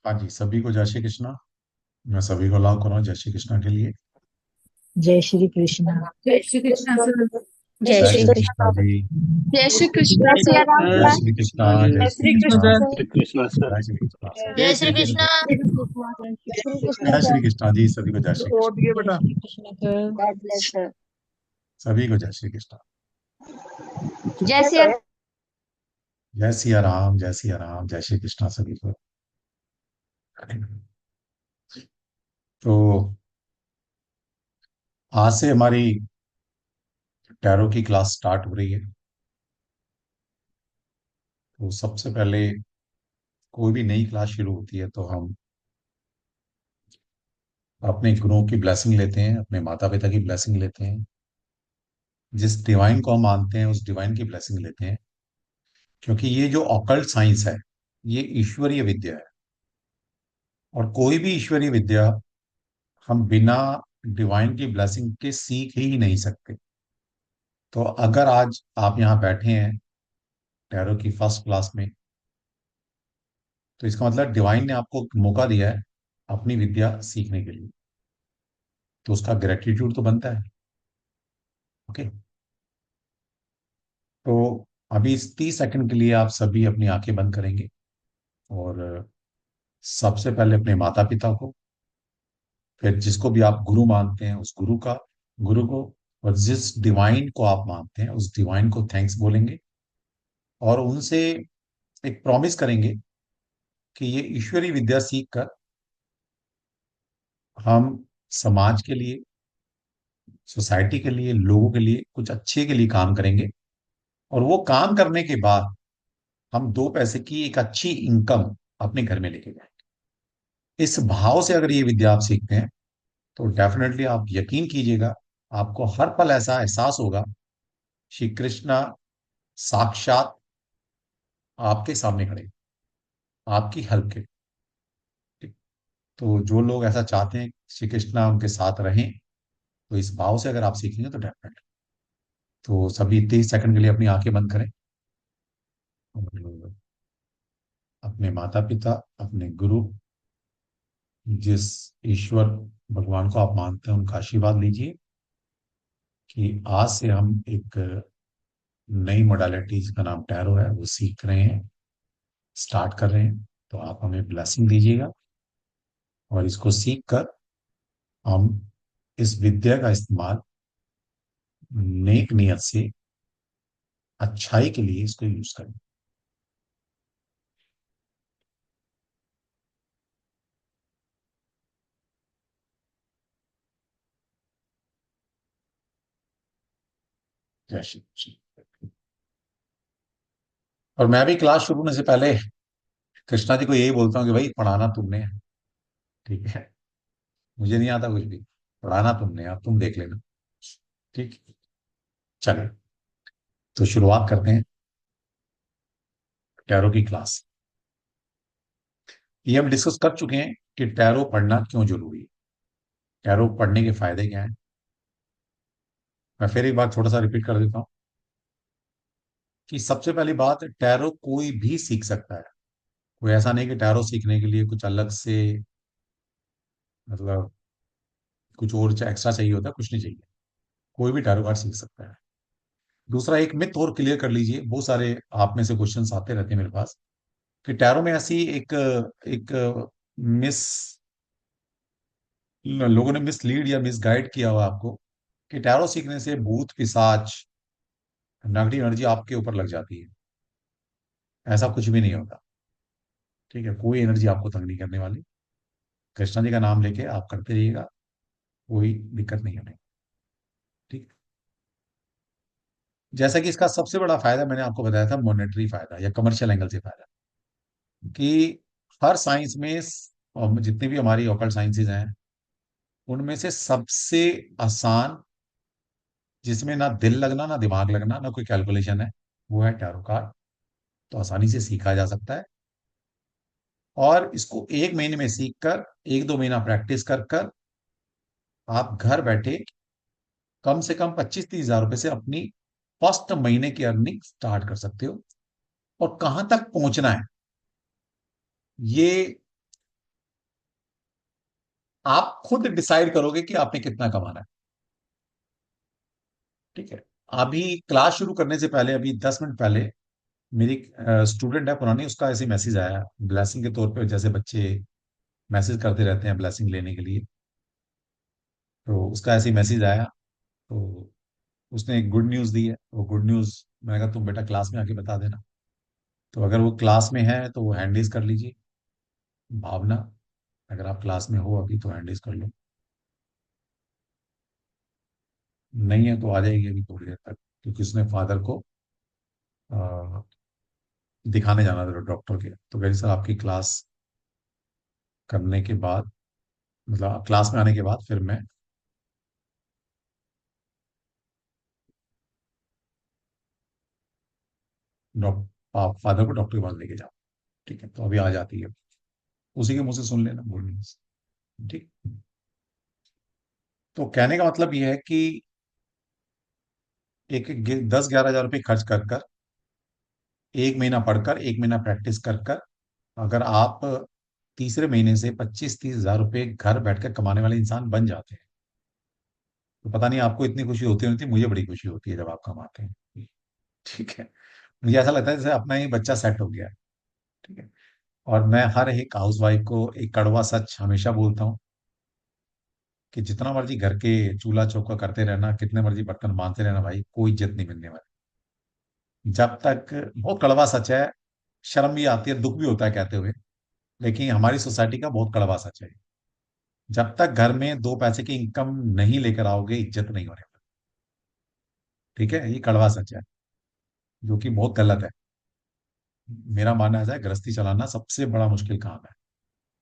हाँ जी, सभी को जय श्री कृष्णा। मैं सभी को अलाउ कर रहा हूँ जय श्री कृष्णा के लिए। जय श्री कृष्णा। जय श्री कृष्ण सर। जय जय जय श्री श्री श्री कृष्ण। कृष्णा जी। जय श्री कृष्ण जय सिया राम सर। जय सर। श्री कृष्णा, हाँ जी। जय जय श्री श्री कृष्णा, कृष्ण श्री सर। कृष्णा सर। जय श्री कृष्णा सर। जय जय श्री श्री कृष्ण। कृष्ण। जय श्री कृष्ण जय सर। श्री कृष्णा जी, सभी को जय श्री और कृष्णा। दिए जय बेटा। Shri Krishna sir. God bless sir. सभी को जय श्री कृष्णा। जय चलिए, सिया जय सिया राम, जय सिया राम, जय श्री कृष्णा सभी को। तो आज से हमारी टैरो की क्लास स्टार्ट हो रही है। तो सबसे पहले कोई भी नई क्लास शुरू होती है तो हम अपने गुरुओं की ब्लेसिंग लेते हैं, अपने माता पिता की ब्लेसिंग लेते हैं, जिस डिवाइन को हम मानते हैं उस डिवाइन की ब्लेसिंग लेते हैं। क्योंकि ये जो ऑकल्ट साइंस है, ये ईश्वरीय विद्या है। और कोई भी ईश्वरीय विद्या हम बिना डिवाइन की ब्लेसिंग के सीख ही नहीं सकते। तो अगर आज आप यहाँ बैठे हैं टैरो की फर्स्ट क्लास में, तो इसका मतलब डिवाइन ने आपको मौका दिया है अपनी विद्या सीखने के लिए। तो उसका ग्रेटिट्यूड तो बनता है। ओके। तो अभी इस 30 सेकंड के लिए आप सभी अपनी आंखें बंद करेंगे। और सबसे पहले अपने माता पिता को, फिर जिसको भी आप गुरु मानते हैं उस गुरु को, और जिस डिवाइन को आप मानते हैं उस डिवाइन को थैंक्स बोलेंगे। और उनसे एक प्रॉमिस करेंगे कि ये ईश्वरी विद्या सीख कर हम समाज के लिए, सोसाइटी के लिए, लोगों के लिए कुछ अच्छे के लिए काम करेंगे। और वो काम करने के बाद हम 2 पैसे की एक अच्छी इनकम अपने घर में लेके जाएंगे। इस भाव से अगर ये विद्या आप सीखते हैं तो डेफिनेटली आप यकीन कीजिएगा, आपको हर पल ऐसा एहसास होगा श्री कृष्णा साक्षात आपके सामने खड़े, आपकी हेल्प के लिए। तो जो लोग ऐसा चाहते हैं श्री कृष्णा उनके साथ रहें, तो इस भाव से अगर आप सीखेंगे तो डेफिनेटली। तो सभी 30 सेकंड के लिए अपनी आंखें बंद करें और अपने माता पिता, अपने गुरु, जिस ईश्वर भगवान को आप मानते हैं उनका आशीर्वाद लीजिए कि आज से हम एक नई मोडालिटी जिसका नाम टैरो है वो सीख रहे हैं, स्टार्ट कर रहे हैं। तो आप हमें ब्लेसिंग दीजिएगा और इसको सीख कर हम इस विद्या का इस्तेमाल नेक नियत से अच्छाई के लिए इसको यूज करें। जय श्री कृष्ण। और मैं भी क्लास शुरू होने से पहले कृष्णा जी को यही बोलता हूँ कि भाई पढ़ाना तुमने है, ठीक है। मुझे नहीं आता कुछ भी, पढ़ाना तुमने, अब तुम देख लेना। ठीक। चलिए, तो शुरुआत करते हैं टैरो की क्लास। ये हम डिस्कस कर चुके हैं कि टैरो पढ़ना क्यों जरूरी है, टैरो पढ़ने के फायदे क्या हैं। मैं फिर एक बार थोड़ा सा रिपीट कर देता हूँ कि सबसे पहली बात, टैरो कोई भी सीख सकता है। कोई ऐसा नहीं कि टैरो सीखने के लिए कुछ अलग से, मतलब कुछ और एक्स्ट्रा चाहिए होता है, कुछ नहीं चाहिए। कोई भी टैरो कार्ड सीख सकता है। दूसरा, एक मिथ और क्लियर कर लीजिए, बहुत सारे आप में से क्वेश्चंस आते रहते हैं मेरे पास कि टैरो में ऐसी एक एक मिस लोगों ने मिसलीड या मिसगाइड किया हुआ आपको कि टैरो सीखने से भूत पिशाच नेगेटिव एनर्जी आपके ऊपर लग जाती है। ऐसा कुछ भी नहीं होता। ठीक है, कोई एनर्जी आपको तंग नहीं करने वाली। कृष्णा जी का नाम लेके आप करते रहिएगा, कोई दिक्कत नहीं होने। ठीक है? जैसा कि इसका सबसे बड़ा फायदा मैंने आपको बताया था, मॉनेटरी फायदा या कमर्शियल एंगल से फायदा, कि हर साइंस में और जितनी भी हमारी ऑकल्ट साइंसेज हैं उनमें से सबसे आसान, जिसमें ना दिल लगना ना दिमाग लगना ना कोई कैलकुलेशन है, वो है टैरो कार्ड। तो आसानी से सीखा जा सकता है। और इसको 1 महीने में सीख कर, 1-2 महीना प्रैक्टिस कर कर आप घर बैठे कम से कम 25-30 हजार रुपए से अपनी फर्स्ट महीने की अर्निंग स्टार्ट कर सकते हो। और कहां तक पहुंचना है, ये आप खुद डिसाइड करोगे कि आपने कितना कमाना है। ठीक है। अभी क्लास शुरू करने से पहले, अभी 10 मिनट पहले, मेरी स्टूडेंट है पुरानी, उसका ऐसे मैसेज आया ब्लेसिंग के तौर पे, जैसे बच्चे मैसेज करते रहते हैं ब्लेसिंग लेने के लिए। तो उसका ऐसे मैसेज आया। तो उसने एक गुड न्यूज़ दी है। वो गुड न्यूज़, मैंने कहा तुम बेटा क्लास में आके बता देना। तो अगर वो क्लास में है तो वो हैंड रेज कर लीजिए। भावना, अगर आप क्लास में हो अभी तो हैंड रेज कर लो। नहीं है तो आ जाएगी अभी थोड़ी देर तक, क्योंकि उसने फादर को अ, दिखाने जाना था डॉक्टर के। तो कह रही सर आपकी क्लास करने के बाद, मतलब क्लास में आने के बाद फिर मैं फादर को डॉक्टर के पास लेके जाऊँ। ठीक है, तो अभी आ जाती है, उसी के मुंह से सुन लेना बोल नहीं। ठीक। तो कहने का मतलब यह है कि एक 10-11 हजार रुपये खर्च कर कर, एक महीना पढ़कर, एक महीना प्रैक्टिस कर कर, अगर आप तीसरे महीने से 25-30 हजार रुपये घर बैठकर कमाने वाले इंसान बन जाते हैं, तो पता नहीं आपको इतनी खुशी होती नहीं होती, मुझे बड़ी खुशी होती है जब आप कमाते हैं। ठीक है। मुझे ऐसा लगता है जैसे अपना ही बच्चा सेट हो गया है। ठीक है। और मैं हर एक हाउस वाइफ को एक कड़वा सच हमेशा बोलता हूँ कि जितना मर्जी घर के चूल्हा चौका करते रहना, कितने मर्जी बर्तन मांजते रहना, भाई कोई इज्जत नहीं मिलने वाली जब तक। बहुत कड़वा सच है, शर्म भी आती है, दुख भी होता है कहते हुए, लेकिन हमारी सोसाइटी का बहुत कड़वा सच है। जब तक घर में 2 पैसे की इनकम नहीं लेकर आओगे, इज्जत नहीं होने वाली। ठीक है, ये कड़वा सच है, जो कि बहुत गलत है। मेरा मानना ऐसा है, गृहस्थी चलाना सबसे बड़ा मुश्किल काम है।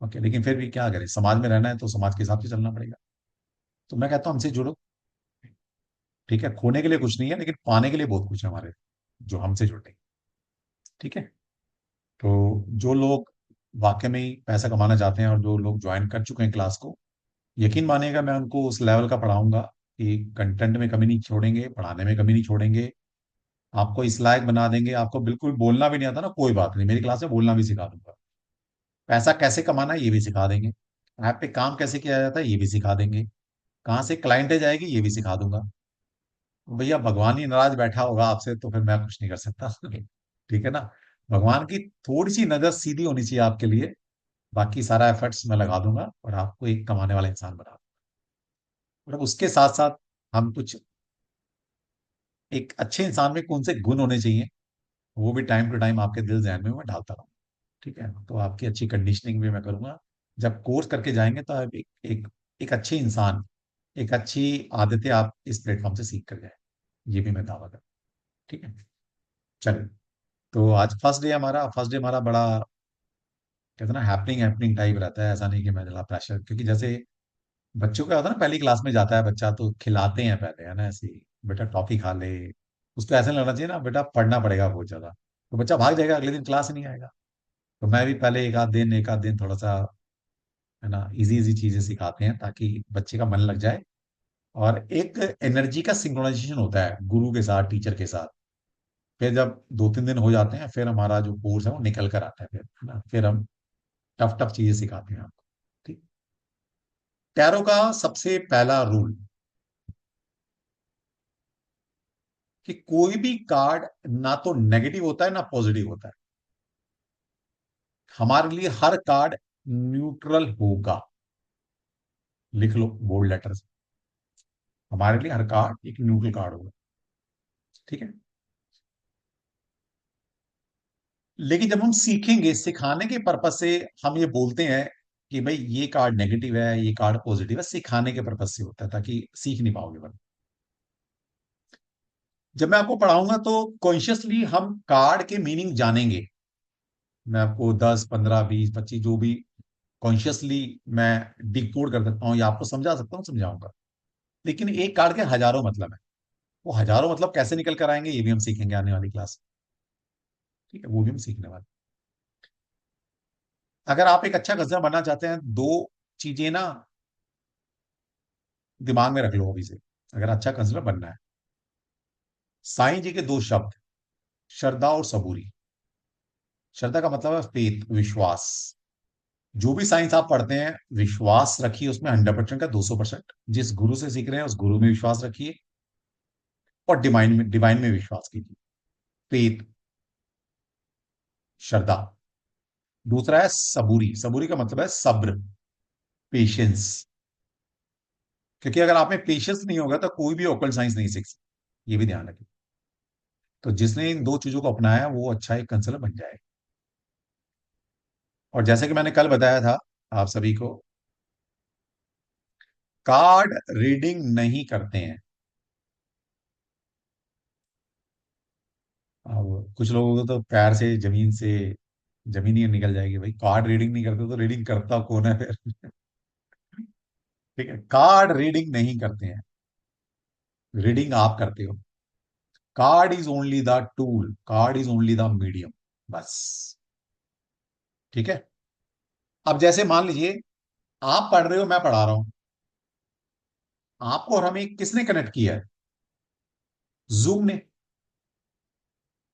ओके, लेकिन फिर भी क्या करें, समाज में रहना है तो समाज के हिसाब से चलना पड़ेगा। तो मैं कहता हूँ हमसे जुड़ो। ठीक है, खोने के लिए कुछ नहीं है, लेकिन पाने के लिए बहुत कुछ है हमारे, जो हमसे जुड़े। ठीक है। तो जो लोग वाकई में ही पैसा कमाना चाहते हैं और जो लोग ज्वाइन कर चुके हैं क्लास को, यकीन मानिएगा मैं उनको उस लेवल का पढ़ाऊंगा कि कंटेंट में कमी नहीं छोड़ेंगे, पढ़ाने में कमी नहीं छोड़ेंगे, आपको इस लायक बना देंगे। आपको बिल्कुल बोलना भी नहीं आता ना, कोई बात नहीं, मेरी क्लास में बोलना भी सिखा दूंगा। पैसा कैसे कमाना है ये भी सिखा देंगे। ऐप पे काम कैसे किया जाता है ये भी सिखा देंगे। कहाँ से क्लाइंटेज आएगी ये भी सिखा दूंगा। भैया भगवान ही नाराज बैठा होगा आपसे तो फिर मैं कुछ नहीं कर सकता। ठीक है ना। भगवान की थोड़ी सी नजर सीधी होनी चाहिए आपके लिए, बाकी सारा एफर्ट्स मैं लगा दूंगा और आपको एक कमाने वाला इंसान बना दूंगा। और उसके साथ साथ हम कुछ, एक अच्छे इंसान में कौन से गुण होने चाहिए, वो भी टाइम टू टाइम आपके दिल जहन में मैं डालता रहूँ। ठीक है, तो आपकी अच्छी कंडीशनिंग भी मैं करूंगा। जब कोर्स करके जाएंगे तो आप एक अच्छे इंसान, एक अच्छी आदतें आप इस प्लेटफॉर्म से सीख कर जाए, ये भी मैं दावा करूँ। ठीक है। चलिए। तो आज फर्स्ट डे हमारा बड़ा, कहते हैं ना, हैपनिंग हैपनिंग टाइप रहता है। ऐसा नहीं कि मैं जला प्रेशर, क्योंकि जैसे बच्चों का होता है ना, पहली क्लास में जाता है बच्चा तो खिलाते हैं पहले, है ना, ऐसे ही, बेटा टॉफी खा ले। उसको ऐसा नहीं लगना चाहिए ना बेटा पढ़ना पड़ेगा बहुत ज्यादा, तो बच्चा भाग जाएगा, अगले दिन क्लास ही नहीं आएगा। तो मैं भी पहले एक आध दिन थोड़ा सा, है ना, इजी इजी चीजें सिखाते हैं ताकि बच्चे का मन लग जाए। और एक एनर्जी का सिंक्रोनाइजेशन होता है गुरु के साथ, टीचर के साथ। फिर जब 2-3 दिन हो जाते हैं, फिर हमारा जो कोर्स है वो निकल कर आता है, फिर है ना, फिर हम टफ टफ चीजें सिखाते हैं आपको। ठीक। टैरो का सबसे पहला रूल कि कोई भी कार्ड ना तो नेगेटिव होता है ना पॉजिटिव होता है। हमारे लिए हर कार्ड न्यूट्रल होगा। लिख लो बोल्ड लेटर से, हमारे लिए हर कार्ड एक न्यूट्रल कार्ड होगा। ठीक है। लेकिन जब हम सीखेंगे, सिखाने के पर्पज से हम ये बोलते हैं कि भाई ये कार्ड नेगेटिव है, ये कार्ड पॉजिटिव है, सिखाने के पर्पज से होता है, ताकि सीख नहीं पाओगे वरना। जब मैं आपको पढ़ाऊंगा तो कॉन्शियसली हम कार्ड के मीनिंग जानेंगे। मैं आपको 10, 15, 20, 25 जो भी कॉन्शियसली मैं डिकोड कर सकता हूँ या आपको समझा सकता हूँ, समझाऊंगा। लेकिन एक कार्ड के हजारों मतलब है। वो हजारों मतलब कैसे निकल कर आएंगे ये भी हम सीखेंगे आने वाली क्लास। ठीक है, वो भी हम सीखने वाले। अगर आप एक अच्छा गजल बनना चाहते हैं, दो चीजें ना दिमाग में रख लो अभी से, अगर अच्छा कंसलर बनना है। साईं जी के दो शब्द, श्रद्धा और सबूरी। श्रद्धा का मतलब है फेथ, विश्वास। जो भी साइंस आप पढ़ते हैं, विश्वास रखिए उसमें 100% का 200%। जिस गुरु से सीख रहे हैं उस गुरु में विश्वास रखिए, और डिवाइन में विश्वास कीजिए। फेथ, श्रद्धा। दूसरा है सबूरी। सबूरी का मतलब है सब्र, पेशेंस। क्योंकि अगर आप में पेशेंस नहीं होगा तो कोई भी ओकल्ट साइंस नहीं सीख सकते, ये भी ध्यान रखिए। तो जिसने इन दो चीजों को अपनाया वो अच्छा एक कंसलर बन जाए। और जैसे कि मैंने कल बताया था आप सभी को, कार्ड रीडिंग नहीं करते हैं। अब कुछ लोगों को तो पैर से जमीन ही निकल जाएगी, भाई कार्ड रीडिंग नहीं करते तो रीडिंग करता कौन है फिर? ठीक है, कार्ड रीडिंग नहीं करते हैं, रीडिंग आप करते हो। Card is only the tool, card is only the medium, बस। ठीक है। अब जैसे मान लीजिए आप पढ़ रहे हो, मैं पढ़ा रहा हूं, आपको और हमें किसने कनेक्ट किया है? जूम ने।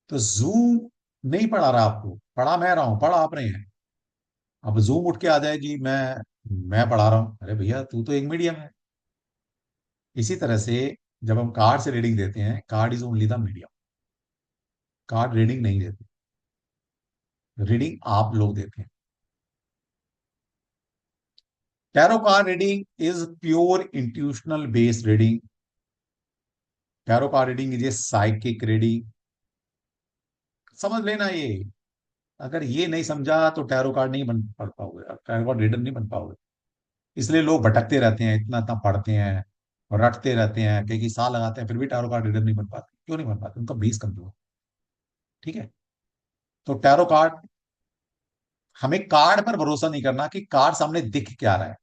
तो जूम नहीं पढ़ा रहा आपको, पढ़ा मैं रहा हूं, पढ़ा आप रहे हैं। अब जूम उठ के आ जाए जी मैं पढ़ा रहा हूं, अरे भैया तू तो एक मीडियम है। इसी तरह से जब हम कार्ड से रीडिंग देते हैं, card is only the medium, card reading नहीं देते, रीडिंग आप लोग देते हैं। Tarot card reading is pure intuitional based reading. Tarot card reading is a psychic reading. समझ लेना ये। अगर ये नहीं समझा तो टैरो कार्ड नहीं बन पढ़ पाओगे, टैरो कार्ड रीडर नहीं बन पाओगे। इसलिए लोग भटकते रहते हैं, इतना इतना पढ़ते हैं और रटते रहते हैं, कई कई साल लगाते हैं, फिर भी टैरो कार्ड रीडर नहीं बन पाते। क्यों नहीं बन पाते? उनका बेस कमजोर है। ठीक है। तो टैरो कार्ड, हमें कार्ड पर भरोसा नहीं करना कि कार्ड सामने दिख क्या रहा है।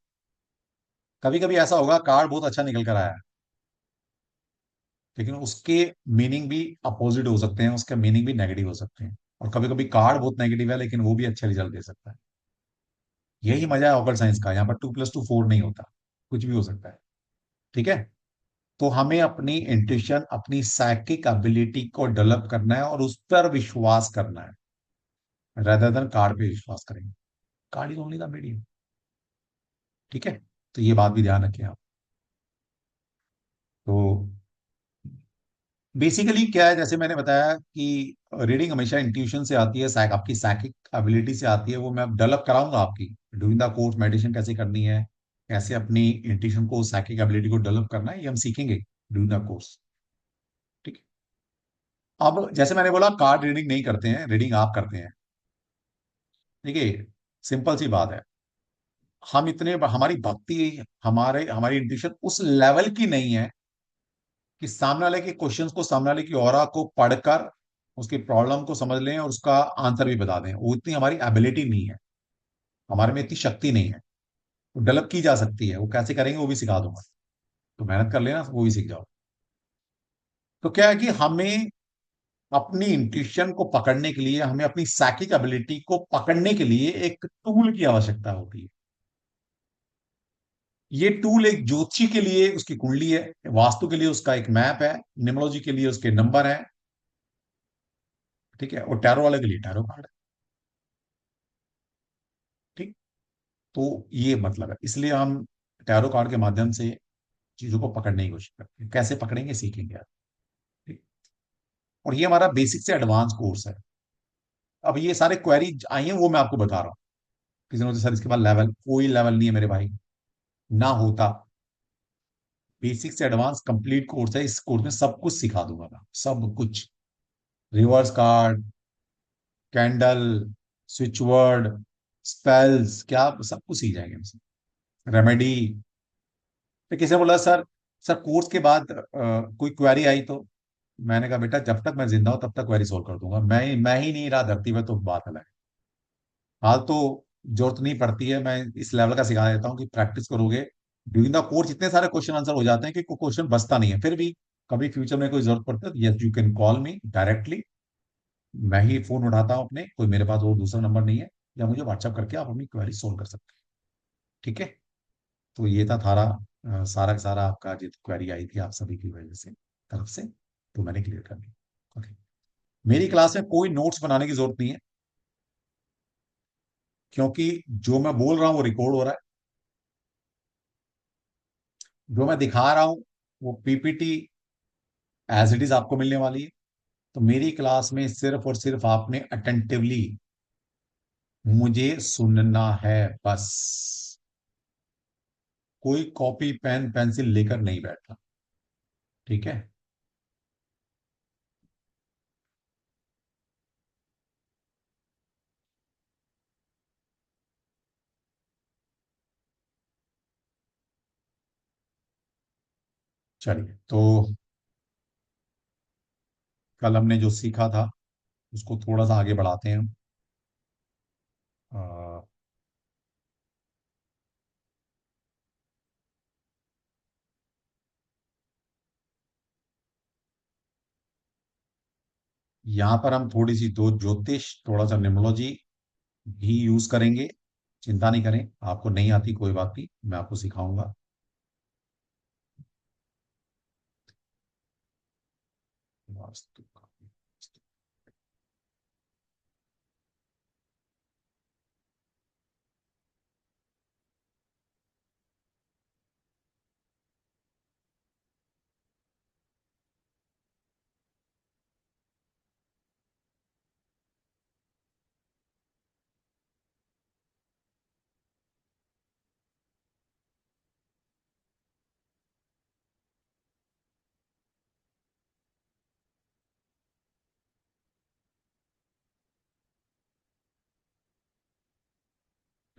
कभी कभी ऐसा होगा कार्ड बहुत अच्छा निकल कर आया है, लेकिन उसके मीनिंग भी अपोजिट हो सकते हैं, उसका मीनिंग भी नेगेटिव हो सकते हैं। और कभी कभी कार्ड बहुत नेगेटिव है लेकिन वो भी अच्छे रिजल्ट दे सकता है। यही मजा है ऑकल्ट साइंस का, यहाँ पर 2+2 4 नहीं होता, कुछ भी हो सकता है। ठीक है। तो हमें अपनी इंट्यूशन, अपनी साइकिक एबिलिटी को डेवलप करना है और उस पर विश्वास करना है, रेदर देन कार्ड पे विश्वास करेंगे। Card is only the medium. ठीक है। तो ये बात भी ध्यान रखें आप। तो बेसिकली क्या है, जैसे मैंने बताया कि रीडिंग हमेशा इंट्यूशन से आती है, आपकी साइकिक एबिलिटी से आती है। वो मैं डेवलप कराऊंगा आपकी ड्यूरिंग द कोर्स। मेडिटेशन कैसे करनी है, कैसे अपनी इंट्यूशन को, साइकिक एबिलिटी को डेवलप करना है, ये हम सीखेंगे ड्यूरिंग द कोर्स। ठीक है। अब जैसे मैंने बोला कार्ड रीडिंग नहीं करते हैं, रीडिंग आप करते हैं। देखिए, सिंपल सी बात है, हम इतने, हमारी भक्ति, हमारी इंट्यूशन उस लेवल की नहीं है कि सामने वाले के क्वेश्चंस को, सामने वाले की ऑरा को पढ़कर उसकी प्रॉब्लम को समझ लें और उसका आंसर भी बता दें। वो इतनी हमारी एबिलिटी नहीं है, हमारे में इतनी शक्ति नहीं है। वो डेवलप की जा सकती है, वो कैसे करेंगे वो भी सिखा दूंगा। तो मेहनत कर लेना, वो भी सीख जाओ। तो क्या है कि हमें अपनी इंट्यूशन को पकड़ने के लिए, हमें अपनी साइकिक एबिलिटी को पकड़ने के लिए एक टूल की आवश्यकता होती है। ये टूल एक ज्योतिषी के लिए उसकी कुंडली है, वास्तु के लिए उसका एक मैप है, न्यूमरोलॉजी के लिए उसके नंबर है। ठीक है। और टैरो वाले के लिए टैरो कार्ड है। ठीक। तो ये मतलब है, इसलिए हम टैरो कार्ड के माध्यम से चीजों को पकड़ने की कोशिश करते हैं। कैसे पकड़ेंगे सीखेंगे आप। ठीक। और ये हमारा बेसिक से एडवांस कोर्स है। अब ये सारे क्वेरी आई हैं वो मैं आपको बता रहा हूँ। किसी ने मुझे, सर इसके बाद लेवल, कोई लेवल नहीं है मेरे भाई, ना होता। बेसिक से एडवांस कंप्लीट कोर्स है। इस कोर्स में सब कुछ सिखा दूंगा मैं, सब कुछ। Reverse card, candle, switch word, spells, क्या सब कुछ सीख जाएंगे हमसे। रेमेडी। तो किसी ने बोला सर, कोर्स के बाद कोई क्वेरी आई तो, मैंने कहा बेटा जब तक मैं जिंदा हूं तब तक क्वेरी सोल्व कर दूंगा। मैं ही नहीं रहा धरती में तो बात अलग है। हाल तो जरूरत नहीं पड़ती है, मैं इस लेवल का सिखा देता हूँ कि प्रैक्टिस करोगे ड्यूरिंग द कोर्स इतने सारे क्वेश्चन आंसर हो जाते हैं कि कोई क्वेश्चन बचता नहीं है। फिर भी कभी फ्यूचर में कोई जरूरत पड़ती है, yes you can call me directly. मैं ही फोन उठाता हूँ अपने, कोई मेरे पास और दूसरा नंबर नहीं है। या मुझे व्हाट्सअप करके आप अपनी क्वेरी सोल्व कर सकते हैं। ठीक है। तो ये था थारा सारा का सारा आपका जो क्वेरी आई थी आप सभी की वजह से, तरफ से, तो मैंने क्लियर कर दी। ओके। मेरी क्लास में कोई नोट्स बनाने की जरूरत नहीं है। क्योंकि जो मैं बोल रहा हूं वो रिकॉर्ड हो रहा है, जो मैं दिखा रहा हूं वो पीपीटी एज इट इज आपको मिलने वाली है। तो मेरी क्लास में सिर्फ और सिर्फ आपने अटेंटिवली मुझे सुनना है बस। कोई कॉपी पेन पेंसिल लेकर नहीं बैठना, ठीक है? चलिए, तो कल हमने जो सीखा था उसको थोड़ा सा आगे बढ़ाते हैं हम। अ, यहाँ पर हम थोड़ी सी दो ज्योतिष, थोड़ा सा न्यूमरोलॉजी भी यूज करेंगे। चिंता नहीं करें, आपको नहीं आती कोई बात नहीं, मैं आपको सिखाऊंगा। वास्तु का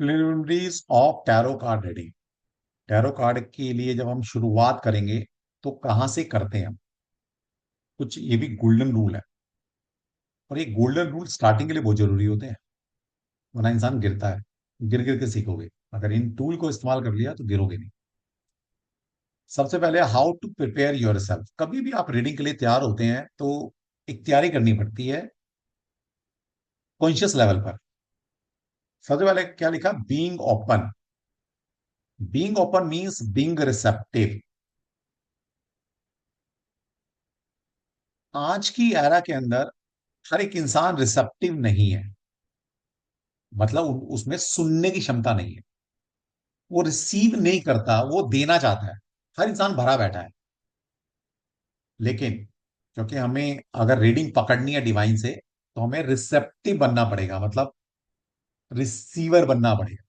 preliminaries of tarot card reading. Tarot card के लिए जब हम शुरुआत करेंगे तो कहाँ से करते हैं हम? कुछ ये भी गोल्डन रूल है, और ये गोल्डन रूल स्टार्टिंग के लिए बहुत जरूरी होते हैं, वरना इंसान गिरता है। गिर गिर के सीखोगे, अगर इन टूल को इस्तेमाल कर लिया तो गिरोगे नहीं। सबसे पहले how to prepare yourself. कभी भी आप रीडिंग के लिए तैयार होते हैं तो एक तैयारी करनी पड़ती है कॉन्शियस लेवल पर। सबसे पहले क्या लिखा? Being open. Being open means being receptive. आज की एरा के अंदर हर एक इंसान रिसेप्टिव नहीं है, मतलब उसमें सुनने की क्षमता नहीं है, वो रिसीव नहीं करता, वो देना चाहता है। हर इंसान भरा बैठा है, लेकिन क्योंकि हमें अगर रीडिंग पकड़नी है डिवाइन से तो हमें रिसेप्टिव बनना पड़ेगा, मतलब रिसीवर बनना पड़ेगा,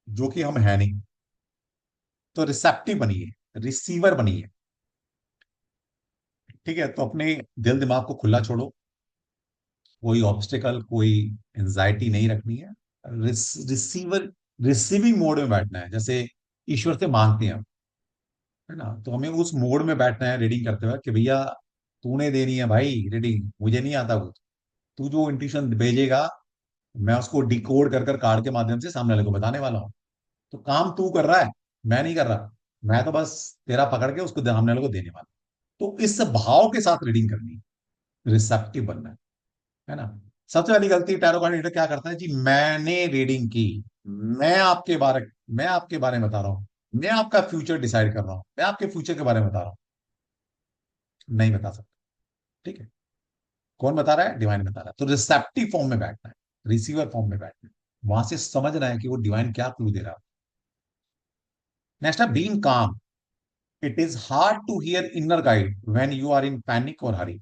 जो कि हम है नहीं। तो रिसेप्टिव बनिए, रिसीवर बनिए। ठीक है, तो अपने दिल दिमाग को खुला छोड़ो, कोई ऑब्स्टिकल, कोई एंजाइटी नहीं रखनी है। रिसीवर, रिसीविंग मोड में बैठना है, जैसे ईश्वर से मांगते हैं हम, है ना? तो हमें उस मोड में बैठना है रीडिंग करते हुए कि भैया तूने देनी है भाई रीडिंग, मुझे नहीं आता कुछ, तू जो इंट्यूशन भेजेगा मैं उसको डिकोड कर कर कार्ड के माध्यम से सामने वाले को बताने वाला हूँ। तो काम तू कर रहा है, मैं नहीं कर रहा। मैं तो बस तेरा पकड़ के उसको सामने वाले को देने वाला। तो इस भाव के साथ रीडिंग करनी है, रिसेप्टिव बनना है ना? सबसे पहली गलती टैरो कार्ड रीडर क्या करता है जी, मैंने रीडिंग की, मैं आपके बारे मैं आपके बारे में बता रहा हूं, मैं आपका फ्यूचर डिसाइड कर रहा हूं, मैं आपके फ्यूचर के बारे में बता रहा हूं। नहीं बता सकता, ठीक है? कौन बता रहा है? डिवाइन बता रहा है। तो रिसेप्टिव फॉर्म में बैठना है, रिसीवर फॉर्म में बैठना है, वहां से समझना है कि वो डिवाइन क्या क्लू दे रहा है। नेक्स्ट है बीइंग काम। It is hard to hear inner guide when you are in panic और हरी।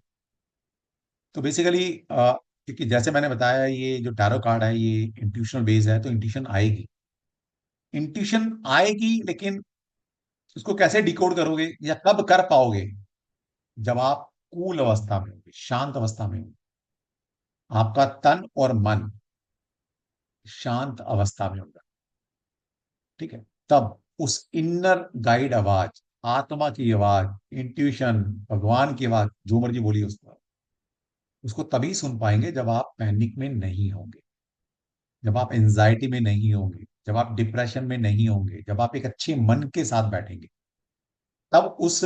तो बेसिकली क्योंकि जैसे मैंने बताया ये जो टैरो कार्ड है ये इंट्यूशनल बेस है, तो इंट्यूशन आएगी, इंट्यूशन आएगी, लेकिन उसको कैसे डिकोड करोगे या कब कर पाओगे? जब आप कूल अवस्था में होंगे, शांत अवस्था में होंगे, आपका तन और मन शांत अवस्था में होगा, ठीक है? तब उस इनर गाइड आवाज, आत्मा की आवाज, इंट्यूशन, भगवान की आवाज, जो मर्जी बोलिए उसको तभी सुन पाएंगे जब आप पैनिक में नहीं होंगे, जब आप एंजाइटी में नहीं होंगे, जब आप डिप्रेशन में नहीं होंगे, जब आप एक अच्छे मन के साथ बैठेंगे, तब उस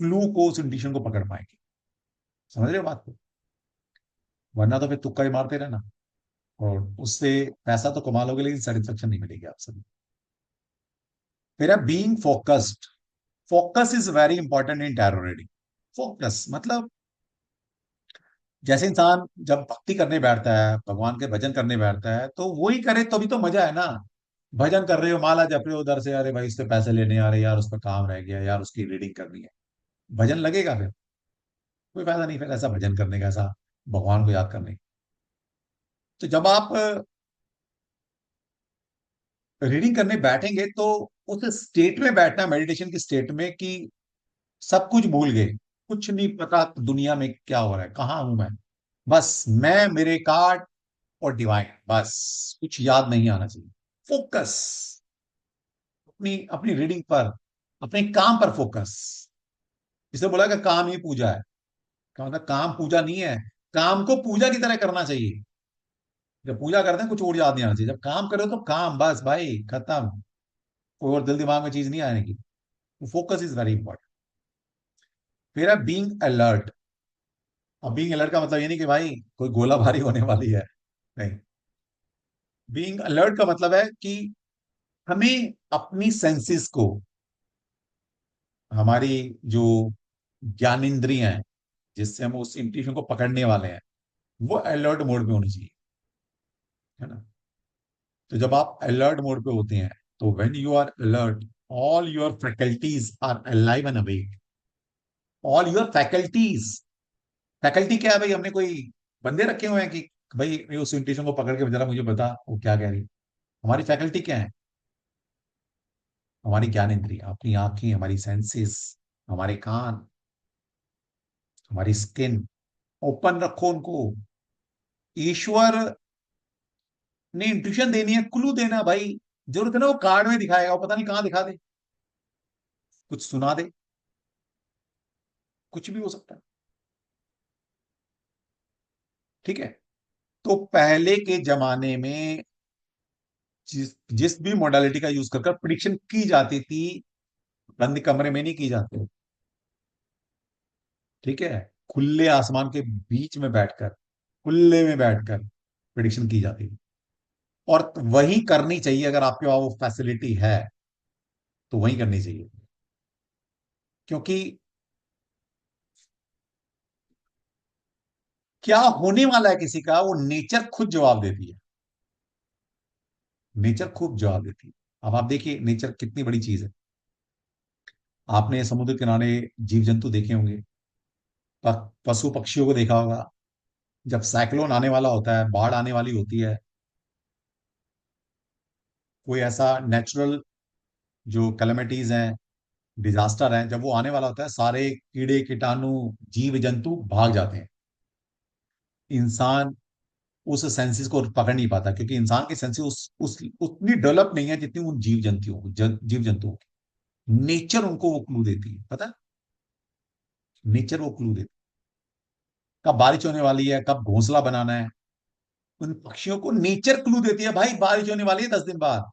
क्लू को, उस इंडिकेशन को पकड़ पाएंगे। समझ रहे हो बात को? वरना तो फिर तुक्का ही मारते रहना, और उससे पैसा तो कमा लोगे लेकिन सेटिस्फेक्शन नहीं मिलेगी आप सभी। फिर है being focused. Focus is very important in tarot reading. Focus मतलब जैसे इंसान जब भक्ति करने बैठता है, भगवान के भजन करने बैठता है, तो वही करे तभी तो मजा है ना। भजन कर रहे हो, माला जप रहे हो, उधर से अरे भाई इस पे पैसे लेने आ रहे यार, उस पर काम रह गया यार, उसकी रीडिंग करनी है, भजन लगेगा फिर? कोई फायदा नहीं फिर ऐसा भजन करने का, ऐसा भगवान को याद करने का। तो जब आप रीडिंग करने बैठेंगे तो उस स्टेट में बैठना, मेडिटेशन की स्टेट में, कि सब कुछ भूल गए, कुछ नहीं पता दुनिया में क्या हो रहा है, कहाँ हूं मैं, बस मैं, मेरे कार्ड और डिवाइन, बस कुछ याद नहीं आना चाहिए। फोकस अपनी अपनी रीडिंग पर, अपने काम पर फोकस। इसने बोला कि काम ही पूजा है, का मतलब काम पूजा नहीं है, काम को पूजा की तरह करना चाहिए। जब पूजा करते हैं कुछ और याद नहीं आना चाहिए, जब काम करो तो काम, बस भाई खत्म, कोई और दिल दिमाग में चीज नहीं आने की। Focus is very important. फिर है बीइंग अलर्ट। अब बीइंग अलर्ट का मतलब ये नहीं कि भाई कोई गोलाबारी होने वाली है, नहीं। बीइंग अलर्ट का मतलब है कि हमें अपनी सेंसेस को, हमारी जो ज्ञानेंद्रियां हैं जिससे हम उस इंट्यूशन को पकड़ने वाले हैं, वो अलर्ट मोड में होनी चाहिए, है ना। तो जब आप अलर्ट मोड पे होते हैं, तो when you are alert, all your faculties are alive and awake. All your faculties, faculty क्या है भाई? हमने कोई बंदे रखे हुए हैं कि भाई ये उस इंट्यूशन को पकड़ के जरा मुझे बता वो क्या कह रही है। हमारी फैकल्टी क्या है? हमारी ज्ञानेंद्रिय, अपनी आंखें, हमारी सेंसेस, हमारे कान, हमारी स्किन, ओपन रखो उनको। ईश्वर ने इंट्यूशन देनी है, क्लू देना है भाई। जरूरत है ना वो कार्ड में दिखाएगा, वो पता नहीं कहां दिखा दे, कुछ सुना दे, कुछ भी हो सकता है। ठीक है। तो पहले के जमाने में जिस जिस भी मोडालिटी का यूज कर प्रिडिक्शन की जाती थी, बंद कमरे में नहीं की जाती। ठीक है। खुले आसमान के बीच में बैठकर, खुले में बैठकर प्रिडिक्शन की जाती थी। और वही करनी चाहिए, अगर आपके पास वो फैसिलिटी है तो वही करनी चाहिए। क्योंकि क्या होने वाला है किसी का, वो नेचर खुद जवाब देती है। नेचर खुद जवाब देती है। अब आप देखिए नेचर कितनी बड़ी चीज है। आपने समुद्र किनारे जीव जंतु देखे होंगे, पशु पक्षियों को देखा होगा। जब साइक्लोन आने वाला होता है, बाढ़ आने वाली होती है, कोई ऐसा नेचुरल जो कैलेमिटीज हैं, डिजास्टर है, जब वो आने वाला होता है, सारे कीड़े कीटाणु जीव जंतु भाग जाते हैं। इंसान उस सेंसिस को पकड़ नहीं पाता, क्योंकि इंसान की सेंसिस उतनी डेवलप नहीं है जितनी उन जीव जंतुओं जीव जंतुओं की। नेचर उनको वो क्लू देती है, पता है? नेचर वो क्लू देती है कब बारिश होने वाली है, कब घोंसला बनाना है। उन पक्षियों को नेचर क्लू देती है, भाई बारिश होने वाली है 10 दिन बाद,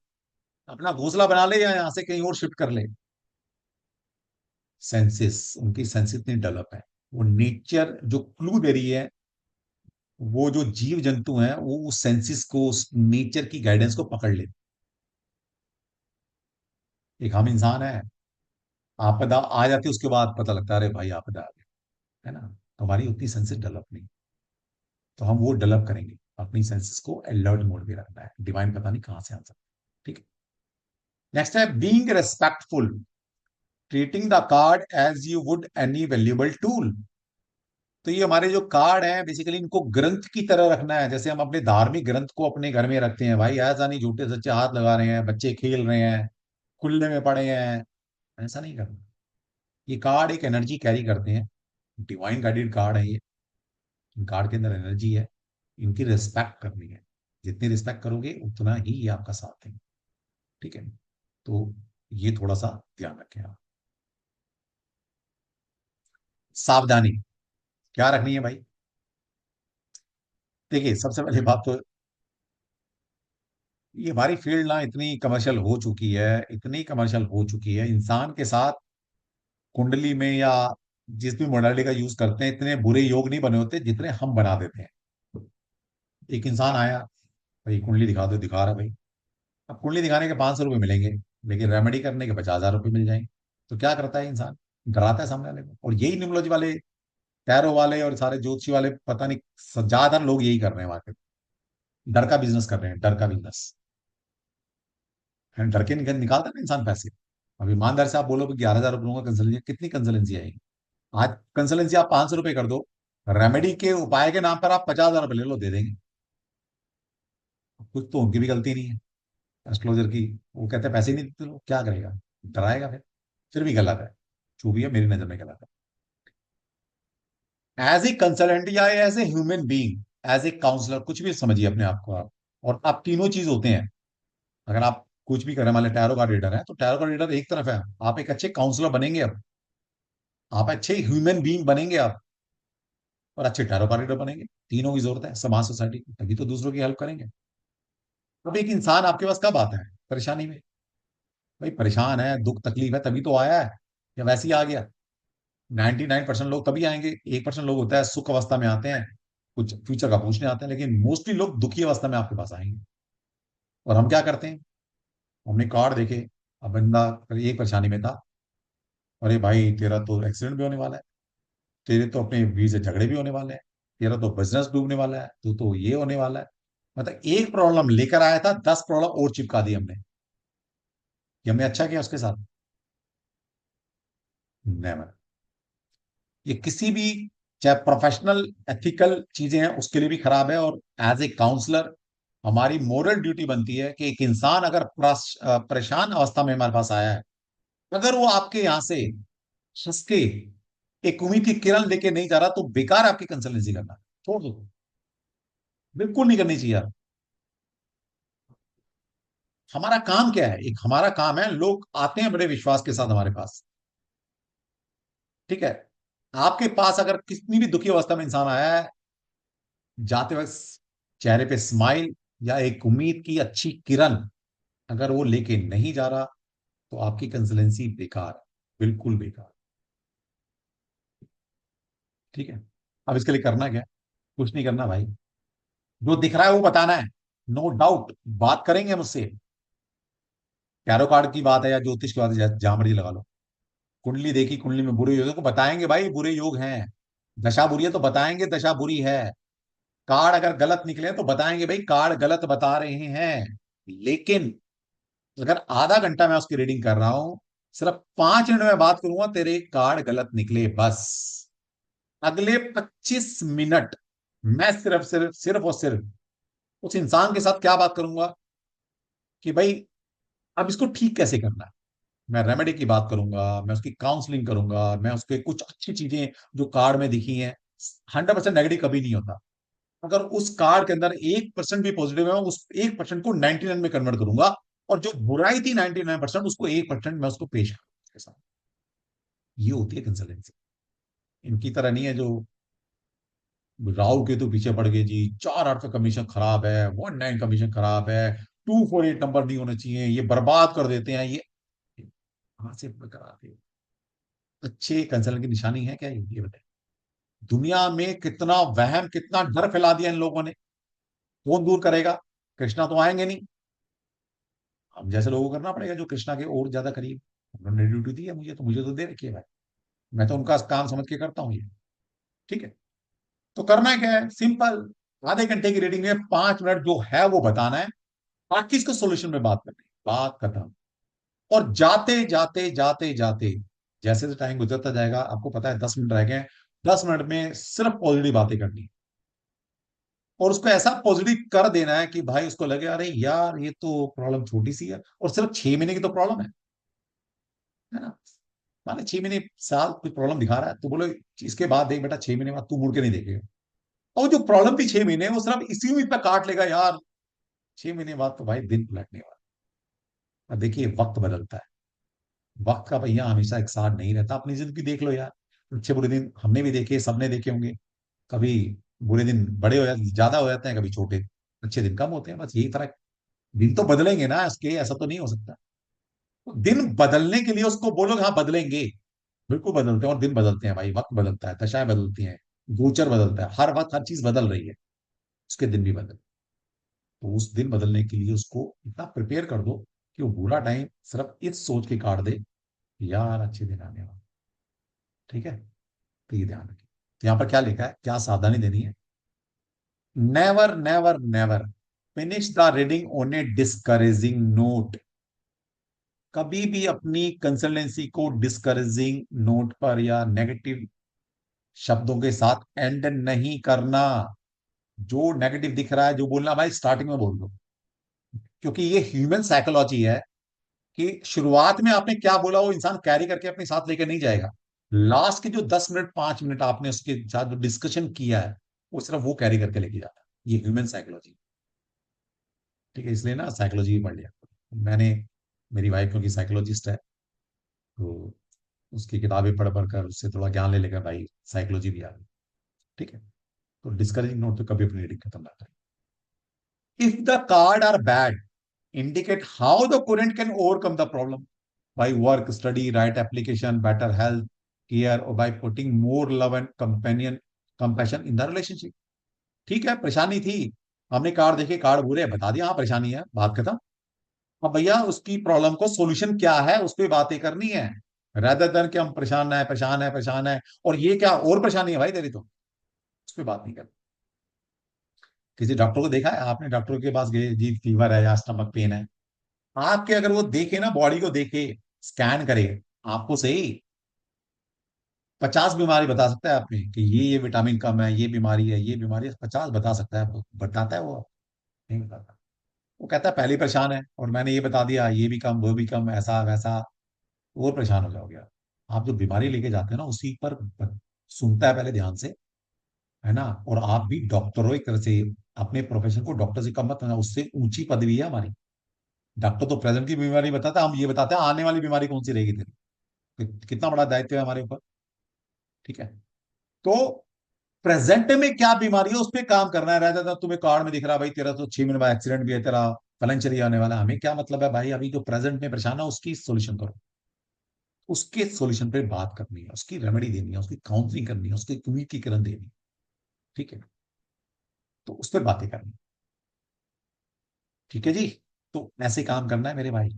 अपना घोंसला बना ले या यहां से कहीं और शिफ्ट कर ले। सेंसिस, उनकी सेंसिस इतनी डेवलप है। वो नेचर जो क्लू दे रही है, वो जो जीव जंतु हैं वो उस सेंसिस को, उस नेचर की गाइडेंस को पकड़ लेते। एक हम इंसान है, आपदा आ जाती है उसके बाद पता लगता है अरे भाई आपदा आ गई, है ना। तो हमारी उतनी सेंसेस डेवलप नहीं, तो हम वो डेवलप करेंगे। अपनी सेंसेस को अलर्ट मोड में रखना है, डिवाइन पता नहीं कहां से आ सकता है। ठीक है। नेक्स्ट है being respectful, treating the card as you would any valuable tool. तो ये हमारे जो कार्ड हैं, बेसिकली इनको ग्रंथ की तरह रखना है, जैसे हम अपने धार्मिक ग्रंथ को अपने घर में रखते हैं भाई। ऐसा नहीं झूठे सच्चे हाथ लगा रहे हैं, बच्चे खेल रहे हैं, खुले में पड़े हैं, ऐसा नहीं करना। ये कार्ड एक एनर्जी कैरी करते हैं, डिवाइन गाइडेड कार्ड है ये। कार्ड के अंदर एनर्जी है, इनकी रिस्पेक्ट करनी है। जितनी रिस्पेक्ट करोगे उतना ही ये आपका साथ देंगे। ठीक है। तो ये थोड़ा सा ध्यान रखें आप। सावधानी क्या रखनी है भाई? देखिए सबसे पहले बात तो, ये हमारी फील्ड ना इतनी कमर्शियल हो चुकी है, इतनी कमर्शियल हो चुकी है, इंसान के साथ कुंडली में या जिस भी मोडालिटी का यूज करते हैं, इतने बुरे योग नहीं बने होते जितने हम बना देते हैं। एक इंसान आया, भाई कुंडली दिखा दो, दिखा रहा भाई। अब कुंडली दिखाने के 500 रुपये मिलेंगे, लेकिन रेमेडी करने के 50,000 रुपये मिल जाएंगे। तो क्या करता है इंसान? डराता है सामने वाले को। और यही न्यूमरोलॉजी वाले टैरो वाले और सारे ज्योतिषी वाले, पता नहीं, ज्यादातर लोग यही कर रहे हैं मार्केट। डर का बिजनेस कर रहे हैं, डर का बिजनेस। डर के निकालता है ना इंसान पैसे। अब ईमानदार से आप बोलो कि 11,000 रुपये का कंसल्टेंसी, कितनी कंसल्टेंसी आएगी? आज कंसल्टेंसी आप 500 रुपये कर दो, रेमेडी के उपाय के नाम पर आप 50,000 रुपये ले लो, दे देंगे। कुछ तो उनकी भी गलती नहीं है एस्ट्रोलॉजर की। वो कहते हैं पैसे ही नहीं देते लोग, क्या करेगा? डराएगा फिर भी गलत है। जो भी है मेरी नजर में गलत है। एज ए कंसल्टेंट या as a human being, as a counsellor, कुछ भी समझिए अपने आप को आप। और आप तीनों चीज होते हैं। अगर आप कुछ भी करें, मान लो टैरो का रीडर है, तो टैरो का रीडर एक तरफ है, आप एक अच्छे काउंसलर बनेंगे अब, आप अच्छे ह्यूमन बीइंग बनेंगे आप, और अच्छे टैरो का रीडर बनेंगे। तीनों की जरूरत है समाज सोसाइटी की, तभी तो दूसरों की हेल्प करेंगे। अब एक इंसान आपके पास कब आता है परेशानी में? भाई परेशान है, दुख तकलीफ है, तभी तो आया है, या वैसे ही आ गया? 99% लोग तभी आएंगे, 1% लोग होता है सुख अवस्था में आते हैं, कुछ फ्यूचर का पूछने आते हैं, लेकिन मोस्टली लोग दुखी अवस्था में आपके पास आएंगे। और हम क्या करते हैं? हमने कार्ड देखे, अब बंदा एक परेशानी में था, अरे भाई तेरा तो एक्सीडेंट भी होने वाला है, तेरे तो अपने बीवी से झगड़े भी होने वाले हैं, तेरा तो बिजनेस डूबने वाला है, तो ये होने वाला है। मतलब एक प्रॉब्लम लेकर आया था, 10 प्रॉब्लम और चिपका दी हमने। कि हमने अच्छा किया उसके साथ? नेवर। ये किसी भी, चाहे प्रोफेशनल एथिकल चीजें हैं उसके लिए भी खराब है। और एज ए काउंसलर हमारी मोरल ड्यूटी बनती है कि एक इंसान अगर परेशान अवस्था में हमारे पास आया है, अगर वो आपके यहां से हंस के एक उम्मीद की किरण लेके नहीं जा रहा, तो बेकार है आपकी कंसल्टेंसी करना, छोड़ दो। बिल्कुल नहीं करनी चाहिए यार। हमारा काम क्या है? एक हमारा काम है, लोग आते हैं बड़े विश्वास के साथ हमारे पास, ठीक है? आपके पास अगर कितनी भी दुखी अवस्था में इंसान आया है, जाते वक्त चेहरे पे स्माइल या एक उम्मीद की अच्छी किरण अगर वो लेके नहीं जा रहा, तो आपकी कंसल्टेंसी बेकार है, बिल्कुल बेकार। ठीक है? अब इसके लिए करना क्या है? कुछ नहीं करना भाई, जो दिख रहा है वो बताना है। नो डाउट बात करेंगे मुझसे, टैरो कार्ड की बात है या ज्योतिष की बात है, जहां मर्जी लगा लो। कुंडली देखी, कुंडली में बुरे योग है तो बताएंगे भाई बुरे योग हैं। दशा बुरी है तो बताएंगे दशा बुरी है। कार्ड अगर गलत निकले तो बताएंगे भाई कार्ड गलत बता रहे हैं। लेकिन अगर आधा घंटा मैं उसकी रीडिंग कर रहा हूं, सिर्फ 5 मिनट में बात करूंगा, तेरे कार्ड गलत निकले बस। अगले 25 मिनट मैं सिर्फ सिर्फ सिर्फ और सिर्फ उस इंसान के साथ क्या बात करूंगा कि भाई अब इसको ठीक कैसे करना है। मैं रेमेडी की बात करूंगा, मैं उसकी काउंसलिंग करूंगा, मैं उसके कुछ अच्छी चीजें जो कार्ड में दिखी हैं। 100% नेगेटिव कभी नहीं होता। अगर उस कार्ड के अंदर 1% भी पॉजिटिव है, उस 1% को 99 में कन्वर्ट करूंगा, और जो बुराई थी 99% उसको 1% मैं उसको पेश करूंगा उसके साथ। ये होती है कंसल्टेंसी। इनकी तरह नहीं है जो राहु के तो पीछे पड़ गए जी, 4 8 का कमीशन खराब है, 1 9 कमीशन खराब है, 2 4 8 नंबर नहीं होने चाहिए, ये बर्बाद कर देते हैं, ये कहां से कराते हैं? अच्छे कंसल्टेंट की निशानी है क्या ये बताइए? दुनिया में कितना वहम, कितना डर फैला दिया इन लोगों ने। कौन दूर करेगा? कृष्णा तो आएंगे नहीं। हम जैसे लोगों को करना पड़ेगा जो कृष्णा के और ज्यादा करीब। उन्होंने ड्यूटी दी है मुझे, तो मुझे तो दे रखी है भाई। मैं तो उनका काम समझ के करता हूँ ये। ठीक है? तो करना क्या है? सिंपल। आधे घंटे की रीडिंग में 5 मिनट जो है वो बताना है, बाकी इसको सोल्यूशन में बात करनी है, बात खत्म। और जाते जाते जाते जाते जैसे जैसे टाइम गुजरता जाएगा, आपको पता है 10 मिनट रह गए हैं, 10 मिनट में सिर्फ पॉजिटिव बातें करनी है। और उसको ऐसा पॉजिटिव कर देना है कि भाई उसको लगे अरे यार ये तो प्रॉब्लम छोटी सी है, और सिर्फ 6 महीने की तो प्रॉब्लम है ना? माने 6 महीने साल कोई प्रॉब्लम दिखा रहा है, तो बोलो इसके बाद देख बेटा, 6 महीने बाद तू मुड़ के नहीं देखेगा। और जो प्रॉब्लम थी 6 महीने, वो सिर्फ इसी उम्मीद पे काट लेगा यार, 6 महीने बाद तो भाई दिन पलटने वाला। अब देखिए वक्त बदलता है, वक्त का पहिया हमेशा एक साथ नहीं रहता। अपनी जिंदगी देख लो यार, अच्छे बुरे दिन हमने भी देखे, सबने देखे होंगे। कभी बुरे दिन बड़े हो जाते, ज्यादा हो जाते हैं, कभी छोटे, अच्छे दिन कम होते हैं, बस यही फर्क। दिन तो बदलेंगे ना इसके, ऐसा तो नहीं हो सकता। तो दिन बदलने के लिए उसको बोलो कि हाँ बदलेंगे। बिल्कुल बदलते हैं, और दिन बदलते हैं भाई, वक्त बदलता है, दशाएं बदलती हैं, गोचर बदलता है, हर वक्त हर चीज बदल रही है। उसके दिन भी बदल। तो उस दिन बदलने के लिए उसको इतना प्रिपेयर कर दो कि वो बुरा टाइम सिर्फ इस सोच के काट दे, यार अच्छे दिन आने वाले। ठीक है? तो ये ध्यान रखिए। तो यहां पर क्या लिखा है, क्या सावधानी देनी है? Never never never finish the reading on A discouraging note. कभी भी अपनी कंसल्टेंसी को डिस्करेजिंग नोट पर या नेगेटिव शब्दों के साथ एंड नहीं करना। जो नेगेटिव दिख रहा है, जो बोलना, भाई स्टार्टिंग में बोल दो। क्योंकि ये ह्यूमन साइकोलॉजी है कि शुरुआत में आपने क्या बोला वो इंसान कैरी करके अपने साथ लेकर नहीं जाएगा। लास्ट के जो 10 मिनट 5 मिनट आपने उसके साथ जो डिस्कशन किया है, वो सिर्फ वो कैरी करके लेके जाता है। ये ह्यूमन साइकोलॉजी। ठीक है, इसलिए ना साइकोलॉजी भी पढ़ लिया मैंने। मेरी वाइफ क्योंकि साइकोलॉजिस्ट है, तो उसकी किताबें पढ़ पढ़ कर उससे थोड़ा ज्ञान ले लेकर भाई साइकोलॉजी भी आ गई। ठीक है, तो डिस्करेजिंग नोट तो कभी अपनी रीडिंग खत्म ना करें। If the card are bad, indicate how the current can overcome the problem by work, study, right application, better health care, or by putting more love and compassion in the relationship। ठीक है, परेशानी थी, हमने card देखे, card बुरे है, बता दिया हाँ परेशानी है, बात खत्म। अब भैया उसकी प्रॉब्लम को सॉल्यूशन क्या है उस पर बातें करनी है, रेदर देन कि हम परेशान है परेशान है परेशान है, और ये क्या और परेशानी है भाई तेरी, तो उस पर बात नहीं करनी। किसी डॉक्टर को देखा है आपने? डॉक्टर के पास गए, जी फीवर है या स्टमक पेन है, आपके अगर वो देखे ना, बॉडी को देखे, स्कैन करे, आपको सही 50 बीमारी बता सकता है आपने कि ये विटामिन कम है, ये बीमारी है, ये बीमारी है, 50 बता सकता है आपको। बताता है वो? नहीं बताता। वो कहता है पहले ही परेशान है और मैंने ये बता दिया, ये भी कम वो भी कम, ऐसा वैसा, और परेशान हो जाओगे आप। आप जो बीमारी लेके जाते हैं ना उसी पर सुनता है पहले ध्यान से, है ना। और आप भी डॉक्टर हो एक तरह से, अपने प्रोफेशन को डॉक्टर से कम मत समझना, उससे ऊंची पदवी है हमारी। डॉक्टर तो प्रेजेंट की बीमारी बताता है, हम ये बताते हैं आने वाली बीमारी कौन सी रहेगी तेरी। कितना बड़ा दायित्व है हमारे ऊपर। ठीक है, तो प्रेजेंट में क्या बीमारी है उस पर काम करना है, रहता था तुम्हें कार्ड में दिख रहा है भाई तेरा तो 6 महीने बाद एक्सीडेंट भी है, तेरा फलनचरी आने वाला है। हमें क्या मतलब है भाई, अभी जो प्रेजेंट में परेशान है उसकी सोल्यूशन करो, उसके सोल्यूशन पे बात करनी है, उसकी रेमेडी देनी है, उसकी काउंसलिंग करनी है, उसकी कम्युनिटीकरण देनी है। ठीक है, तो उस पर बातें करनी है। ठीक है जी, तो ऐसे काम करना है मेरे भाई,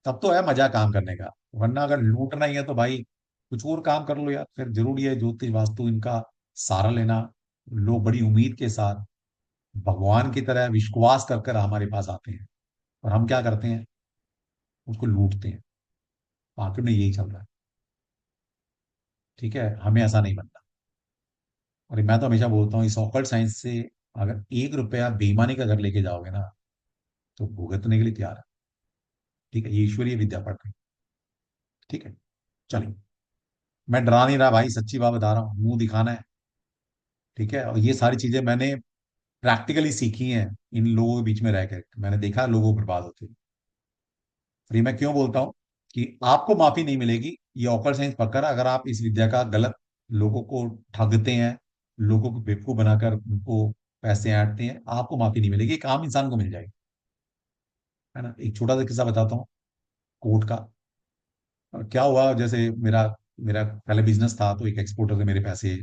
तब तो है मजा काम करने का। वरना अगर लूटना ही है तो भाई कुछ और काम कर लो यार। फिर जरूरी है ज्योतिष वास्तु इनका सहारा लेना। लोग बड़ी उम्मीद के साथ भगवान की तरह विश्वास कर कर हमारे पास आते हैं, और हम क्या करते हैं, उसको लूटते हैं। मार्केट में यही चल रहा है। ठीक है, हमें ऐसा नहीं बनना। और मैं तो हमेशा बोलता हूँ इस ऑकल्ट साइंस से अगर 1 रुपया बेईमानी का घर लेके जाओगे ना, तो भुगतने के लिए तैयार है। ठीक है, ये ईश्वरीय विद्या पढ़ रही। ठीक है, चलिए, मैं डरा नहीं रहा भाई, सच्ची बात बता रहा हूँ, मुंह दिखाना है। ठीक है, और ये सारी चीजें मैंने प्रैक्टिकली सीखी हैं इन लोगों के बीच में रहकर, मैंने देखा लोगों को बर्बाद होते हुए। फिर ये मैं क्यों बोलता हूँ कि आपको माफी नहीं मिलेगी, ये ऑकल्ट साइंस पकड़, अगर आप इस विद्या का गलत, लोगों को ठगते हैं, लोगों को बेवकूफ बनाकर उनको पैसे ऐंठते हैं, आपको माफी नहीं मिलेगी, एक आम इंसान को मिल जाएगी। है ना, एक छोटा सा किस्सा बताता हूँ कोर्ट का। क्या हुआ, जैसे मेरा मेरा पहले बिजनेस था, तो एक एक्सपोर्टर ने मेरे पैसे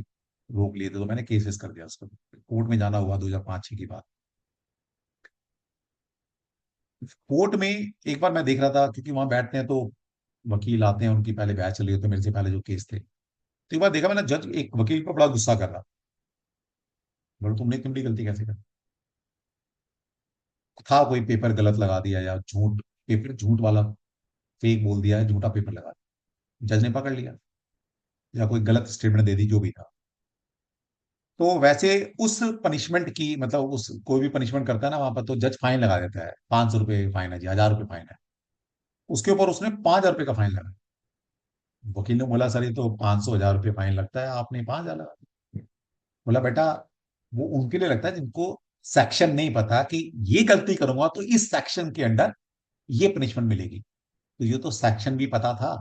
रोक लिए थे, तो मैंने केसेस कर दिया उसको, कोर्ट में जाना हुआ 2005-6 की बात। कोर्ट में एक बार मैं देख रहा था, क्योंकि वहां बैठते हैं तो वकील आते हैं, उनकी पहले बैच चली होती है, मेरे से पहले जो केस थे। तो एक बार देखा मैंने, जज एक वकील पर बड़ा गुस्सा कर रहा। बोलो तुमने इतनी बड़ी गलती कैसे कर, था कोई पेपर गलत लगा दिया या झूठ, पेपर झूठ वाला फेक बोल दिया है, झूठा पेपर लगा दिया, जज ने पकड़ लिया, या कोई गलत स्टेटमेंट दे दी, जो भी था। तो वैसे उस पनिशमेंट की, मतलब उस कोई भी पनिशमेंट करता है ना वहां पर, तो जज फाइन लगा देता है, 500 रुपये फाइन है जी, 1000 रुपये फाइन है। उसके ऊपर उसने 5000 रुपये का फाइन लगा। वकील ने बोला सर ये तो 500 1000 रुपये फाइन लगता है, आपने 5000 लगा दिया। बोला बेटा, वो उनके लिए लगता है जिनको सेक्शन नहीं पता कि ये गलती करूंगा तो इस सेक्शन के अंडर ये पनिशमेंट मिलेगी। तो ये तो सेक्शन भी पता था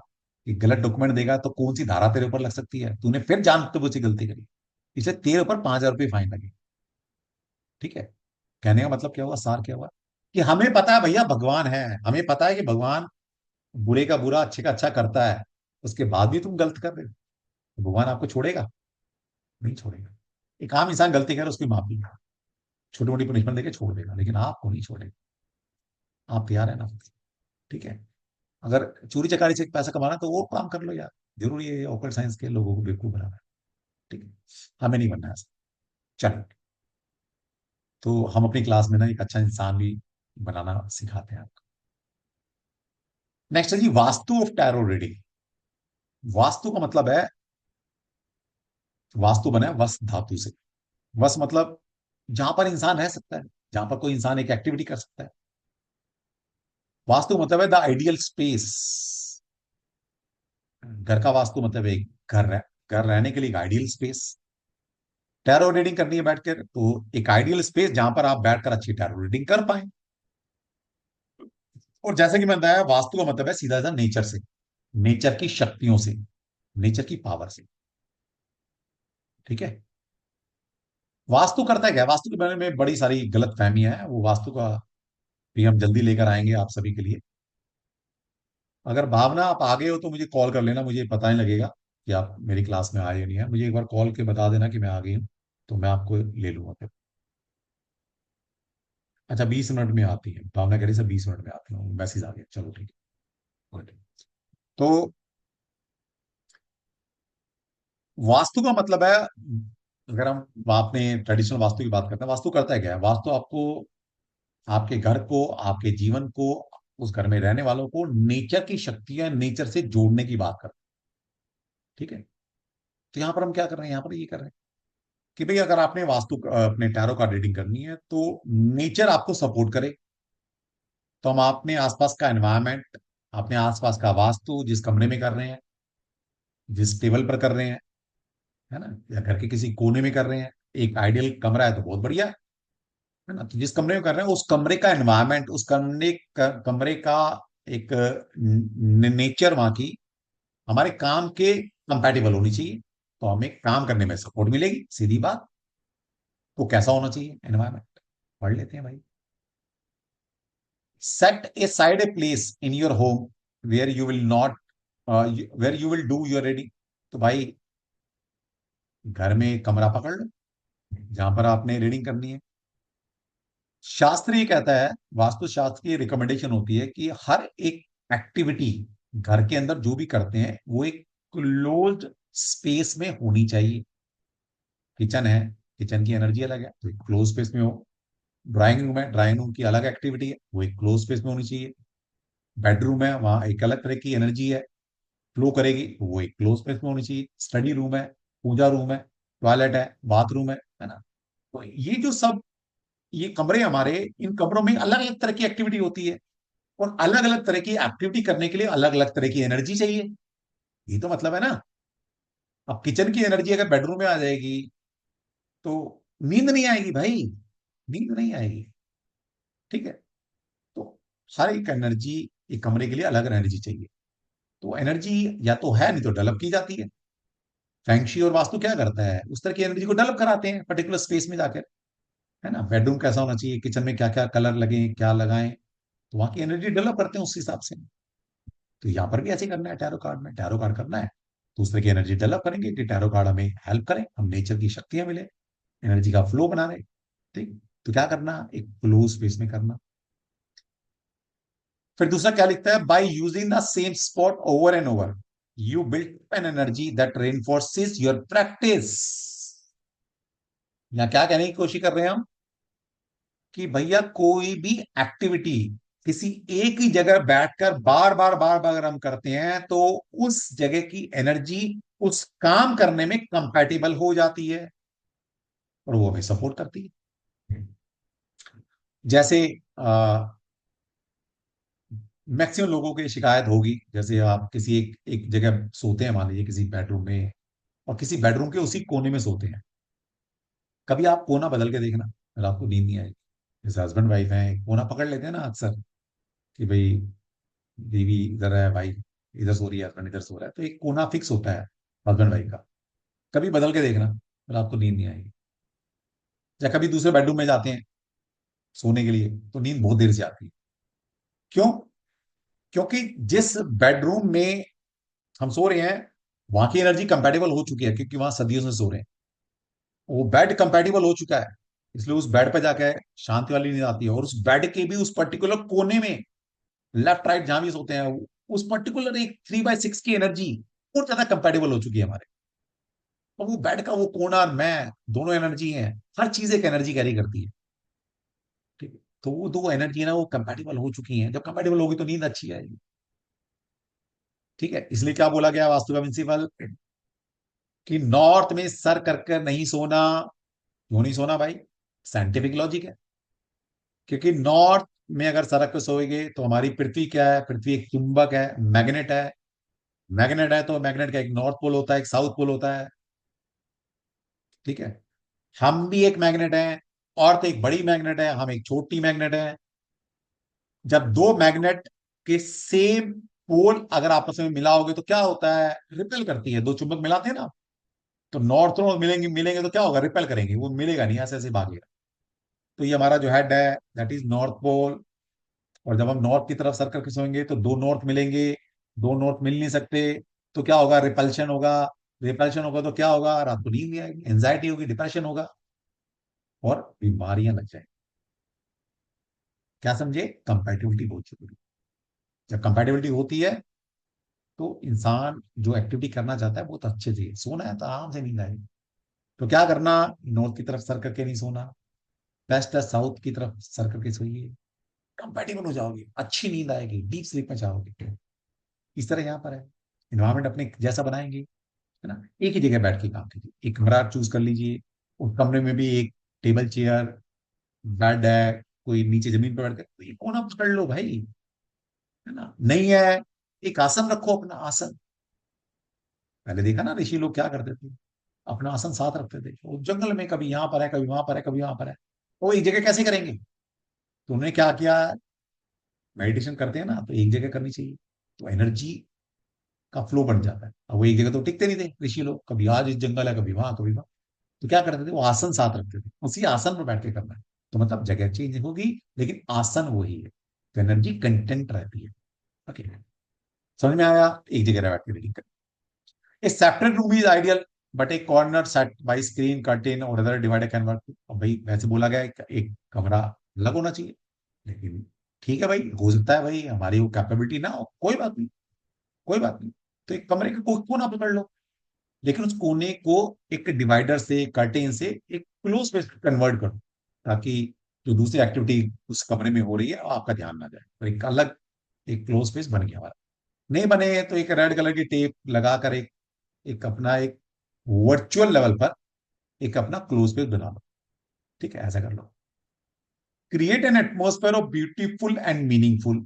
कि गलत डॉक्यूमेंट देगा तो कौन सी धारा तेरे ऊपर लग सकती है, तूने फिर जानते हुए गलती करी, इसलिए तेरे ऊपर 5000 रुपये फाइन लगे। ठीक है, कहने का मतलब क्या हुआ, सार क्या हुआ, कि हमें पता है भैया भगवान है, हमें पता है कि भगवान बुरे का बुरा अच्छे का अच्छा करता है, उसके बाद भी तुम गलत कर रहे हो, तो भगवान आपको छोड़ेगा? नहीं छोड़ेगा। एक आम इंसान गलती करे उसकी माफी, छोटी मोटी पनिशमेंट देके छोड़ देगा, लेकिन आपको नहीं छोड़ेगा। आप तैयार है ना? ठीक है, अगर चोरी चकारी से पैसा कमाना है, तो वो काम कर लो यार। जरूरी है ऑकल्ट साइंस के लोगों को बेवकूफ बनाना? ठीक है, हमें नहीं बनना है ऐसा। चलो, तो हम अपनी क्लास में ना एक अच्छा इंसान भी बनाना सिखाते हैं आपको। नेक्स्ट है जी vastu of tarot reading. Vastu का मतलब है, वास्तु बना है वस धातु से। वस मतलब जहां पर इंसान रह सकता है, जहां पर कोई इंसान एक एक्टिविटी कर सकता है। वास्तु मतलब है द आइडियल स्पेस। घर का वास्तु मतलब एक घर रहने के लिए एक आइडियल स्पेस। टैरो रीडिंग करनी है बैठकर, तो एक आइडियल स्पेस जहां पर आप बैठकर अच्छी टैरो रीडिंग कर पाए। और जैसे कि मैंने बताया, वास्तु का मतलब है सीधा सा नेचर से, नेचर की शक्तियों से, नेचर की पावर से। ठीक है। वास्तु करता है क्या? वास्तु के बारे में बड़ी सारी गलत फहमियां है, वो वास्तु का भी हम जल्दी लेकर आएंगे आप सभी के लिए। अगर भावना आप आ गए हो तो मुझे कॉल कर लेना, मुझे पता नहीं लगेगा कि आप मेरी क्लास में आए या नहीं है। मुझे एक बार कॉल के बता देना कि मैं आ गई हूँ, तो मैं आपको ले लूंगा फिर। अच्छा, 20 मिनट में आती है भावना, कह रही सर 20 मिनट में आती हूँ, मैसेज आ गया, चलो ठीक है। गुड। तो वास्तु का मतलब है, अगर हम अपने ट्रेडिशनल वास्तु की बात करते हैं, वास्तु करता है क्या है? वास्तु आपको, आपके घर को, आपके जीवन को, उस घर में रहने वालों को नेचर की शक्तियां, नेचर से जोड़ने की बात करते हैं। ठीक है। तो यहां पर हम क्या कर रहे हैं? यहां पर ये कर रहे हैं कि भाई अगर आपने वास्तु अपने टैरो कार्ड रीडिंग करनी है तो नेचर आपको सपोर्ट करे। तो हम अपने आसपास का एनवायरनमेंट, अपने आसपास का वास्तु, जिस कमरे में कर रहे हैं, जिस टेबल पर कर रहे हैं, है ना, या घर के किसी कोने में कर रहे हैं, एक आइडियल कमरा है तो बहुत बढ़िया है ना। तो जिस कमरे में कर रहे हैं उस कमरे का एनवायरनमेंट, उस कमरे का एक नेचर वहां की हमारे काम के कंपैटिबल होनी चाहिए, तो हमें काम करने में सपोर्ट मिलेगी, सीधी बात। तो कैसा होना चाहिए एनवायरनमेंट? पढ़ लेते हैं भाई। Set aside a place in your home where you will not, where you will do your reading. तो भाई घर में एक कमरा पकड़ लो जहां पर आपने रीडिंग करनी है। शास्त्र ये कहता है, वास्तुशास्त्र की रिकमेंडेशन होती है कि हर एक एक्टिविटी घर के अंदर जो भी करते हैं वो एक क्लोज्ड स्पेस में होनी चाहिए। किचन है, किचन की एनर्जी अलग है तो एक क्लोज स्पेस में हो। ड्राइंग रूम है, ड्राइंग रूम की अलग एक्टिविटी है, वो एक क्लोज स्पेस में होनी चाहिए। बेडरूम है, वहां एक अलग तरह की एनर्जी है, फ्लो करेगी, तो वो एक क्लोज स्पेस में होनी चाहिए। स्टडी रूम है, पूजा रूम है, टॉयलेट है, बाथरूम है ना। तो ये जो सब, ये कमरे हमारे, इन कमरों में अलग अलग तरह की एक्टिविटी होती है, और अलग अलग तरह की एक्टिविटी करने के लिए अलग अलग तरह की एनर्जी चाहिए। ये तो मतलब है ना। अब किचन की एनर्जी अगर बेडरूम में आ जाएगी तो नींद नहीं आएगी भाई, नींद नहीं आएगी। ठीक है। तो हर एक एनर्जी, एक कमरे के लिए अलग एनर्जी चाहिए। तो एनर्जी या तो है, नहीं तो डेवलप की जाती है। फैंक्शी और वास्तु क्या करता है? उस तरह की एनर्जी को डेवलप कराते हैं पर्टिकुलर स्पेस में जाकर, है ना। बेडरूम कैसा होना चाहिए, किचन में क्या क्या कलर लगे, क्या लगाएं, तो वहां की एनर्जी डेवलप करते हैं उस हिसाब से। तो यहाँ पर भी ऐसे करना है, टैरो कार्ड में टैरो कार्ड करना है तो उस तरह की एनर्जी डेवलप करेंगे कि टैरो कार्ड हमें हेल्प करें, हम नेचर की शक्तियां मिले, एनर्जी का फ्लो बना रहे। ठीक। तो क्या करना? एक क्लोज स्पेस में करना। फिर दूसरा क्या लिखता है? By using the same spot over and over you build an energy that reinforces your practice. यहाँ क्या कहने की कोशिश कर रहे हैं हम? कि भैया कोई भी एक्टिविटी किसी एक ही जगह बैठकर बार बार बार बार अगर हम करते हैं तो उस जगह की एनर्जी उस काम करने में कंपैटिबल हो जाती है और वो हमें सपोर्ट करती है। जैसे मैक्सिमम लोगों की शिकायत होगी, जैसे आप किसी एक जगह सोते हैं, मान लीजिए किसी बेडरूम में, और किसी बेडरूम के उसी कोने में सोते हैं। कभी आप कोना बदल के देखना, अगर आपको नींद नहीं आएगी। जैसे हस्बैंड वाइफ है, कोना पकड़ लेते हैं ना अक्सर, कि भाई बीवी इधर है, भाई इधर सो रही है, हस्बैंड इधर सो रहा है, तो एक कोना फिक्स होता है हस्बैंड वाइफ का। कभी बदल के देखना, फिर आपको नींद नहीं आएगी। या कभी दूसरे बेडरूम में जाते हैं सोने के लिए तो नींद बहुत देर से आती है। क्यों? क्योंकि जिस बेडरूम में हम सो रहे हैं वहां की एनर्जी कंपैटिबल हो चुकी है, क्योंकि वहां सदियों से सो रहे हैं, वो बेड कंपैटिबल हो चुका है, इसलिए उस बेड पे जाके शांति वाली नींद आती है। और उस बेड के भी उस पर्टिकुलर कोने में, लेफ्ट राइट जहां भी सोते हैं, उस पर्टिकुलर एक 3/6 की एनर्जी और ज्यादा कंपैटिबल हो चुकी है हमारे। और वो बेड का वो कोना और मैं दोनों एनर्जी है, हर चीज एक एनर्जी कैरी करती है। ठीक है, तो वो दो एनर्जी है ना, वो कंपैटिबल हो चुकी हैं। जब कंपैटिबल होगी तो नींद अच्छी आएगी। ठीक है, इसलिए क्या बोला गया वास्तु का प्रिंसिपल कि नॉर्थ में सर कर कर नहीं सोना। क्यों नहीं सोना भाई? साइंटिफिक लॉजिक है। क्योंकि नॉर्थ में अगर सर रख के सोएंगे तो हमारी पृथ्वी क्या है? पृथ्वी एक चुंबक है, मैग्नेट है। मैग्नेट है तो मैग्नेट का एक नॉर्थ पोल होता है, एक साउथ पोल होता है। ठीक है, हम भी एक मैग्नेट है, और तो एक बड़ी मैग्नेट है, हम एक छोटी मैग्नेट है। जब दो मैग्नेट के सेम पोल अगर आपस में मिलाओगे तो क्या होता है? रिपेल करती है। दो चुंबक मिलाते हैं ना, तो नॉर्थ नॉर्थ मिलेंगे मिलेंगे तो क्या होगा? रिपेल करेंगे, वो मिलेगा नहीं, ऐसे ऐसे भागेगा। तो ये हमारा जो हेड है दैट इज नॉर्थ पोल। और जब हम नॉर्थ की तरफ सर्कल खिंचवाएंगे तो दो नॉर्थ मिलेंगे, दो नॉर्थ मिल नहीं सकते। तो क्या होगा? रिपल्शन होगा। रिपल्शन होगा तो क्या होगा? रात को नींद नहीं आएगी, एंजाइटी होगी, डिप्रेशन होगा, और बीमारियां लग जाएंगी। क्या समझे? कंपैटिबिलिटी बहुत जरूरी है। जब कंपैटिबिलिटी होती है तो इंसान जो एक्टिविटी करना चाहता है बहुत अच्छे से, सोना है तो आराम से नींद आएगी। तो क्या करना? नॉर्थ की तरफ सर करके नहीं सोना, बेस्ट है साउथ की तरफ सर करके सोइए। कंपैटिबल हो जाओगे, अच्छी नींद आएगी, डीप स्लीप में जाओगे। इस तरह यहाँ पर है, इन्वायरमेंट अपने जैसा बनाएंगे, है ना। एक ही जगह बैठ के काम कीजिए, एक कमरा चूज कर लीजिए, उस कमरे में भी एक टेबल चेयर, बेड है, कोई नीचे जमीन पर बैठ कर कोई कोना पकड़ लो भाई, है ना। नहीं है, एक आसन रखो, अपना आसन। पहले देखा ना ऋषि लोग क्या करते थे, अपना आसन साथ रखते थे। वो जंगल में कभी यहाँ पर है, कभी वहां पर है, कभी वहां पर है। वो एक जगह कैसे करेंगे? तो उन्होंने क्या किया? मेडिटेशन करते हैं ना, तो एक जगह करनी चाहिए, तो एनर्जी का फ्लो बन जाता है। अब वो एक जगह तो टिकते नहीं थे ऋषि लोग, कभी आज इस जंगल है, कभी वहां, कभी वहां। तो क्या करते थे? वो आसन साथ रखते थे, उसी आसन पर बैठ के करना है। तो मतलब जगह चेंज होगी, लेकिन आसन वही है, तो एनर्जी कंटेंट रहती है। ओके, समझ में आया? एक जगह बैठ के रीडिंग कर। A separate room is ideal, but a corner set by screen, curtain or other divider can work. अब भाई वैसे बोला गया है कि एक कमरा अलग होना चाहिए, लेकिन ठीक है भाई, हो सकता है भाई हमारी वो कैपेबिलिटी ना हो, कोई बात नहीं, कोई बात नहीं। तो एक कमरे का कोई कोना पकड़ लो, लेकिन उस कोने को एक डिवाइडर से, कर्टेन से एक क्लोज स्पेस कन्वर्ट करो, ताकि जो दूसरी एक्टिविटी उस कमरे में हो रही है आपका ध्यान ना जाए, तो एक अलग एक क्लोज स्पेस बन गया हमारा। नहीं बने तो एक रेड कलर की टेप लगाकर एक अपना एक वर्चुअल लेवल पर एक अपना क्लोज पेज बना लो। ठीक है, ऐसा कर लो। Create an atmosphere of beautiful and meaningful.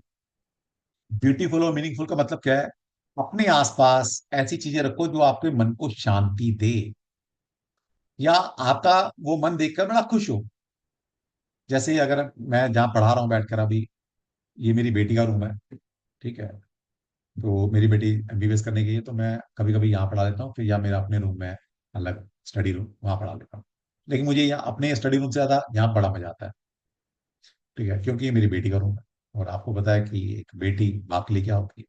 Beautiful और मीनिंगफुल का मतलब क्या है? अपने आसपास ऐसी चीजें रखो जो आपके मन को शांति दे, या आपका वो मन देखकर बड़ा खुश हो। जैसे अगर मैं जहां पढ़ा रहा हूं बैठकर अभी, ये मेरी बेटी का रूम है। ठीक है, तो मेरी बेटी एमबीबीएस करने गई है, तो मैं कभी कभी यहाँ पढ़ा लेता हूँ, फिर या मेरा अपने रूम में अलग स्टडी रूम, वहां पढ़ा लेता हूँ। लेकिन मुझे यहाँ अपने स्टडी रूम से ज्यादा यहाँ बड़ा मजा आता है। ठीक है, क्योंकि ये मेरी बेटी का रूम है, और आपको पता है कि एक बेटी बाप के लिए क्या होती है।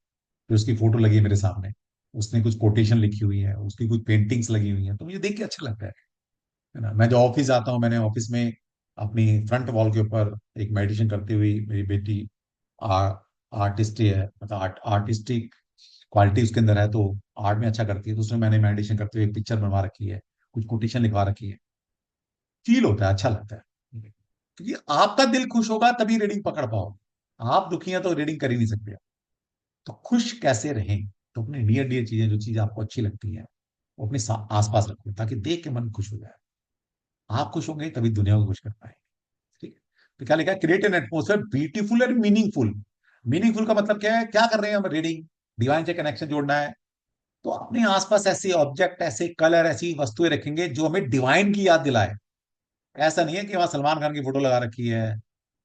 फिर उसकी फोटो लगी है मेरे सामने, उसने कुछ कोटेशन लिखी हुई है, उसकी कुछ पेंटिंग्स लगी हुई है, तो मुझे देख के अच्छा लगता है ना। मैं जो ऑफिस आता हूँ, मैंने ऑफिस में अपनी फ्रंट वॉल के ऊपर एक मेडिटेशन करती हुई मेरी बेटी, आर्टिस्ट है, मतलब आर्टिस्टिक क्वालिटी उसके अंदर है, तो आर्ट में अच्छा करती है, तो उसमें मैंने मेडिटेशन करते हुए एक पिक्चर बनवा रखी है, कुछ कोटेशन लिखवा रखी है। फील होता है, अच्छा लगता है, क्योंकि आपका दिल खुश होगा तभी रीडिंग पकड़ पाओ। आप दुखी हैं तो रीडिंग कर ही नहीं सकते। तो खुश कैसे रहें? तो अपने नियर डियर चीजें, जो चीजें आपको अच्छी लगती हैं, वो अपने आसपास रखो, ताकि देख के मन खुश हो जाए। आप खुश होंगे तभी दुनिया को खुश कर पाएंगे। ठीक है, तो क्या लिखा है? Create an atmosphere beautiful and meaningful. Meaningful का मतलब क्या है? क्या कर रहे हैं हम? रीडिंग, डिवाइन से कनेक्शन जोड़ना है। तो अपने आसपास ऐसे ऑब्जेक्ट, ऐसे कलर, ऐसी वस्तुएं रखेंगे जो हमें डिवाइन की याद दिलाए। ऐसा नहीं है कि वहां सलमान खान की फोटो लगा रखी है,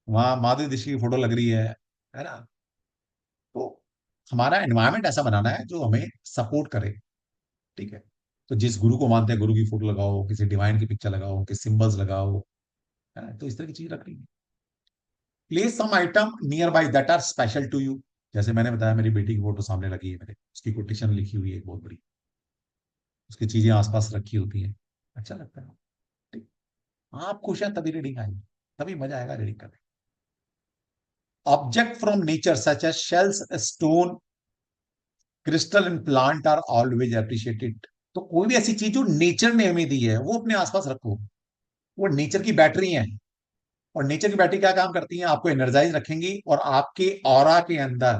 वहां माधुरी दीक्षित की फोटो लग रही है ना। तो हमारा एनवायरमेंट ऐसा बनाना है जो हमें सपोर्ट करे। ठीक है, तो जिस गुरु को मानते हैं, गुरु की फोटो लगाओ, किसी डिवाइन की पिक्चर लगाओ, उनके सिंबल्स लगाओ, है ना। तो इस तरह की चीज रखनी है। Place some item nearby that are special to you. जैसे मैंने बताया, मेरी बेटी की फोटो सामने लगी है मेरे, उसकी कोटेशन लिखी हुई है एक बहुत बड़ी, उसकी चीजें आसपास रखी होती हैं, अच्छा लगता है। ठीक, आप खुश हैं तभी रीडिंग आएगी, तभी मजा आएगा रीडिंग करने। Object from nature such as shells, stone, crystal and plant are always appreciated. तो कोई भी ऐसी चीज जो नेचर ने हमें दी है वो अपने आसपास रखो। वो नेचर की बैटरी है। और नेचर की बैटरी क्या काम करती है? आपको एनर्जाइज रखेंगी और आपके ऑरा के अंदर,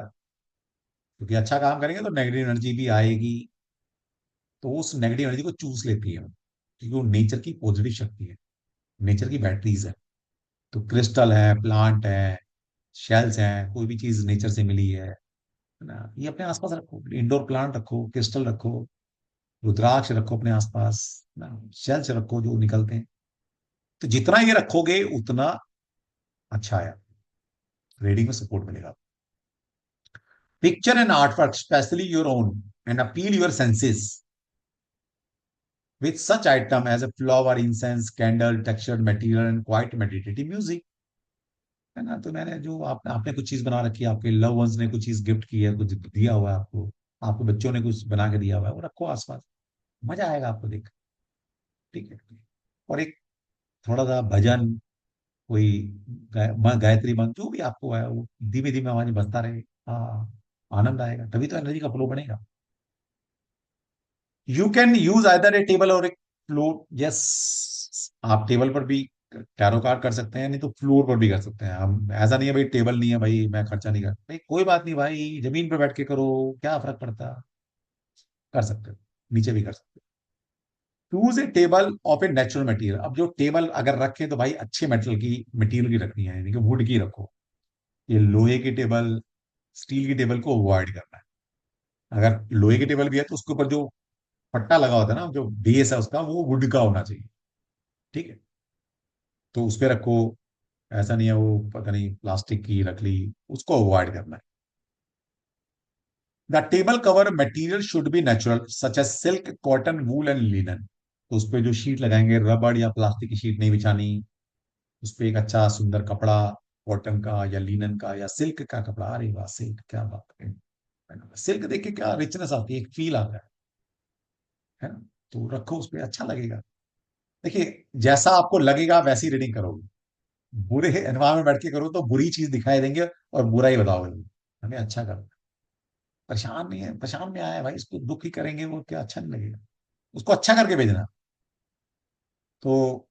क्योंकि अच्छा काम करेंगे तो नेगेटिव एनर्जी भी आएगी, तो उस नेगेटिव एनर्जी को चूस लेती है, क्योंकि वो नेचर की पॉजिटिव शक्ति है, नेचर की बैटरीज है। तो क्रिस्टल है, प्लांट है, शेल्स हैं, कोई भी चीज नेचर से मिली है ना, ये अपने आसपास रखो। इंडोर प्लांट रखो, क्रिस्टल रखो, रुद्राक्ष रखो अपने आसपास ना, शेल्स रखो जो निकलते हैं। तो जितना ये रखोगे उतना अच्छा है, रीडिंग में सपोर्ट मिलेगा। Picture and art work specially your own and appeal your senses with such item as a flower, incense, candle, textured material and quite meditative music। है ना? तो मैंने जो आपने आपने कुछ चीज बना रखी है, आपके लव वंस ने कुछ चीज गिफ्ट की है, कुछ दिया हुआ है आपको, आपके बच्चों ने कुछ बना के दिया हुआ है, वो रखो आसपास। मजा आएगा आपको देख। ठीक है। और एक थोड़ा सा भजन, कोई गायत्री मंत्र जो भी आपको है, वो धीमे धीमे आवाज में बजता रहे। हाँ, आनंद आएगा, तभी तो एनर्जी का फ्लो बनेगा। You can use either A table और एक फ्लोर। यस, आप टेबल पर भी टैरो कार्ड कर सकते हैं, नहीं तो फ्लोर पर भी कर सकते हैं। हम ऐसा नहीं है भाई टेबल नहीं है भाई मैं खर्चा नहीं कर भाई, कोई बात नहीं भाई, जमीन पर बैठ के करो, क्या फर्क पड़ता, कर सकते हो, नीचे भी कर सकते हो। Choose a table of a natural material. अब जो टेबल अगर रखें तो भाई अच्छे मेटल की मटेरियल की रखनी है, यानी कि वुड की रखो। ये लोहे की टेबल, स्टील की टेबल को अवॉइड करना है। अगर लोहे की टेबल भी है तो उसके ऊपर जो पट्टा लगा होता है ना, जो बेस है उसका, वो वुड का होना चाहिए। ठीक है, तो उस पे रखो। ऐसा नहीं है वो पता नहीं प्लास्टिक की रख ली, उसको अवॉइड करना है। The table cover material should be natural such as silk, cotton, wool and linen. तो उस पे जो शीट लगाएंगे, रबड़ या प्लास्टिक की शीट नहीं बिछानी। उस पे एक अच्छा सुंदर कपड़ा, कॉटन का या लिनन का या सिल्क का कपड़ा। अरे वाह, सिल्क, क्या बात है। सिल्क देख के क्या रिचनेस आती है, एक फील आता है ना? तो रखो उस पे, अच्छा लगेगा। देखिए, जैसा आपको लगेगा वैसी रीडिंग करोगे। बुरे एनवायरमेंट में बैठ के करो तो बुरी चीज दिखाई देंगे और बुरा ही बताओगे। हमें अच्छा करो। परेशान नहीं है, परेशान में आया है भाई, इसको दुख ही करेंगे वो क्या, अच्छा नहीं लगेगा। उसको अच्छा करके भेजना। तो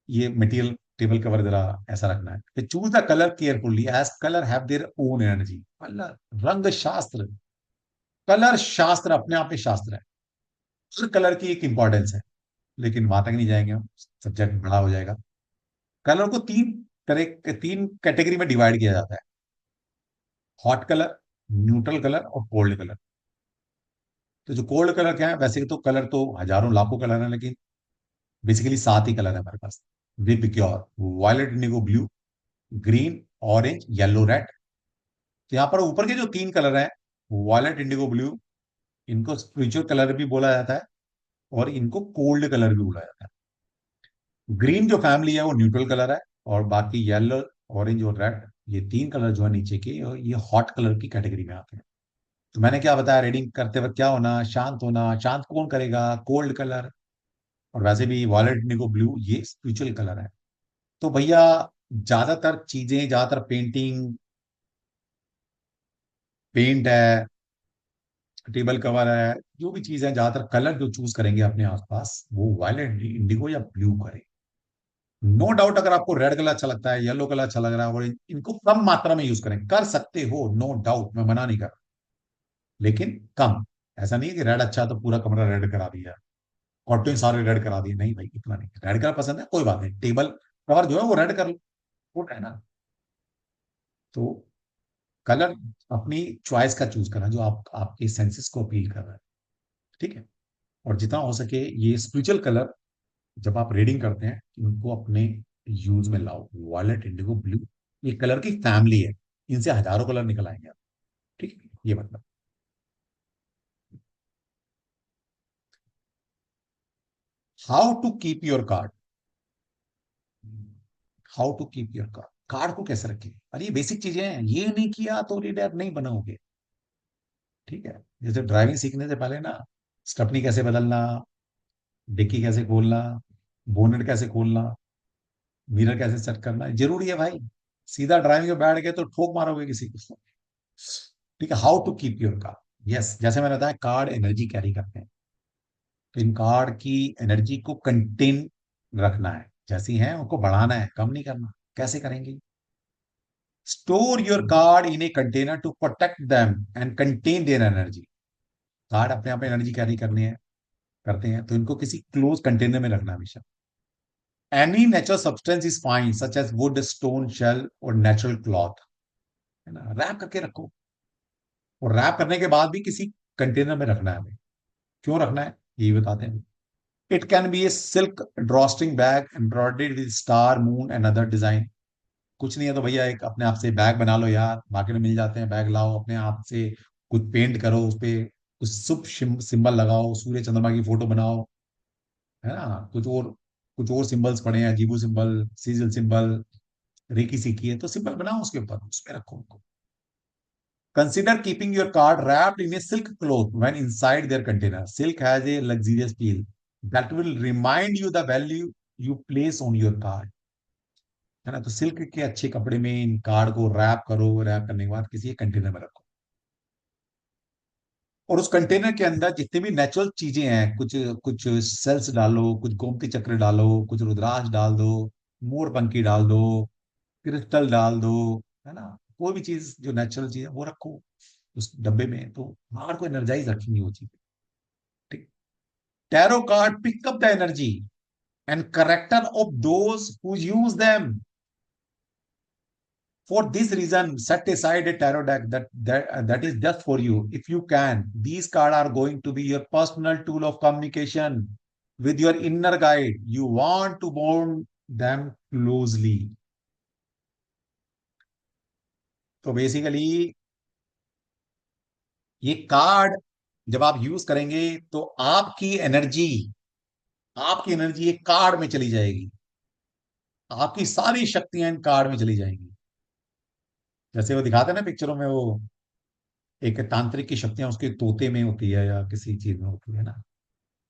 ये मटेरियल टेबल कवर जरा ऐसा रखना है। Choose the colour carefully as colour have their own energy. मतलब रंग शास्त्र, कलर शास्त्र अपने आप में शास्त्र है। हर कलर की एक इंपॉर्टेंस है, लेकिन वहां तक नहीं जाएंगे हम, सब्जेक्ट बड़ा हो जाएगा। कलर को तीन कैटेगरी में डिवाइड किया जाता है। हॉट कलर, न्यूट्रल कलर और कोल्ड कलर। तो जो कोल्ड कलर क्या है, वैसे तो कलर तो हजारों लाखों कलर है, लेकिन बेसिकली 7 ही कलर है हमारे पास। विप क्योर, violet, indigo blue, green, orange, yellow, red. तो यहाँ पर ऊपर के जो 3 कलर हैं, वायलेट, इंडिगो, ब्लू, इनको स्पिरिचुअल कलर भी बोला जाता है और इनको कोल्ड कलर भी बोला जाता है। ग्रीन जो फैमिली है वो न्यूट्रल कलर है, और बाकी येलो, ऑरेंज और रेड, ये 3 कलर जो है नीचे के, और ये हॉट कलर की कैटेगरी में आते हैं। तो मैंने क्या बताया, रीडिंग करते वक्त क्या होना, शांत होना। शांत कौन करेगा? Cold colour. और वैसे भी वॉलेट, इंडिगो, ब्लू ये स्पिरिचुअल कलर है। तो भैया, ज्यादातर चीजें, ज्यादातर पेंटिंग, पेंट है, टेबल कवर है, जो भी चीज है, ज्यादातर कलर जो चूज करेंगे अपने आसपास वो वायलेट, इंडिगो या ब्लू करें। नो डाउट, अगर आपको रेड कलर अच्छा लगता है, येलो कलर अच्छा लग रहा है, और इनको कम मात्रा में यूज करें, कर सकते हो, नो डाउट, मैं मना नहीं कर रहा, लेकिन कम। ऐसा नहीं है कि रेड अच्छा है तो पूरा कमरा रेड करा दिया, कॉटन सारे रेड करा दिए, नहीं भाई, इतना नहीं। रेड कलर पसंद है, कोई बात नहीं, टेबल कवर जो है वो रेड कर लो, वो है ना। तो कलर अपनी चॉइस का चूज करना जो आपके सेंसेस को अपील कर रहा है। ठीक है। और जितना हो सके ये स्पिरिचुअल कलर जब आप रीडिंग करते हैं इनको अपने यूज में लाओ। वॉयलेट, इंडिगो, ब्लू, ये कलर की फैमिली है, इनसे हजारों कलर निकल आएंगे आप। ठीक है, ये मतलब। How to keep your card. How to keep your card, card को कैसे रखें। अरे ये बेसिक चीजें हैं, ये नहीं किया तो रीडर नहीं बनाओगे। ठीक है। जैसे ड्राइविंग सीखने से पहले ना, स्टपनी कैसे बदलना, डिक्की कैसे खोलना, बोनेट कैसे खोलना, मिरर कैसे सेट करना, जरूरी है भाई। सीधा ड्राइविंग में बैठ गए तो ठोक मारोगे किसी को। ठीक है। How to keep your card. Yes, जैसे मैंने बताया कार्ड एनर्जी कैरी करते हैं। तो इन कार्ड की एनर्जी को कंटेन रखना है, जैसी है उनको बढ़ाना है, कम नहीं करना। कैसे करेंगे? Store your card in a container to protect them and contain their energy. Card अपने आप एनर्जी कैरी करने हैं, करते हैं, तो इनको किसी क्लोज कंटेनर में रखना है हमेशा। Any natural substance is fine such as wood, stone, shell और नेचुरल क्लॉथ, है ना, रैप करके रखो। और रैप करने के बाद भी किसी कंटेनर में रखना है हमें। क्यों रखना है ये बताते हैं। It can be a silk drawstring bag embroidered with star, moon and other design. कुछ नहीं है तो भैया एक अपने आप से बैग बना लो यार, मार्केट में मिल जाते हैं, बैग लाओ अपने आप से, कुछ पेंट करो उस पे, कुछ शुभ सिंबल लगाओ, सूर्य चंद्रमा की फोटो बनाओ, है ना, कुछ और सिंबल्स पड़े हैं, जीबू सिंबल, सीजल सिंबल, रेकी सीकी है, तो सिंबल बनाओ उसके ऊपर, उसमें रखो उनको। Consider keeping your card wrapped in a silk cloth when inside their container. Silk has a luxurious feel that will remind you the value you place on your card. है ना, तो सिल्क के अच्छे कपड़े में इन कार्ड को rap करो, rap करने के बाद किसी कंटेनर में रखो। और उस कंटेनर के अंदर जितनी भी नेचुरल चीजें हैं, कुछ कुछ सेल्स डालो, कुछ गोमती चक्र डालो, कुछ रुद्राक्ष डाल दो, मोर पंखी डाल दो, क्रिस्टल डाल दो, है ना, कोई भी चीज जो नेचुरल चीज है वो रखो उस डब्बे में, तो हार्ट को एनर्जाइज रखेंगी वो चीज। ठीक। Tarot card pick up the energy and character of those who use them. For this reason, set aside a tarot deck that is just for you. If you can, these cards are going to be your personal tool of communication with your inner guide. You want to bond them closely. तो basically ये card जब आप use करेंगे तो आपकी energy एक card में चली जाएगी, आपकी सारी शक्तियां इन कार्ड में चली जाएंगी। जैसे वो दिखाते हैं ना पिक्चरों में, वो एक तांत्रिक की शक्तियां उसके तोते में होती है या किसी चीज में होती है ना,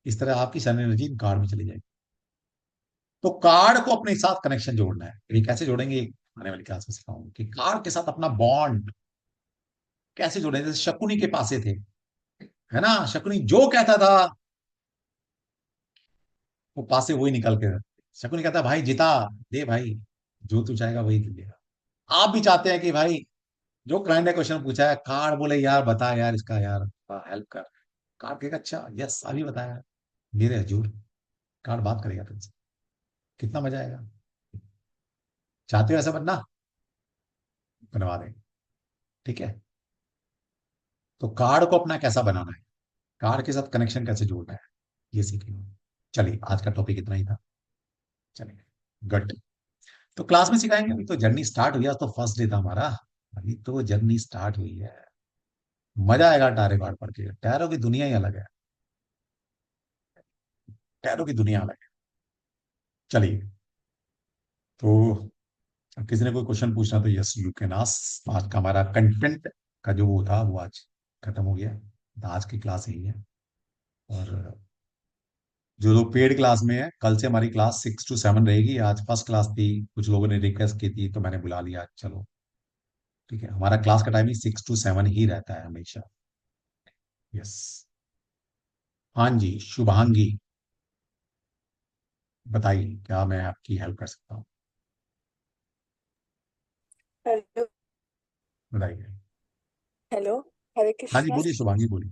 इस तरह आपकी सारी एनर्जी इन कार्ड में चली जाएगी। तो कार्ड को अपने साथ कनेक्शन जोड़ना है। ये कैसे जोड़ेंगे, आने वाली क्लास में सिखाऊंगा कि कार्ड के साथ अपना बॉन्ड कैसे जोड़ेंगे। जैसे शकुनी के पासे थे, है ना, शकुनी जो कहता था वो पासे वही निकल के, शकुनी कहता भाई जिता, दे भाई, जो तू चाहेगा वही देगा। आप भी चाहते हैं कि भाई जो क्लाइंट ने क्वेश्चन पूछा है, कार्ड बोले यार बता यार इसका यार, हेल्प कर। कार्ड कहेगा अच्छा यस अभी बताया, मेरे हजूर, कार्ड बात करेगा तुमसे, कितना मजा आएगा। चाहते हो ऐसा बनना, बनवा देंगे। ठीक है। तो कार्ड को अपना कैसा बनाना है, कार्ड के साथ कनेक्शन कैसे जोड़ना है, ये सीखेंगे। चलिए आज का टॉपिक इतना ही था। चलिए, गुड। तो क्लास में सिखाएंगे, अभी तो जर्नी स्टार्ट हुई है, आज तो फर्स्ट डे था हमारा, अभी तो जर्नी स्टार्ट हुई है। मजा आएगा टैरो कार्ड पढ़ के, टैरो की दुनिया ही अलग है, टैरो की दुनिया अलग है। चलिए, तो अब किसी ने कोई क्वेश्चन पूछना तो यस यू कैन आस्क। आज का हमारा कंटेंट का जो वो था वो आज खत्म हो गया, तो आज की क्लास यही है। और जो लोग पेड क्लास में है, कल से हमारी क्लास 6 to 7 रहेगी। आज फर्स्ट क्लास थी, कुछ लोगों ने रिक्वेस्ट की थी तो मैंने बुला लिया, चलो ठीक है। हमारा क्लास का टाइमिंग 6 to 7 ही रहता है हमेशा। यस। हाँ जी, शुभांगी, बताइए क्या मैं आपकी हेल्प कर सकता हूँ, हेलो। बताइए। हेलो। हरे हाँ जी कृष्णा। बोलिए शुभांगी, बोलिए।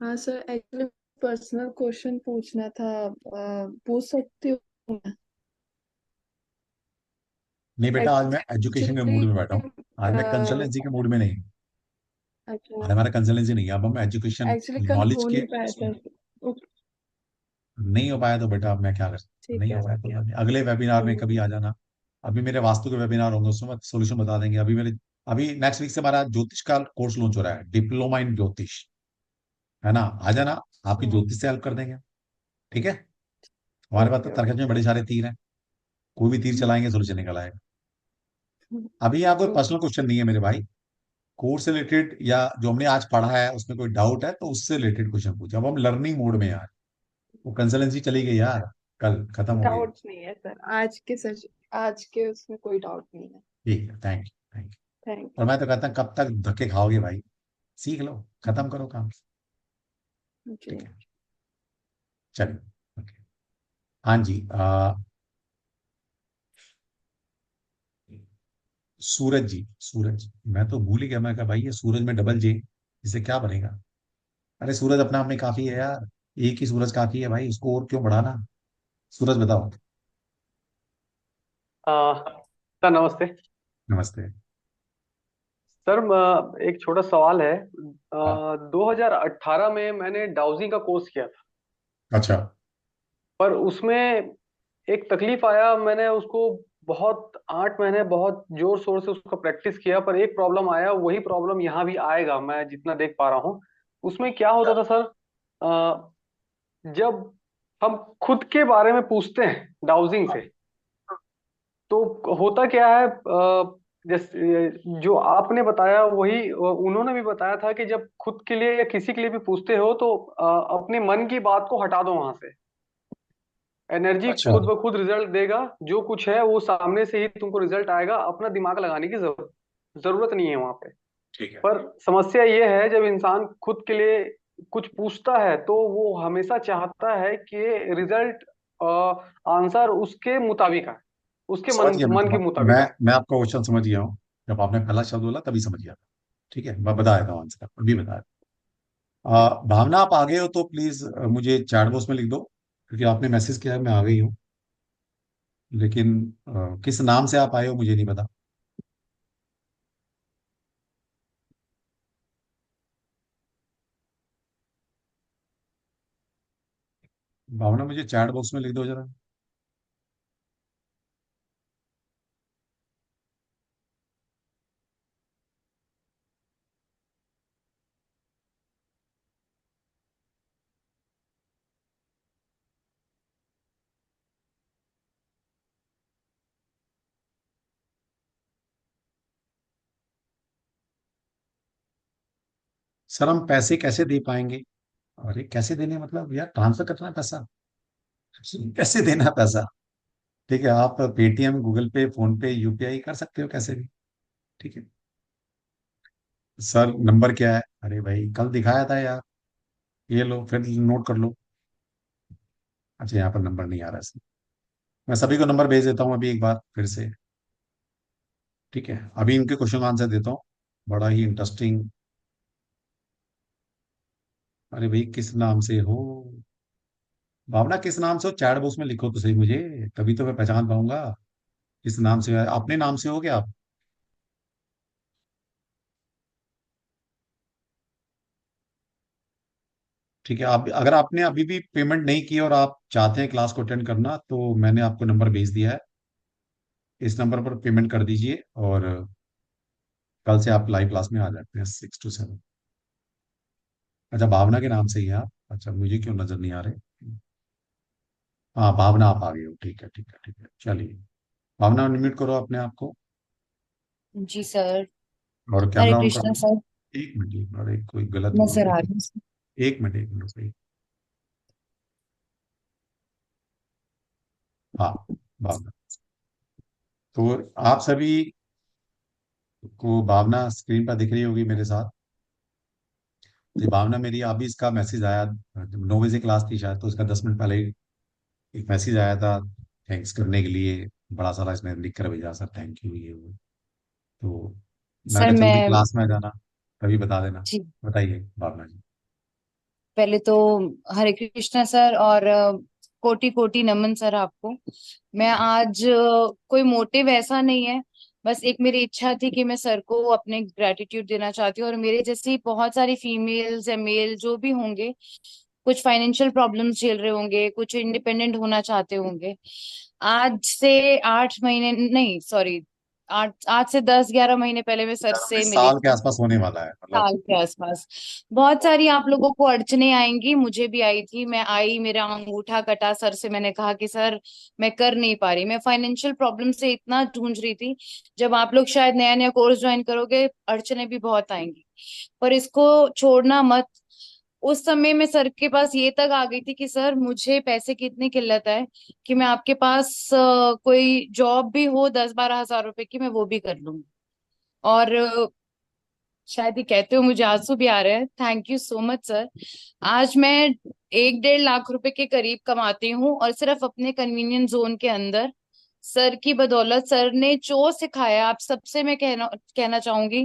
हाँ सर, एक्चुअली पर्सनल क्वेश्चन पूछना था, पूछ सकती हूँ मैं? नहीं बेटा, आज मैं एजुकेशन के मूड एक्चुअली में बैठा हूँ, आज मैं कंसल्टेंसी के मूड में नहीं। अच्छा, आज हमारा कंसल्टेंसी नहीं है, अब हम एजुकेशन एक्चुअली कल नॉलेज हो के। नहीं पाया था। ओके, नहीं हो पाया तो बेटा अब मैं क्या कर सकता हूँ, ठीक नहीं है। हो पाया तो बात नहीं। अगले वेबिनार में कभी आ जाना। अभी मेरे वास्तु के वेबिनार होंगे, उसमें सोल्यूशन बता देंगे। अभी नेक्स्ट वीक से हमारा ज्योतिष का कोर्स लॉन्च हो रहा है, डिप्लोमा इन ज्योतिष, है ना, आ जाना, आपकी ज्योतिष से हेल्प कर देंगे। ठीक है। हमारे पास तो ओके, तरकच में बड़े सारे तीर हैं, कोई भी तीर चलाएंगे सोल्यूशन निकल आएगा। अभी यहाँ कोई पर्सनल क्वेश्चन नहीं है मेरे भाई, कोर्स से रिलेटेड या जो हमने आज पढ़ा है उसमें कोई डाउट है तो उससे रिलेटेड क्वेश्चन पूछे। अब हम लर्निंग मोड में यार, वो कंसल्टेंसी चली गई यार, कल खत्म हो गई। डाउट्स नहीं है सर, आज के उसमें कोई डाउट नहीं है। ठीक है, thank you thank thank you. और मैं तो कहता हूँ कब तक धक्के खाओगे भाई, सीख लो, खत्म करो काम। यू ठीक जी। है। चलिए। ओके। हाँ जी। सूरज जी, सूरज, मैं तो भूल ही गया, मैं कहा भाई ये सूरज में डबल जे, इससे क्या बनेगा? अरे सूरज अपने आप में काफी है यार, एक ही सूरज काफी है भाई, उसको और क्यों बढ़ाना? सूरज बताओ। सर नमस्ते। नमस्ते। सर एक छोटा सवाल है। हाँ। 2018 में मैंने डाउजिंग का कोर्स किया था, अच्छा। पर उसमें एक तकलीफ आया। मैंने उसको बहुत 8 महीने बहुत जोर शोर से उसका प्रैक्टिस किया, पर एक प्रॉब्लम आया। वही प्रॉब्लम यहाँ भी आएगा, मैं जितना देख पा रहा हूँ। उसमें क्या होता था सर, जब हम खुद के बारे में पूछते हैं डाउजिंग से, तो होता क्या है, जैसे जो आपने बताया वही उन्होंने भी बताया था कि जब खुद के लिए या किसी के लिए भी पूछते हो तो अपने मन की बात को हटा दो वहां से। एनर्जी अच्छा। खुद ब खुद रिजल्ट देगा। जो कुछ है वो सामने से ही तुमको रिजल्ट आएगा। अपना दिमाग लगाने की जरूरत नहीं है वहां पे। ठीक है। पर समस्या ये है, जब इंसान खुद के लिए कुछ पूछता है तो वो हमेशा चाहता है कि रिजल्ट, आंसर उसके मुताबिक आए, उसके समझ मन गया, मन के मैं मुताबिक आए। मैं आपका क्वेश्चन समझ गया हूँ। जब आपने पहला शब्द बोला तभी समझ गया था। ठीक है, मैं बता देता हूँ आंसर, अभी बता देता हूँ। भावना, आप आ गए हो तो प्लीज मुझे चैट बॉक्स में लिख दो, क्योंकि आपने मैसेज किया है, मैं आ गई हूँ। लेकिन किस नाम से आप आए हो मुझे नहीं पता। भावना, मुझे चैट बॉक्स में लिख दो जरा। सर हम पैसे कैसे दे पाएंगे? अरे कैसे देने मतलब यार, ट्रांसफर करना है पैसा, कैसे देना है पैसा? ठीक है, आप पेटीएम, गूगल पे, फोन पे, यूपीआई कर सकते हो कैसे भी। ठीक है। सर नंबर क्या है? अरे भाई कल दिखाया था यार, ये लो फिर नोट कर लो। अच्छा, यहाँ पर नंबर नहीं आ रहा है सर। मैं सभी को नंबर भेज देता हूँ अभी एक बार फिर से। ठीक है, अभी इनके क्वेश्चन का आंसर देता हूँ, बड़ा ही इंटरेस्टिंग। अरे भाई किस नाम से हो? भावना किस नाम से हो, चैट बॉक्स में लिखो तो सही मुझे, तभी तो मैं पहचान पाऊंगा। किस नाम से है? अपने नाम से हो क्या आप? ठीक है, आप अगर आपने अभी भी पेमेंट नहीं की और आप चाहते हैं क्लास को अटेंड करना, तो मैंने आपको नंबर भेज दिया है, इस नंबर पर पेमेंट कर दीजिए और कल से आप लाइव क्लास में आ जाते हैं 6 to 7। अच्छा, भावना के नाम से ही है आप? अच्छा, मुझे क्यों नजर नहीं आ रहे? हाँ भावना, आप आ गए हो, ठीक है ठीक है ठीक है, चलिए। भावना अनम्यूट करो अपने आप को जी सर। और हरे कैमरा ऑन कर कृष्णा दो। सर। एक मिनट, एक मिनट, एक कोई गलत हो नजर गया। आ रही है। एक मिनट, एक मिनट सही। हाँ भावना, तो आप सभी को भावना स्क्रीन पर दिख रही होगी मेरे साथ। तो भावना मेरी, अभी इसका मैसेज आया, 9 बजे क्लास थी शायद, तो इसका 10 मिनट पहले ही एक मैसेज आया था थैंक्स करने के लिए, बड़ा सारा इसमें लिख कर भेजा, सर थैंक यू ये वो। तो मैं सर कहा जल्दी मैं क्लास में आ जाना, तभी बता देना। जी, बताइए भावना जी। पहले तो हरे कृष्णा सर और कोटि कोटि नमन सर आपको। मैं आज कोई मोटिव ऐसा नहीं है, बस एक मेरी इच्छा थी कि मैं सर को अपने ग्रेटिट्यूड देना चाहती हूँ। और मेरे जैसी बहुत सारी फीमेल्स या मेल जो भी होंगे, कुछ फाइनेंशियल प्रॉब्लम्स झेल रहे होंगे, कुछ इंडिपेंडेंट होना चाहते होंगे। आज से 8 महीने नहीं, सॉरी, 8 से 10 11 महीने पहले मैं सर से मिली साल के थी। आसपास होने वाला है मतलब। साल के आसपास बहुत सारी आप लोगों को अड़चने आएंगी, मुझे भी आई थी। मैं आई, मेरा अंगूठा कटा, सर से मैंने कहा कि सर मैं कर नहीं पा रही, मैं फाइनेंशियल प्रॉब्लम से इतना जूझ रही थी। जब आप लोग शायद नया नया कोर्स ज्वाइन करोगे, अड़चने भी बहुत आएंगी, पर इसको छोड़ना मत। उस समय मैं सर के पास ये तक आ गई थी कि सर मुझे पैसे की इतनी किल्लत है कि मैं आपके पास कोई जॉब भी हो 10 12 हजार रुपए की, मैं वो भी कर लूंगी। और शायद ये कहते हो मुझे आंसू भी आ रहे हैं। Thank you so much sir. आज मैं 1-1.5 लाख रुपए के करीब कमाती हूँ, और सिर्फ अपने कन्वीनियंस जोन के अंदर। सर की बदौलत, सर ने जो सिखाया, आप सबसे मैं कहना कहना चाहूंगी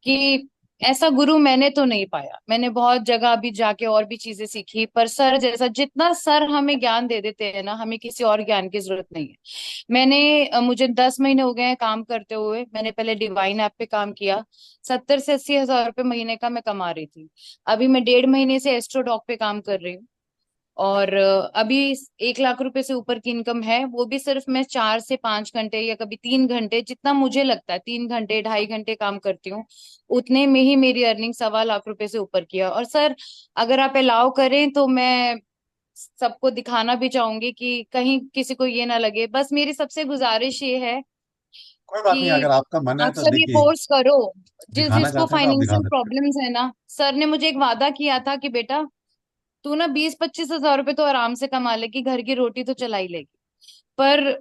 कि ऐसा गुरु मैंने तो नहीं पाया। मैंने बहुत जगह अभी जाके और भी चीजें सीखी, पर सर जैसा, जितना सर हमें ज्ञान दे देते हैं ना, हमें किसी और ज्ञान की जरूरत नहीं है। मुझे 10 महीने हो गए हैं काम करते हुए। मैंने पहले डिवाइन ऐप पे काम किया। 70 से 80 हजार रुपये महीने का मैं कमा रही थी। अभी मैं 1.5 महीने से एस्ट्रोडॉक पे काम कर रही हूँ, और अभी 1 लाख रुपए से ऊपर की इनकम है। वो भी सिर्फ मैं 4 से 5 घंटे या कभी 3 घंटे, जितना मुझे लगता है 3 घंटे 2.5 घंटे काम करती हूँ, उतने में ही मेरी अर्निंग 1.25 लाख रुपए से ऊपर किया। और सर, अगर आप अलाउ करें तो मैं सबको दिखाना भी चाहूंगी, कि कहीं किसी को ये ना लगे। बस मेरी सबसे गुजारिश ये है कोई बात नहीं, कि अगर आपका मन है आप तो सब ये देखिए, कोर्स करो। दिखाना जिसको चाहते हैं तो आप दिखा फाइनेंशियल सकते प्रॉब्लम्स है ना, सर ने मुझे एक वादा किया था कि बेटा, तू ना 20-25 हजार रुपए तो आराम से कमा लेगी, घर की रोटी तो चला ही लेगी। पर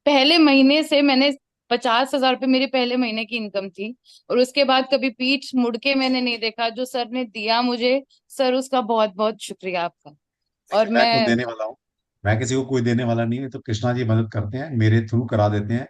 पहले महीने से मैंने 50 हजार रुपये मेरे पहले महीने की इनकम थी, और उसके बाद कभी पीठ मुड़ के मैंने नहीं देखा। जो सर ने दिया मुझे, सर उसका बहुत बहुत शुक्रिया आपका। और देखिए, मैं खुद मैं देने वाला हूँ। मैं किसी को कोई देने वाला नहीं है, तो कृष्णा जी मदद करते हैं, मेरे थ्रू करा देते हैं।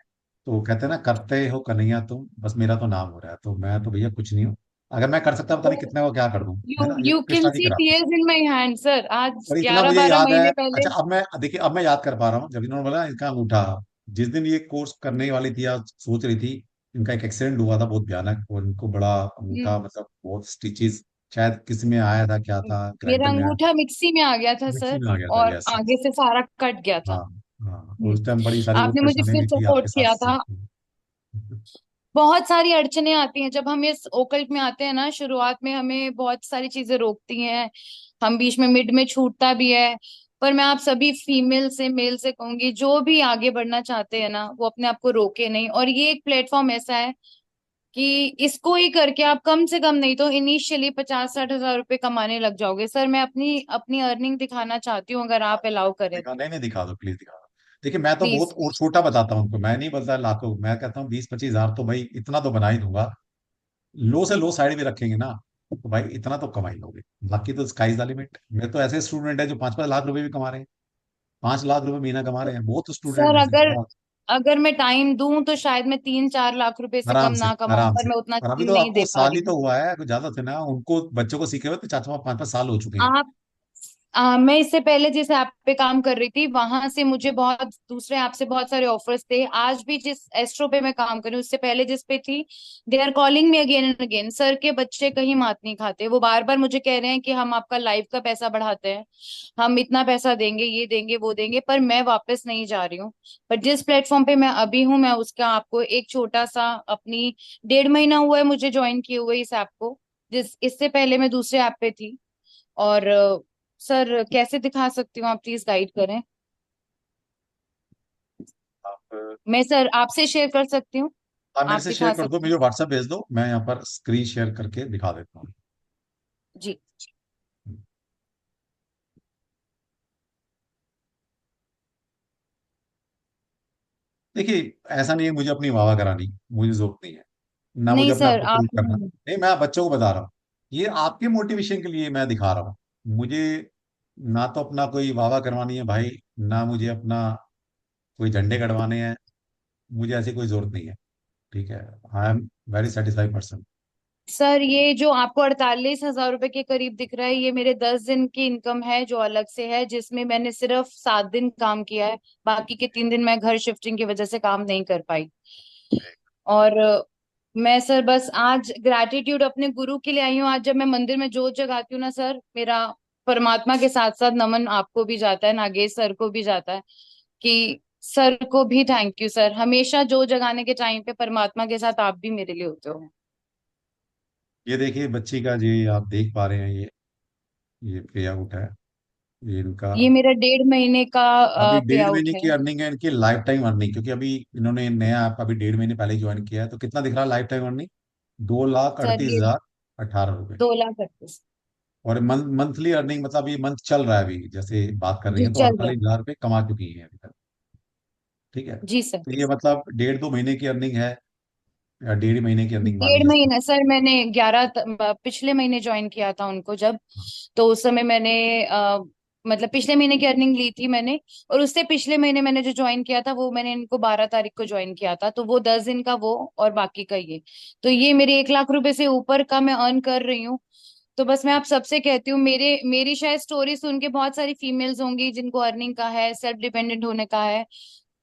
तो वो कहते हैं ना, करते हो कन्हैया तुम, बस मेरा तो नाम हो रहा है, तो मैं तो भैया कुछ नहीं हूँ। अगर मैं कर सकता पता नहीं कितने को क्या कर दूं, यू है ना, ये यू तो कैन कृष्णा जी सी कराते हैं। Tears in my hand sir. आज और इतना ग्यारह मुझे बारह याद है। महीने पहले। अच्छा, अब मैं देखिए, अब मैं याद कर पा रहा हूँ, जब इन्होंने बोला इनका अंगूठा, जिस दिन ये कोर्स करने वाली थी या सोच रही थी, इनका एक एक्सीडेंट हुआ था बहुत भयानक, और इनको बड़ा हम्म, अंगूठा, मतलब बहुत स्टिचेस, शायद किसी में आया था, क्या था, मेरा ग्राइंडर में आया, अंगूठा मिक्सी में आ गया था मिक्सी सर, में आ गया था, और यस आगे यस। से सारा कट गया था। हाँ हाँ, हम्म, उस टाइम बड़ी सारी वो आपने मुझे परेशानी फिर भी थी सपोर्ट आपके किया साथ। था। बहुत सारी अड़चने आती हैं जब हम इस ओकल्ट में आते हैं ना। शुरुआत में हमें बहुत सारी चीजें रोकती हैं, हम बीच में मिड में छूटता भी है। पर मैं आप सभी फीमेल से मेल से कहूंगी, जो भी आगे बढ़ना चाहते हैं ना, वो अपने आप को रोके नहीं। और ये एक प्लेटफॉर्म ऐसा है कि इसको ही करके आप कम से कम नहीं तो इनिशियली 50-60 हजार रुपए कमाने लग जाओगे। सर, मैं अपनी अपनी अर्निंग दिखाना चाहती हूँ, अगर आप अलाउ करें दिखा, तो। नहीं नहीं, दिखा दो प्लीज, दिखा दो। देखिए, मैं तो बहुत प्लीज। और छोटा बताता हूँ उनको, मैं नहीं बोलता लाखों, मैं कहता हूँ 20-25 हजार तो भाई इतना तो बना ही दूंगा। लो से लो साइड भी रखेंगे ना, तो भाई इतना तो कमा ही लोगे। बाकी तो स्काई द लिमिट। मेरे तो ऐसे स्टूडेंट है जो 5-5 लाख रुपए भी कमा रहे हैं, 5 लाख रुपए महीना कमा रहे हैं, बहुत स्टूडेंट सर, हैं ऐसे, अगर बहुत। अगर मैं टाइम दूं तो शायद मैं 3-4 लाख रुपए से कम आराम से, ना कमाऊं, आराम पर से। मैं उतना और अभी टाइम तो नहीं आपको दे पा साल रही ही हूँ। तो हुआ है, कुछ ज्यादा थे ना, उनको बच्चों को सीखे हुए तो 4-5 5 साल हो चुके हैं। आप मैं इससे पहले जिस ऐप पे काम कर रही थी, वहां से मुझे बहुत दूसरे ऐप से बहुत सारे ऑफर्स थे। आज भी जिस एस्ट्रो पे मैं काम कर रही हूँ, उससे पहले जिस पे थी, they are calling me again and again. Sir के बच्चे कहीं मात नहीं खाते, वो बार बार मुझे कह रहे हैं कि हम आपका लाइव का पैसा बढ़ाते हैं, हम इतना पैसा देंगे, ये देंगे, वो देंगे। पर मैं वापस नहीं जा रही हूँ। पर जिस प्लेटफॉर्म पे मैं अभी हूँ, मैं उसका आपको एक छोटा सा अपनी 1.5 महीना हुआ है मुझे ज्वाइन किए हुए इस ऐप को। जिस इससे पहले मैं दूसरे ऐप पे थी। और सर, कैसे दिखा सकती हूँ, आप प्लीज गाइड करें। आप मैं सर आपसे शेयर कर सकती हूँ, आप मेरे आप से शेयर दिखा कर दो, सकते मुझे हैं। व्हाट्सएप भेज दो, मैं यहाँ पर स्क्रीन शेयर करके दिखा देता हूँ। जी। देखिए, ऐसा नहीं है मुझे अपनी वाह करानी, मुझे जरूरत नहीं है, ना मुझे नहीं अपने आप सर, को आप प्रूव करना। नहीं, मैं बच्चों को बता रहा हूँ, ये आपके मोटिवेशन के लिए मैं दिखा रहा हूँ। मुझे ना तो अपना कोई वाह करवानी है भाई, ना मुझे अपना कोई झंडे गड़वाने हैं, मुझे ऐसी कोई जरूरत नहीं है। ठीक है, I am very satisfied person. Sir, ये जो आपको 48 हजार रुपए के करीब दिख रहा है, ये मेरे 10 दिन की इनकम है जो अलग से है, जिसमें मैंने सिर्फ 7 दिन काम किया है। बाकी के 3 दिन मैं घर शिफ्टिंग की वजह से काम नहीं कर पाई। और मैं सर बस आज ग्रैटिट्यूड अपने गुरु के लिए आई हूँ। आज जब मैं मंदिर में जोत जगाती हूँ ना सर, मेरा परमात्मा के साथ साथ नमन आपको भी जाता है, नागेश सर को भी जाता है, कि सर को भी थैंक यू सर। हमेशा जोत जगाने के टाइम पे परमात्मा के साथ आप भी मेरे लिए होते हो। ये देखिए बच्ची का, जी आप देख पा रहे हैं, ये पे आउट है, ये इनका। ये मेरा 1.5 महीने का अभी पे डेढ़ आउट महीने है। की अर्निंग है इनकी, लाइफ टाइम अर्निंग, क्योंकि अभी इन्होंने नया ऐप अभी 1.5 महीने पहले ज्वाइन किया है, तो कितना दिख रहा है लाइफ टाइम अर्निंग? दो लाख सर अड़तीस ये हजार 18 रुपए। 2 लाख 38। और मंथली अर्निंग, मतलब ये मंथ चल रहा है अभी जैसे बात कर रही जी, है, तो चल रहा 48 हजार रुपये कमा चुकी है अभी तक। ठीक है, है। जी सर। तो ये मतलब 1.5-2 महीने की अर्निंग है। या 1.5 महीने की अर्निंग मान डेढ़ लीजिए इसकी? महीना सर, मैंने पिछले महीने ज्वाइन किया था उनको जब। तो उस समय मैंने मतलब पिछले महीने की अर्निंग ली थी मैंने। और उससे पिछले महीने मैंने जो ज्वाइन किया था वो मैंने इनको 12 तारीख को ज्वाइन किया था, तो वो 10 दिन का वो और बाकी का ये। तो ये मेरे 1 लाख रुपए से ऊपर का मैं अर्न कर रही हूँ। तो बस मैं आप सबसे कहती हूँ, मेरी शायद स्टोरी सुन के बहुत सारी फीमेल्स होंगी जिनको अर्निंग का है, सेल्फ डिपेंडेंट होने का है।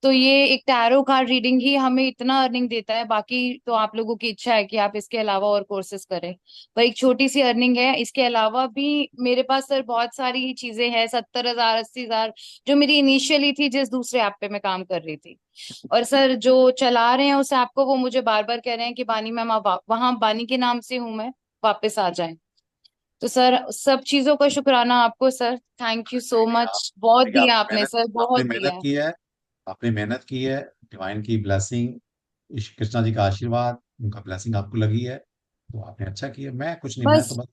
तो ये एक टैरो कार्ड रीडिंग ही हमें इतना अर्निंग देता है, बाकी तो आप लोगों की इच्छा है कि आप इसके अलावा और कोर्सेज करें। पर एक छोटी सी अर्निंग है, इसके अलावा भी मेरे पास सर बहुत सारी चीजें हैं, 70,000 80,000 जो मेरी इनिशियली थी जिस दूसरे ऐप पे मैं काम कर रही थी। और सर जो चला रहे हैं उस ऐप को, वो मुझे बार बार कह रहे हैं कि बानी मैम आप वहां बानी के नाम से हूं मैं, वापस आ जाएं। तो सर सब चीजों का शुक्राना आपको सर, थैंक यू सो नहीं, आप मच, बहुत देखिए, दिया आपने सर, आपने बहुत मेहनत दिया है। की है। आपने मेहनत की है। डिवाइन की ब्लेसिंग, कृष्णा जी का आशीर्वाद, उनका ब्लेसिंग आपको लगी है, तो आपने अच्छा किया। मैं कुछ नहीं, मैं तो बस बस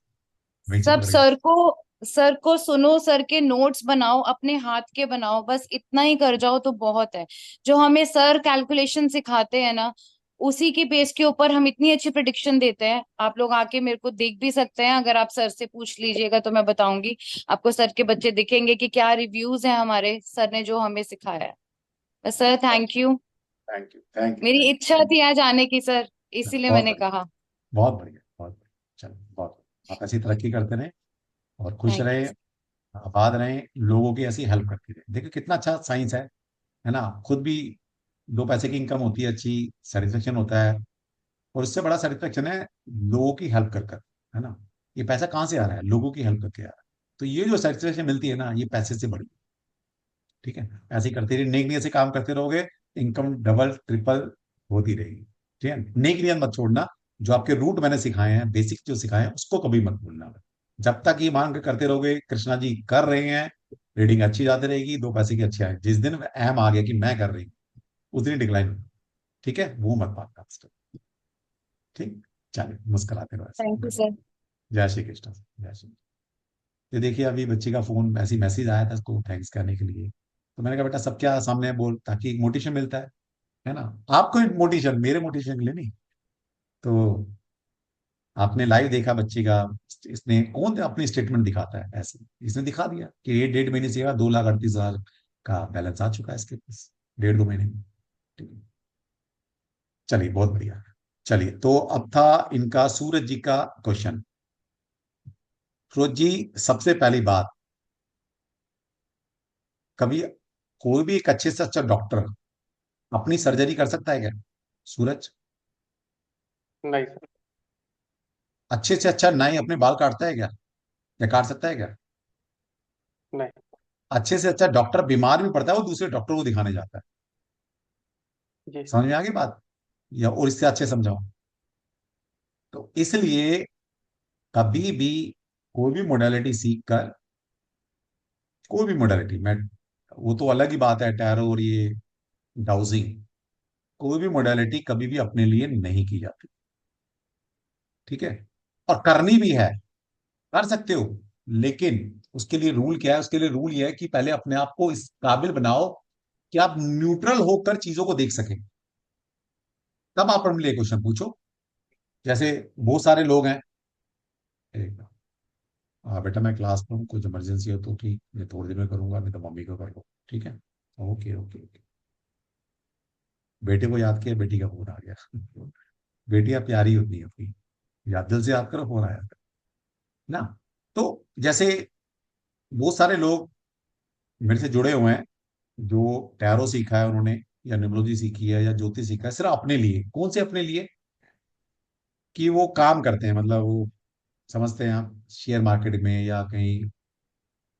वही सब चीज रही। सर को सुनो, सर के नोट्स बनाओ, अपने हाथ के बनाओ, बस इतना ही कर जाओ तो बहुत है। जो हमें सर कैलकुलेशन सिखाते हैं ना, उसी की बेस के ऊपर हम इतनी अच्छी प्रिडिक्शन देते हैं। आप लोग आके मेरे को देख भी सकते हैं, अगर आप सर से पूछ लीजिएगा तो मैं बताऊंगी आपको। सर के बच्चे दिखेंगे कि क्या रिव्यूज हैं हमारे, सर ने जो हमें सिखाया है। बस sir thank you. Thank you, thank you, मेरी थैंक इच्छा थी आज आने की सर, यू। इसीलिए बहुत मैंने बढ़िया, कहा। बहुत बढ़िया, बहुत बढ़िया। चलो, बहुत आप ऐसी तरक्की करते रहें और खुश थैंक रहें, आबाद रहें, लोगों की ऐसी हेल्प करती रहें। देखिए कितना अच्छा साइंस है ना? खुद भी 2 पैसे की इनकम होती है, अच्छी सेटिस्फेक्शन होता है। और इससे बड़ा सेटिस्फेक्शन है लोगों की हेल्प कर कर, है ना? ये पैसा कहाँ से आ रहा है? लोगों की हेल्प करके आ रहा है। तो ये जो सेटिस्फेक्शन मिलती है ना, ये पैसे से बड़ी। ठीक है? ऐसे ही करते रहिए, नेक नियत से काम करते रहोगे, इनकम डबल ट्रिपल होती रहेगी। ठीक है? नेक नियत मत छोड़ना। जो आपके रूट मैंने सिखाए हैं, बेसिक जो सिखाए हैं, उसको कभी मत भूलना। जब तक ये मान के करते रहोगे कृष्णा जी कर रहे हैं, रीडिंग अच्छी जाती रहेगी, 2 पैसे की अच्छी आए। जिस दिन अहम आ गया कि मैं कर रही हूँ, उस दिन डिक्लाइन। ठीक है? वो मत पाना। ठीक। चलिए, मुस्कुराते रहो ऐसे। You sir. जय श्री कृष्ण। जय श्री। ये देखिए, अभी बच्ची का फोन ऐसी मैसेज आया था उसको थैंक्स करने के लिए। तो मैंने कहा बेटा सब क्या सामने है बोल, ताकि मोटिवेशन मिलता है ना? आपको मोटिवेशन, मेरे मोटिवेशन के लिए नहीं। तो आपने लाइव देखा बच्ची का, इसने कौन अपनी स्टेटमेंट दिखाता है ऐसे, इसने दिखा दिया कि ये 1.5 महीने से 2,38,000 का बैलेंस आ चुका है इसके पास, 1.5 2 महीने में। ठीक है? चलिए, बहुत बढ़िया। चलिए, तो अब था इनका सूरज जी का क्वेश्चन। सूरज जी, सबसे पहली बात, कभी कोई भी एक अच्छे से अच्छा डॉक्टर अपनी सर्जरी कर सकता है क्या? सूरज, नहीं सर। अच्छे से अच्छा नाई अपने बाल काटता है क्या? या काट सकता है क्या? नहीं। अच्छे से अच्छा डॉक्टर बीमार भी पड़ता है, वो दूसरे डॉक्टर को दिखाने जाता है। जी। समझ में आ गई बात? या और इससे अच्छे समझाओ? तो इसलिए कभी भी कोई भी मोडालिटी सीख कर, कोई भी मोडालिटी, मैं, वो तो अलग ही बात है टैरो और ये डाउजिंग, कोई भी मोडालिटी कभी भी अपने लिए नहीं की जाती। ठीक है? और करनी भी है, कर सकते हो, लेकिन उसके लिए रूल क्या है? उसके लिए रूल ये है कि पहले अपने आप को इस काबिल बनाओ कि आप न्यूट्रल होकर चीजों को देख सकें। तब आप अपने लिए क्वेश्चन पूछो। जैसे बहुत सारे लोग हैं, एक, हाँ बेटा मैं क्लास में हूँ, कुछ इमरजेंसी हो तो ठीक, मैं थोड़ी देर में करूंगा, नहीं तो मम्मी को कर लो। ठीक है? Okay, okay, okay. बेटे को याद किया, बेटी का फोन आ गया। बेटियां प्यारी होती है अपनी, याद दिल से याद करो, फोन आया ना। तो जैसे बहुत सारे लोग मेरे से जुड़े हुए हैं, जो टैरो सीखा है उन्होंने, या न्यूमरोलॉजी सीखी है, या ज्योतिष सीखा है, सिर्फ अपने लिए। कौन से अपने लिए? कि वो काम करते हैं, मतलब वो समझते हैं आप शेयर मार्केट में या कहीं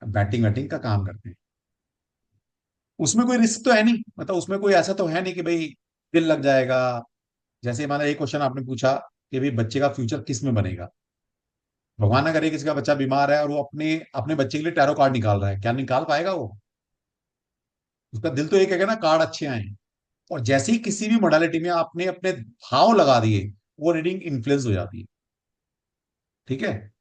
बैटिंग वैटिंग का काम करते हैं। उसमें कोई रिस्क तो है नहीं, मतलब उसमें कोई ऐसा तो है नहीं कि भाई दिल लग जाएगा। जैसे हमारा एक क्वेश्चन आपने पूछा कि भाई बच्चे का फ्यूचर किस में बनेगा। भगवान ना करे किसी का बच्चा बीमार है और वो अपने अपने बच्चे के लिए टैरो कार्ड निकाल रहा है, क्या निकाल पाएगा वो? उसका दिल तो एक है ना, कार्ड अच्छे आए। और जैसे ही किसी भी मोडालिटी में आपने अपने भाव लगा दिए, वो रीडिंग इन्फ्लुएंस हो जाती है। ठीक है?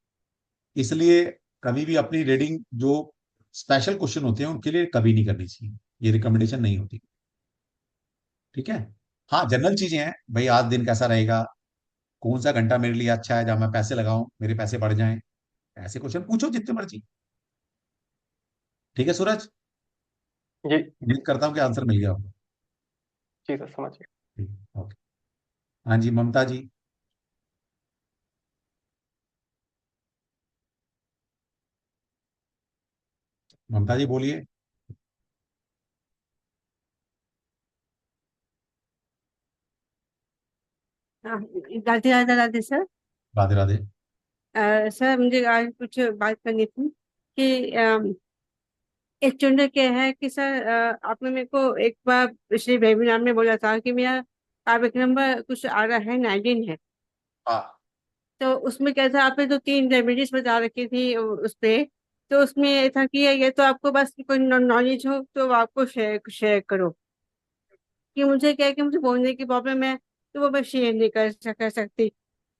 इसलिए कभी भी अपनी रीडिंग, जो स्पेशल क्वेश्चन होते हैं उनके लिए कभी नहीं करनी चाहिए, ये रिकमेंडेशन नहीं होती। ठीक है? हाँ, जनरल चीजें हैं भाई, आज दिन कैसा रहेगा, कौन सा घंटा मेरे लिए अच्छा है जहां मैं पैसे लगाऊं, मेरे पैसे बढ़ जाएं, ऐसे क्वेश्चन पूछो जितने मर्जी। ठीक है सूरज, जी। उम्मीद करता हूँ कि आंसर मिल गया होगा। जी सर, समझ गया। ठीक, ओके। हाँ जी, ममता जी। ममता जी बोलिए। हाँ, राधे राधे राधे सर। राधे राधे। सर मुझे आज कुछ बात करनी थी कि एक्चुअली क्या है कि सर आपने मेरे को एक बार पिछले वेबिनार में बोला था कि मेरा कागज नंबर कुछ आ रहा है 19 है। हाँ तो उसमें क्या था, आपने तो 3 रेमेडीज बता रखी थी उस पे। तो उसमें ये था कि ये तो आपको बस कोई नॉलेज हो तो आपको शेयर शेयर करो। कि मुझे क्या है कि मुझे बोलने की प्रॉब्लम है, तो वो मैं शेयर नहीं कर सकती।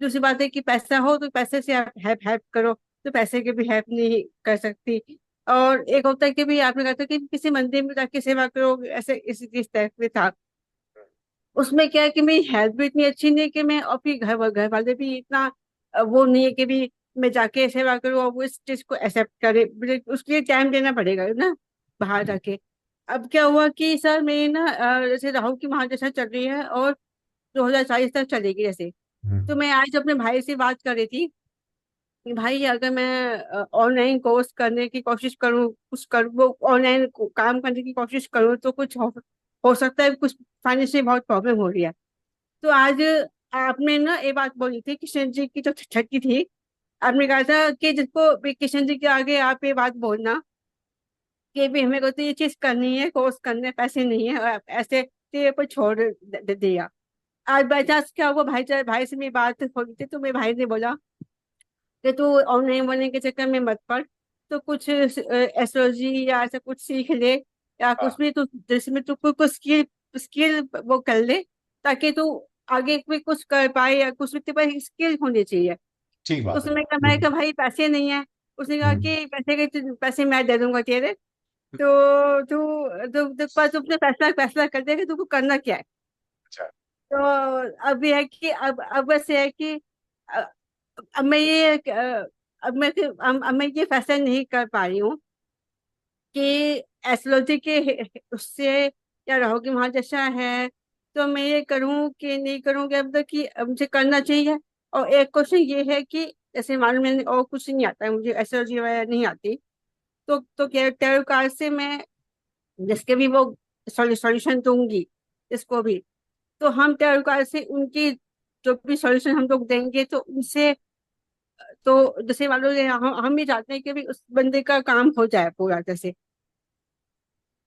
दूसरी बात है कि पैसा हो तो पैसे से आप हेल्प हेल्प करो, तो पैसे की भी हेल्प नहीं कर सकती। और एक होता है कि भी आपने कहा था कि किसी मंदिर में जाके सेवा करो, ऐसे इस टाइप में था। उसमें क्या है कि मेरी हेल्थ भी इतनी अच्छी नहीं कि मैं, और फिर घर वाले भी इतना वो नहीं है कि भी मैं जाके सेवा करूँ और वो इस चीज को एक्सेप्ट करे, मुझे उसके लिए टाइम देना पड़ेगा ना बाहर जाके। अब क्या हुआ कि सर मेरी ना जैसे राहु की महादशा चल रही है और 2040 तक चलेगी जैसे। तो मैं आज अपने भाई से बात कर रही थी कि भाई अगर मैं ऑनलाइन कोर्स करने की कोशिश करूँ, कुछ कर वो ऑनलाइन काम करने की कोशिश करूँ तो कुछ हो सकता है, कुछ फाइनेंशियल बहुत प्रॉब्लम हो रही है। तो आज आपने ना ये बात बोली थी किशन जी की जो छठी थी। आपने कहा था कि जिसको भी किशन जी के आगे आप ये बात बोलना कि भी हमें को तो ये चीज करनी है, कोर्स करने पैसे नहीं है, और आप ऐसे तो ये पर छोड़ दिया। आज बाई चांस क्या हुआ, भाई से मेरी बात हो गई थी, तो मेरे भाई ने बोला कि तू ऑनलाइन बनने के चक्कर में मत पड़, तो कुछ एस्ट्रोलॉजी या ऐसा कुछ सीख ले, या कुछ भी तू जिसमें तू कुछ स्किल स्किल वो कर ले, ताकि तू आगे भी कुछ कर पाए, या कुछ भी तेरे पास स्किल होनी चाहिए। ठीक तो बात है। उसने कहा, मैं कहा भाई पैसे नहीं है। उसने कहा हम्म, कि पैसे मैं दे दूंगा तेरे। तो तू पर तू अपने फैसला फैसला कर दे कि तुमको करना क्या है। अच्छा। तो अब ये है कि अब बस ये है कि अ, अब मैं ये अब मैं ये फैसला नहीं कर पा रही हूँ कि एस्ट्रोलॉजी के उससे या राहु की महादशा है, तो मैं ये करूँ कि नहीं करूँ, कि अब तक कि अब मुझे करना चाहिए। और एक क्वेश्चन ये है कि जैसे मालूम मैंने और कुछ नहीं आता है, मुझे एस्ट्रोलॉजी वगैरह नहीं आती। तो क्या टैरो कार्ड से मैं जिसके भी वो सॉल्यूशन दूंगी, इसको भी, तो हम टैरो कार्ड से उनकी जो भी सॉल्यूशन हम लोग देंगे तो उनसे, तो जैसे मान लो ये हम भी चाहते हैं कि भी उस बंदे का काम हो जाए पूरा जैसे।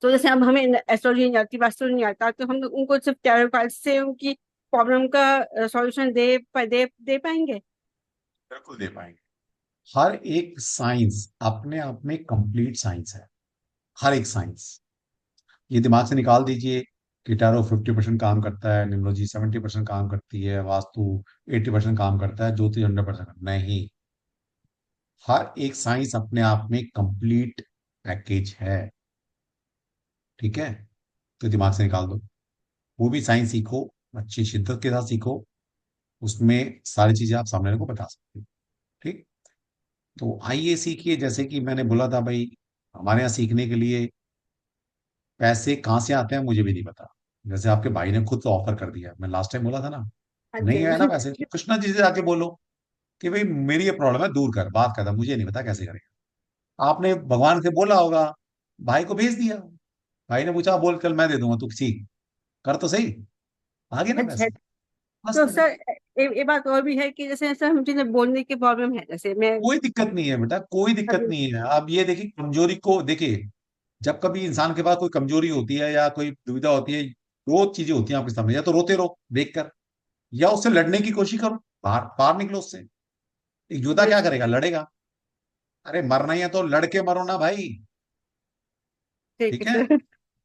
तो जैसे अब हमें एस्ट्रोलॉजी नहीं आती, वास्तु नहीं आता, तो हम लोग उनको सिर्फ टैरो कार्ड से उनकी प्रॉब्लम का सॉल्यूशन दे पाएंगे। बिल्कुल दे पाएंगे। हर एक साइंस अपने आप में कंप्लीट साइंस है, हर एक साइंस। ये दिमाग से निकाल दीजिए कि टैरो 50% काम करता है, न्यूमरोलॉजी 70% काम करती है, वास्तु 80% काम करता है, ज्योतिष 100% नहीं। हर एक साइंस अपने आप में कंप्लीट पैकेज है। ठीक है, तो दिमाग से निकाल दो, वो भी साइंस सीखो, अच्छी शिद्दत के साथ सीखो, उसमें सारी चीजें आप सामने वाले को बता सकते हो। ठीक। तो आइए सीखिए, जैसे कि मैंने बोला था भाई, हमारे यहाँ सीखने के लिए पैसे कहाँ से आते हैं मुझे भी नहीं पता। जैसे आपके भाई ने खुद तो ऑफर कर दिया, मैं लास्ट टाइम बोला था ना, हाँ नहीं जी। आया ना पैसे, तो कृष्णा जी से जाके बोलो कि भाई मेरी ये प्रॉब्लम है, दूर कर, बात करता, मुझे नहीं पता कैसे करेगा। आपने भगवान से बोला होगा, भाई को भेज दिया, भाई ने पूछा बोल कल मैं दे दूंगा, तू सीख, कर तो सही, आ गए ना अच्छा। पैसे। बस तो तो सर ये बात और भी है कि जैसे ऐसा मुझे बोलने की प्रॉब्लम है, जैसे मैं कोई दिक्कत नहीं है बेटा, कोई दिक्कत अभी। नहीं है। अब ये देखिए, कमजोरी को देखिए, जब कभी इंसान के पास कोई कमजोरी होती है या कोई दुविधा होती है, दो चीजें होती हैं आपके सामने, या तो रोते रहो देख कर, या उससे लड़ने की कोशिश करो, बाहर बाहर निकलो उससे। एक योद्धा क्या बिल्कुल। करेगा, लड़ेगा। अरे मरना ही है तो लड़के मरो ना भाई। ठीक है ठीक है, सर।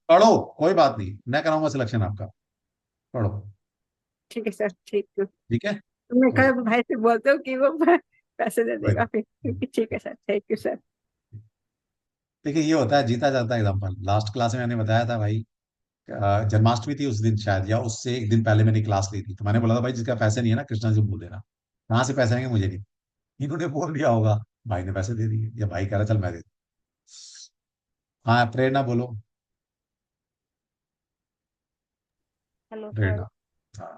पढ़ो, कोई बात नहीं, मैं कराऊंगा सिलेक्शन आपका, पढ़ो। ठीक है सर, ठीक है। ठीक है, तो मैं ओके, कल भाई से बोलता हूँ कि वो पैसे दे कोई देगा फिर, नहीं। ठीक है सर, थैंक यू सर। देखिए ये होता है, जीता जाता है एग्जाम्पल, लास्ट क्लास में मैंने बताया था भाई, जन्माष्टमी थी उस दिन शायद, या उससे एक दिन पहले मैंने क्लास ली थी, तो मैंने बोला था भाई जिसका पैसे नहीं है ना कृष्णा जी को बोल देना। कहाँ से पैसे आएंगे मुझे नहीं। इन्होंने बोल दिया होगा, भाई ने पैसे दे दिए, या भाई कह रहा चल मैं दे दूं। हाँ प्रेरणा बोलो। Hello sir. प्रेरणा। हाँ।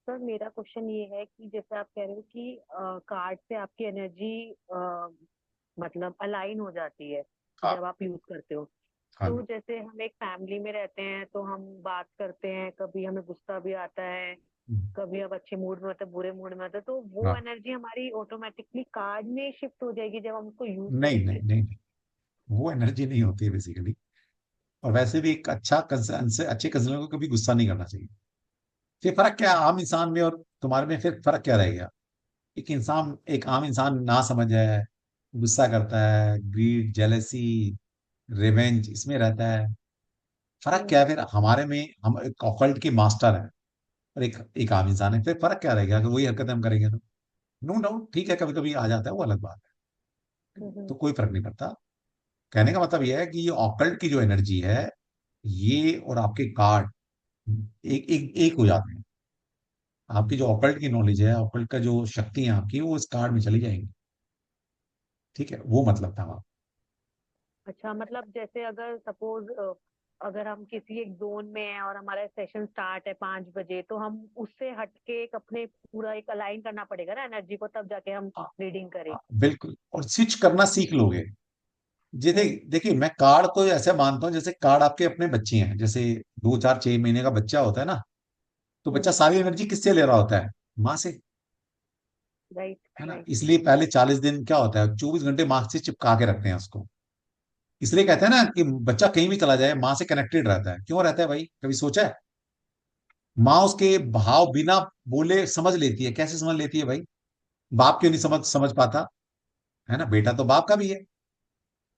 सर मेरा क्वेश्चन ये है कि जैसे आप कह रहे हो कि कार्ड से आपकी एनर्जी मतलब अलाइन हो जाती है हाँ। जब आप यूज करते हो। हाँ। तो जैसे हम एक फैमिली में रहते हैं तो हम बात करते हैं, कभी हमें गुस्सा भी आता है, कभी हम अच्छे मूड में होते हैं, बुरे मूड में होते हैं, तो वो हाँ। एनर्जी हमारी ऑटोमेटिकली कार्ड में शिफ्ट हो जाएगी जब हम उसको यूज नहीं नहीं करेंगे। नहीं नहीं, वो एनर्जी नहीं होती है बेसिकली। और वैसे भी एक अच्छा कंसर्न से अच्छे कंसर्न को कभी गुस्सा नहीं करना चाहिए। फिर फर्क क्या है आम इंसान में और तुम्हारे में, फिर फर्क क्या रह गया। एक आम इंसान ना समझ है, गुस्सा करता है, ग्रीड, जेलेसी, रिवेंज इसमें रहता है। फर्क क्या है हम्म। फिर हमारे में, हम एक ऑकल्ट के मास्टर हैं और एक आम इंसान है, फिर फर्क क्या रहेगा अगर वही हरकत हम करेंगे तो। नो डाउट ठीक है, कभी कभी आ जाता है, वो अलग बात है, हम्म। तो कोई फर्क नहीं पड़ता। कहने का मतलब यह है कि ये ऑकल्ट की जो एनर्जी है, ये और आपके कार्ड एक एक एक हो जाते हैं। आपकी जो ऑकल्ट की नॉलेज है, ऑकल्ट का जो शक्ति है आपकी, वो इस कार्ड में चली जाएंगी। ठीक है, वो मतलब था वहां। अच्छा, मतलब जैसे अगर सपोज अगर हम किसी एक जोन में हैं और हमारा सेशन स्टार्ट है 5 बजे, तो हम उससे हटके एक अपने पूरा एक अलाइन करना पड़ेगा ना एनर्जी को, तब जाके हम हाँ। रीडिंग करें। हाँ, बिल्कुल, और स्विच करना सीख लोगे। जैसे हम्म। देखिए, मैं कार्ड को ऐसे मानता हूँ जैसे कार्ड आपके अपने बच्चे हैं। जैसे 2 4 6 महीने का बच्चा होता है ना, तो बच्चा हम्म। सारी एनर्जी किससे ले रहा होता है? माँ से। राइट है ना, राइट। इसलिए पहले 40 दिन क्या होता है, 24 घंटे माँ से चिपका के रखते हैं उसको। इसलिए कहते हैं ना कि बच्चा कहीं भी चला जाए माँ से कनेक्टेड रहता है। क्यों रहता है भाई, कभी सोचा है? माँ उसके भाव बिना बोले समझ लेती है। कैसे समझ लेती है भाई? बाप क्यों नहीं समझ समझ पाता? है ना, बेटा तो बाप का भी है।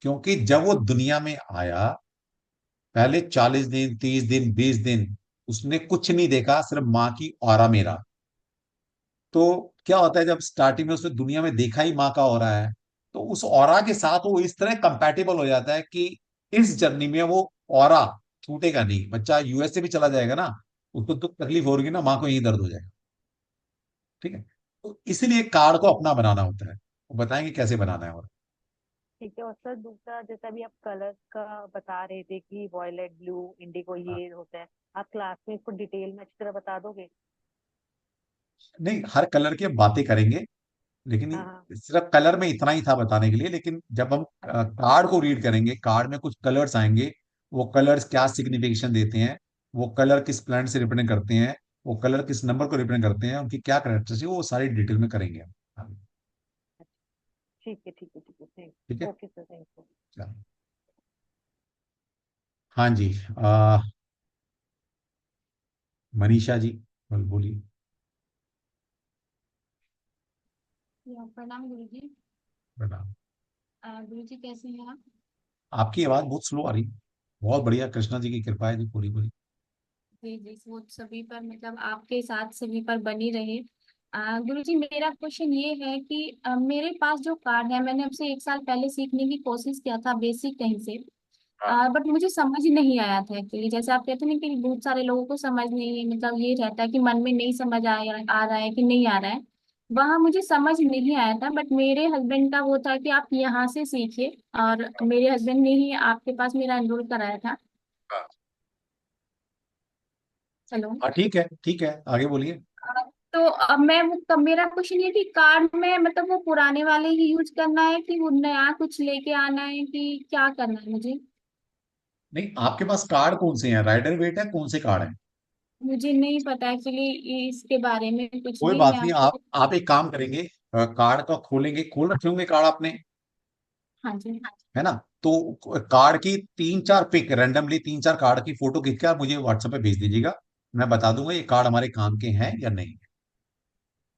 क्योंकि जब वो दुनिया में आया, पहले 40 दिन, 30 दिन, 20 दिन उसने कुछ नहीं देखा, सिर्फ माँ की ऑरा में रहा। तो क्या होता है, जब स्टार्टिंग में उसने दुनिया में देखा ही माँ का ऑरा है, तो उस ऑरा के साथ वो इस तरह कंपैटिबल हो जाता है कि इस जर्नी में वो ऑरा छूटेगा नहीं। बच्चा यूएसए भी चला जाएगा ना, उसको तो तकलीफ होगी ना, माँ को यही दर्द हो जाएगा। ठीक है, तो इसलिए कार्ड को अपना बनाना होता है। वो बताएंगे कैसे बनाना है। और ठीक है। और सर दूसरा, जैसा भी आप कलर्स का बता रहे थे कि वॉयलेट, ब्लू, इंडिगो ये होता है, आप क्लास में इसको डिटेल में अच्छी तरह बता दोगे? नहीं, हर कलर की हम बातें करेंगे, लेकिन हाँ हाँ। सिर्फ कलर में इतना ही था बताने के लिए। लेकिन जब हम कार्ड को रीड करेंगे, कार्ड में कुछ कलर्स आएंगे, वो कलर्स क्या सिग्निफिकेशन देते हैं, वो कलर किस प्लैनेट से रिप्रेजेंट करते हैं, वो कलर किस नंबर को रिप्रेजेंट करते हैं, उनकी क्या कैरेक्टरिस्टिक, वो सारी डिटेल में करेंगे हम। ठीक है ठीक है ठीक है, थैंक। ठीक है। Okay sir, thank you. चलो। हाँ जी। मनीषा जी बोलिए। प्रणाम गुरुजी। प्रणाम। गुरुजी कैसे हैं आप? आपकी आवाज बहुत स्लो आ रही है। बहुत बढ़िया, कृष्णा जी की कृपा है जी, पूरी पूरी। जी जी, वो सभी पर मतलब आपके साथ सभी पर बनी रहे। गुरुजी मेरा क्वेश्चन ये है कि मेरे पास जो कार्ड है, मैंने आपसे 1 साल पहले सीखने की कोशिश किया था बेसिक कहीं से। बट मुझे समझ नहीं आया था एक्चुअली। जैसे आप कहते हैं कि बहुत सारे लोगों को समझ नहीं, मतलब ये रहता है कि मन में नहीं समझ आ रहा है कि नहीं आ रहा है। वहां मुझे समझ नहीं आया था, बट मेरे हस्बैंड का वो था कि आप यहाँ से सीखिए, और मेरे हस्बैंड ने ही आपके पास मेरा एनरोल कराया था। हाँ। हेलो। हाँ ठीक है, ठीक है, आगे बोलिए। तो अब मैं वो तब मेरा क्वेश्चन ये कि कार्ड में मतलब वो पुराने वाले ही यूज करना है कि वो नया कुछ लेके आना है कि क्या करना है मुझे? नहीं, आपके पास कार्ड कौन से हैं, राइडर वेट है, कौन से कार्ड हैं? मुझे नहीं पता एक्चुअली इसके बारे में कुछ कोई भी। बात मैं नहीं, आपको। आप एक काम करेंगे, कार्ड का खोलेंगे, खोल रखे होंगे कार्ड आपने, हाँ जी। है ना? तो कार्ड की 3 4 पिक, रैंडमली 3 4 कार्ड की फोटो खींच के आप मुझे व्हाट्सएप पे भेज दीजिएगा। मैं बता दूंगा ये कार्ड हमारे काम के हैं या नहीं।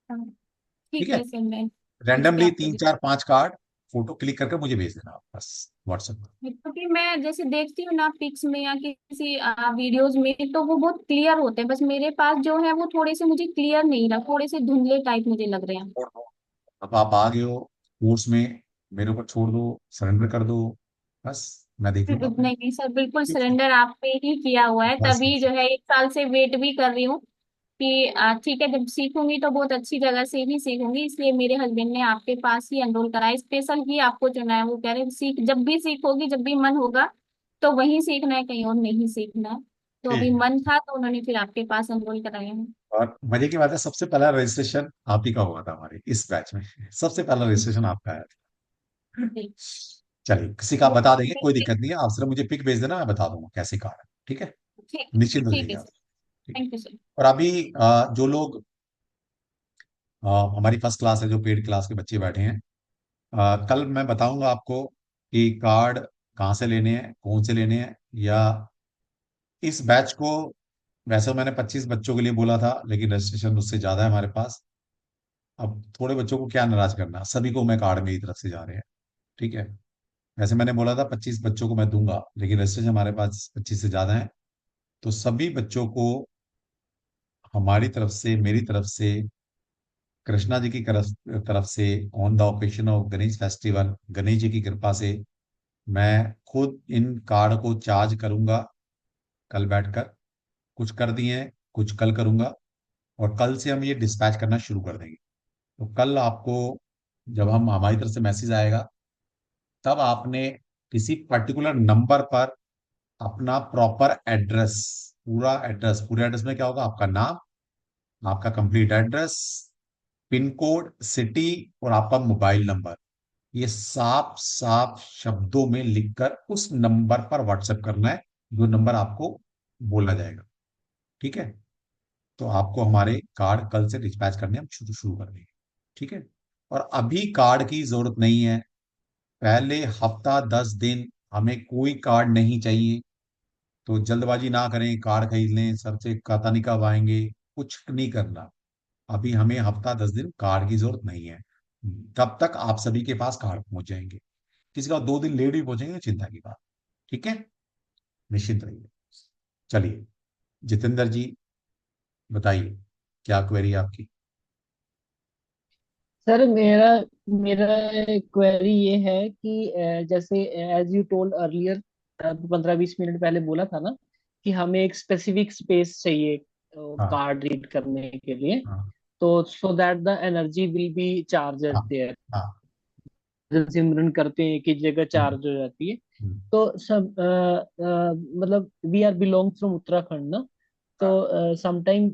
हाँ, ठीक ठीक है, है सर, मैं खींच के रैंडमली आपको 3 4 5 कार्ड फोटो क्लिक करके मुझे भेज देना आप, बस व्हाट्सएप पर। क्योंकि मैं जैसे देखती हूँ ना पिक्स में या किसी वीडियोज में, तो वो बहुत क्लियर होते हैं। बस मेरे पास जो है वो थोड़े से मुझे क्लियर नहीं रहा, थोड़े से धुंधले टाइप मुझे लग रहे हैं। छोड़ दो। अब आप आ गए हो कोर्स में, मेरे ऊपर छोड़ दो, सरेंडर कर दो, बस। मैं देख लूंगा अपने। नहीं नहीं सर, बिल्कुल ठीक है, सरेंडर आप पे ही किया हुआ है, बस तभी बस। जो है 1 साल से वेट भी कर रही हूँ कि ठीक है, जब सीखूंगी तो बहुत अच्छी जगह से ही सीखूंगी, इसलिए मेरे हस्बैंड ने आपके पास ही एनरोल कराया, स्पेशल ही आपको चुना है। वो कह रहे सीख, जब भी सीखोगी, जब भी मन होगा तो वहीं सीखना है, कहीं और नहीं सीखना है। तो अभी ठीक है। मन था तो उन्होंने फिर आपके पास एनरोल कराया है। और मजे की बात है, सबसे पहला रजिस्ट्रेशन आप ही का हुआ था हमारे इस बैच में। सबसे पहला रजिस्ट्रेशन आपका आया था। जी। चलिए, किसी का तो बता देंगे, कोई देखिए, दिक्कत नहीं है। आप सिर्फ मुझे पिक भेज देना, मैं बता दूंगा कैसे कार है। ठीक है, ठीक निश्चिंत हो ठीक जाइए है आप। सर। ठीक है। Thank you sir. और अभी जो लोग हमारी फर्स्ट क्लास है, जो पेड क्लास के बच्चे बैठे हैं, कल मैं बताऊंगा आपको कि कार्ड कहाँ से लेने हैं, कौन से लेने हैं। या इस बैच को, वैसे मैंने 25 बच्चों के लिए बोला था, लेकिन रजिस्ट्रेशन उससे ज्यादा है हमारे पास। अब थोड़े बच्चों को क्या नाराज करना, सभी को मैं कार्ड मेरी तरफ से जा रहे हैं। ठीक है। वैसे मैंने बोला था 25 बच्चों को मैं दूंगा, लेकिन रजिस्ट्रेशन हमारे पास 25 से ज्यादा है। तो सभी बच्चों को हमारी तरफ से, मेरी तरफ से, कृष्णा जी की तरफ तरफ से, on the occasion of Ganesh festival, Ganesh ji की कृपा से, मैं खुद इन कार्ड को चार्ज करूंगा कल बैठकर। कुछ कर दिए हैं, कुछ कल करूंगा। और कल से हम ये डिस्पैच करना शुरू कर देंगे। तो कल आपको, जब हम हमारी तरफ से मैसेज आएगा, तब आपने किसी पर्टिकुलर नंबर पर अपना प्रॉपर एड्रेस, पूरे एड्रेस में क्या होगा, आपका नाम, आपका complete address, pin code, city, और आपका मोबाइल नंबर, ये साफ साफ शब्दों में लिखकर उस नंबर पर व्हाट्सएप करना है, जो नंबर आपको बोला जाएगा। ठीक है। तो आपको हमारे कार्ड कल से डिस्पैच करने हम शुरू शुरू कर देंगे। ठीक है। और अभी कार्ड की जरूरत नहीं है। पहले हफ्ता 10 दिन हमें कोई कार्ड नहीं चाहिए। तो जल्दबाजी ना करें, कार्ड खरीद लें, सर से खाता नहीं कब आएंगे, कुछ नहीं करना। अभी हमें हफ्ता 10 दिन कार्ड की जरूरत नहीं है। तब तक आप सभी के पास कार्ड पहुंच जाएंगे। किसी का 2 दिन लेट भी पहुंचेंगे, चिंता की बात। ठीक है, निश्चिंत रहिए। चलिए, जितेंद्र जी बताइए, क्या क्वेरी है आपकी। सर मेरा मेरा क्वेरी ये है कि जैसे as you told earlier, 15-20 minute पहले बोला था ना कि हमें एक स्पेसिफिक स्पेस चाहिए हाँ कार्ड रीड करने के लिए, हाँ तो so that the energy will be charger हाँ देयर। हाँ। जब सिमरन करते हैं कि जगह हम्म, चार्ज हो जाती है। हम्म, तो सब मतलब we are belong from Uttarakhand ना, हाँ तो समटाइम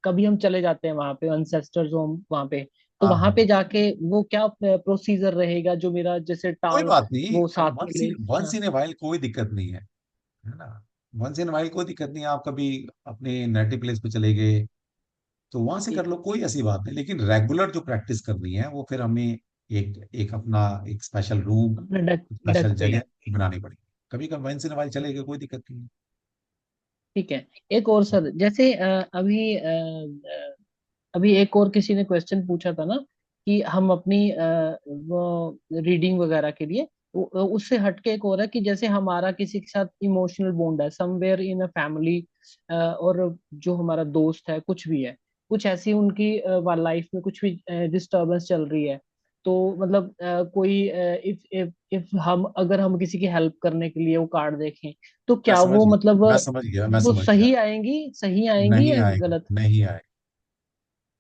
कभी हम चले जाते हैं वहां पे, अनसेस्टर्स होम वहां पे। तो हाँ वहां हाँ। पे जाके वो क्या प्रोसीजर रहेगा जो मेरा जैसे कोई टांग बात नहीं, वो साथ में वंस ले। इन वंस हाँ, इन ए वाइल कोई दिक्कत नहीं है ना। वंस इन वाइल कोई दिक्कत नहीं है। आप कभी अपने नेटिव प्लेस पे चले गए तो वहां से कर ठीक लो, कोई ऐसी बात नहीं। लेकिन रेगुलर जो प्रैक्टिस करनी है, वो फिर हमें एक एक अपना एक स्पेशल रूम, अपने डक स्पेशल डक पे ही। जगह बनानी पड़ेगी। कभी कभी वंस इन वाइल चलेगा, कोई दिक्कत नहीं है। ठीक है। एक और सर, जैसे अभी एक और किसी ने क्वेश्चन पूछा था ना कि हम अपनी वो रीडिंग वगैरह के लिए, उससे हटके एक और है कि जैसे हमारा किसी के साथ इमोशनल बॉन्ड है समवेयर इन अ फैमिली, और जो हमारा दोस्त है कुछ भी है, कुछ ऐसी उनकी लाइफ में कुछ भी डिस्टरबेंस चल रही है, तो मतलब कोई इफ इफ इफ हम अगर हम किसी की हेल्प करने के लिए वो कार्ड देखें, तो मैं क्या समझ वो गया, मतलब मैं समझ गया, मैं वो समझ गया। सही आएंगी नहीं या आएगी, गलत? नहीं आएगी।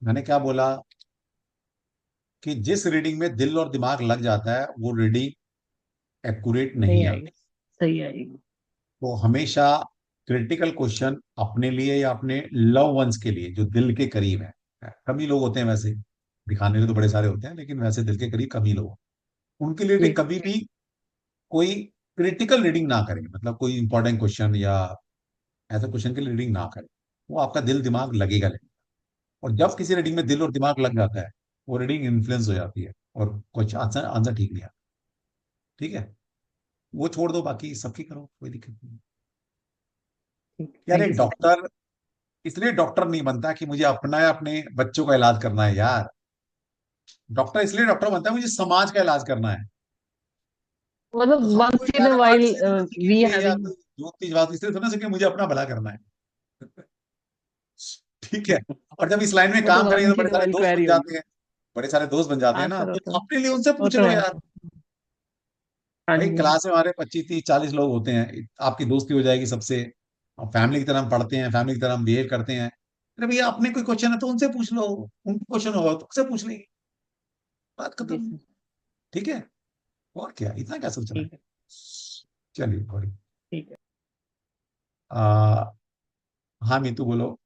मैंने क्या बोला कि जिस रीडिंग में दिल और दिमाग लग जाता है, वो रीडिंग एक्यूरेट नहीं नहीं आएगी, आती। सही आएगी। तो हमेशा क्रिटिकल क्वेश्चन अपने लिए या अपने लव वंस के लिए, जो दिल के करीब है। कम ही लोग होते हैं वैसे, दिखाने के तो बड़े सारे होते हैं, लेकिन वैसे दिल के करीब कम ही लोग, उनके लिए जी। कभी भी कोई क्रिटिकल रीडिंग ना करें। मतलब कोई इंपॉर्टेंट क्वेश्चन या ऐसे क्वेश्चन के लिए रीडिंग ना करें। वो आपका दिल दिमाग लगेगा लगेगा। और जब किसी रीडिंग में दिल और दिमाग लग जाता है, वो रीडिंग इन्फ्लुएंस हो जाती है, और कुछ आंसर आंसर ठीक नहीं आता। ठीक है, वो छोड़ दो, बाकी सबकी करो, कोई दिक्कत नहीं। ठीक, यार, थैंक एक यू सर। डॉक्टर इसलिए डॉक्टर नहीं बनता कि मुझे अपना या अपने बच्चों का इलाज करना है यार। डॉक्टर इसलिए डॉक्टर बनता है, मुझे समाज का इलाज करना है। मतलब तो हम कोई वंस इन ज्ञान अ पाठ वाइल इसलिए थोड़ा वी सीखेंगे, या हैविंग। कोई ज्योतिष बात इसलिए थोड़ा सीखेंगे, मुझे अपना भला करना है। ठीक है। और जब इस लाइन में वो तो काम करेंगे तो वंस बड़े इन अ सारे वाइल दोस्त बन क्वेरी होगी। जाते हैं। बड़े सारे दोस्त बन जाते हैं हाँ ना, सर, तो अपने लिए उनसे वो पूछ तो लो है यार। सर। हाँ भाई जी। क्लास में हमारे 25 30 40 लोग होते हैं, आपकी दोस्ती हो जाएगी सबसे, और फैमिली की तरह हम पढ़ते हैं, फैमिली की तरह हम बिहेव करते हैं। अरे भैया अपने कोई क्वेश्चन है तो उनसे पूछ लो, उनको क्वेश्चन होगा तो उनसे पूछ लेंगे, बात खत्म। जी सर। ठीक है, और क्या इतना क्या सोचना है। ठीक है। चलिए थोड़ी। ठीक है। आ, हाँ मीतू बोलो।